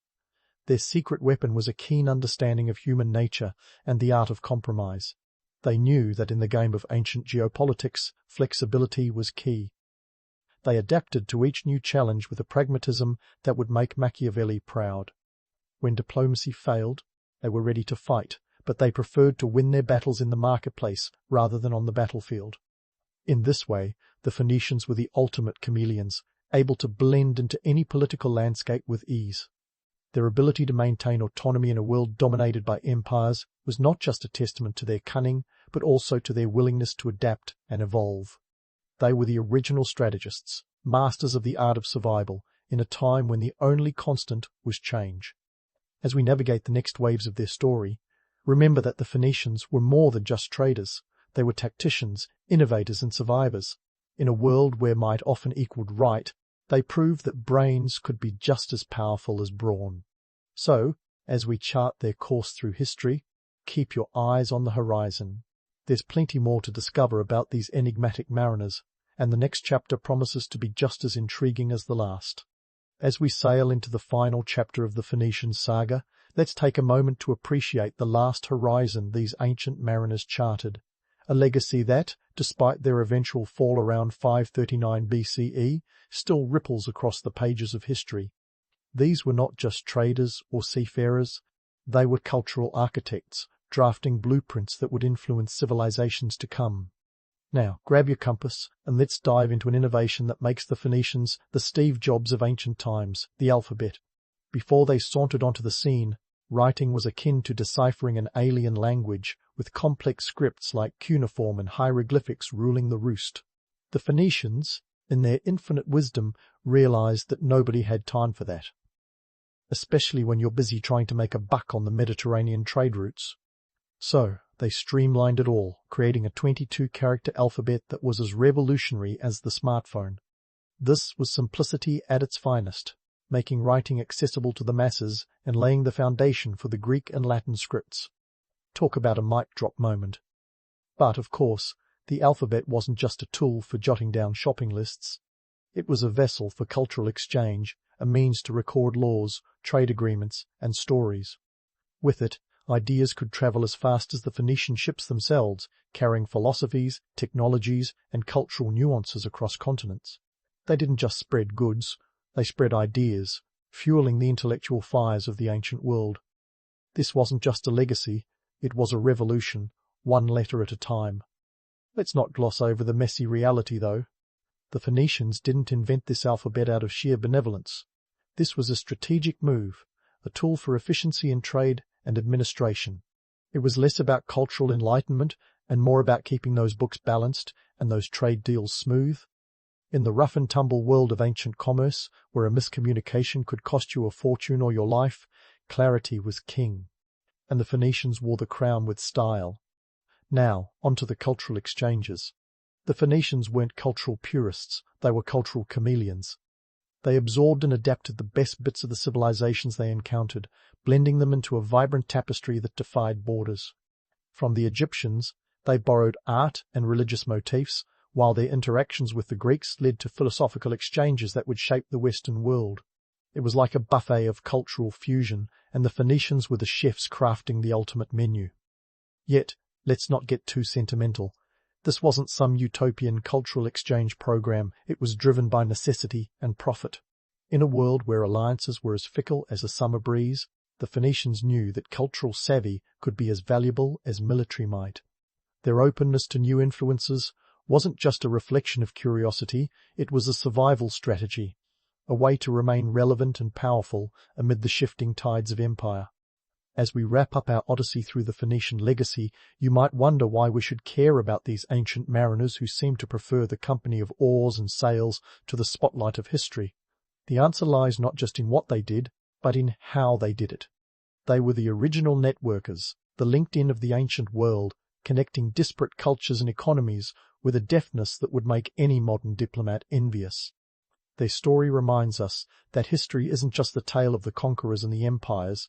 Their secret weapon was a keen understanding of human nature and the art of compromise. They knew that in the game of ancient geopolitics, flexibility was key. They adapted to each new challenge with a pragmatism that would make Machiavelli proud. When diplomacy failed, they were ready to fight, but they preferred to win their battles in the marketplace rather than on the battlefield. In this way, the Phoenicians were the ultimate chameleons, able to blend into any political landscape with ease. Their ability to maintain autonomy in a world dominated by empires was not just a testament to their cunning, but also to their willingness to adapt and evolve. They were the original strategists, masters of the art of survival, in a time when the only constant was change. As we navigate the next waves of their story, remember that the Phoenicians were more than just traders. They were tacticians, innovators and survivors. In a world where might often equaled right, they proved that brains could be just as powerful as brawn. So, as we chart their course through history, keep your eyes on the horizon. There's plenty more to discover about these enigmatic mariners, and the next chapter promises to be just as intriguing as the last. As we sail into the final chapter of the Phoenician saga, let's take a moment to appreciate the last horizon these ancient mariners charted, a legacy that, despite their eventual fall around 539 BCE, still ripples across the pages of history. These were not just traders or seafarers, they were cultural architects, drafting blueprints that would influence civilizations to come. Now, grab your compass and let's dive into an innovation that makes the Phoenicians the Steve Jobs of ancient times, the alphabet. Before they sauntered onto the scene, writing was akin to deciphering an alien language, with complex scripts like cuneiform and hieroglyphics ruling the roost. The Phoenicians, in their infinite wisdom, realized that nobody had time for that, especially when you're busy trying to make a buck on the Mediterranean trade routes. So, they streamlined it all, creating a 22-character alphabet that was as revolutionary as the smartphone. This was simplicity at its finest, making writing accessible to the masses and laying the foundation for the Greek and Latin scripts. Talk about a mic drop moment. But, of course, the alphabet wasn't just a tool for jotting down shopping lists. It was a vessel for cultural exchange, a means to record laws, trade agreements, and stories. With it, Ideas could travel as fast as the Phoenician ships themselves, carrying philosophies, technologies, and cultural nuances across continents. They didn't just spread goods, they spread ideas, fueling the intellectual fires of the ancient world. This wasn't just a legacy, it was a revolution, one letter at a time. Let's not gloss over the messy reality, though. The Phoenicians didn't invent this alphabet out of sheer benevolence. This was a strategic move, a tool for efficiency in trade and administration. It was less about cultural enlightenment and more about keeping those books balanced and those trade deals smooth. In the rough-and-tumble world of ancient commerce, where a miscommunication could cost you a fortune or your life, clarity was king. And the Phoenicians wore the crown with style. Now, onto the cultural exchanges. The Phoenicians weren't cultural purists, they were cultural chameleons. They absorbed and adapted the best bits of the civilizations they encountered, blending them into a vibrant tapestry that defied borders. From the Egyptians, they borrowed art and religious motifs, while their interactions with the Greeks led to philosophical exchanges that would shape the Western world. It was like a buffet of cultural fusion, and the Phoenicians were the chefs crafting the ultimate menu. Yet, let's not get too sentimental. This wasn't some utopian cultural exchange program, it was driven by necessity and profit. In a world where alliances were as fickle as a summer breeze, the Phoenicians knew that cultural savvy could be as valuable as military might. Their openness to new influences wasn't just a reflection of curiosity, it was a survival strategy, a way to remain relevant and powerful amid the shifting tides of empire. As we wrap up our odyssey through the Phoenician legacy, you might wonder why we should care about these ancient mariners who seem to prefer the company of oars and sails to the spotlight of history. The answer lies not just in what they did, but in how they did it. They were the original networkers, the LinkedIn of the ancient world, connecting disparate cultures and economies with a deftness that would make any modern diplomat envious. Their story reminds us that history isn't just the tale of the conquerors and the empires,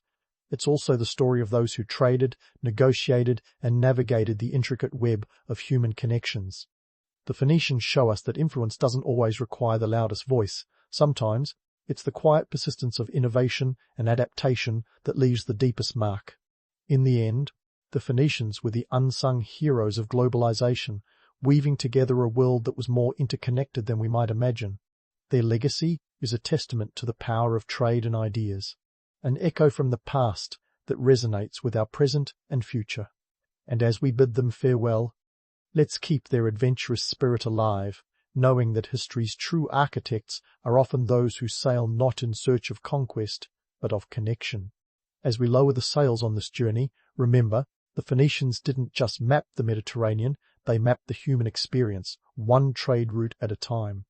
it's also the story of those who traded, negotiated, and navigated the intricate web of human connections. The Phoenicians show us that influence doesn't always require the loudest voice. Sometimes, it's the quiet persistence of innovation and adaptation that leaves the deepest mark. In the end, the Phoenicians were the unsung heroes of globalization, weaving together a world that was more interconnected than we might imagine. Their legacy is a testament to the power of trade and ideas, an echo from the past that resonates with our present and future. And as we bid them farewell, let's keep their adventurous spirit alive, knowing that history's true architects are often those who sail not in search of conquest, but of connection. As we lower the sails on this journey, remember, the Phoenicians didn't just map the Mediterranean, they mapped the human experience, one trade route at a time.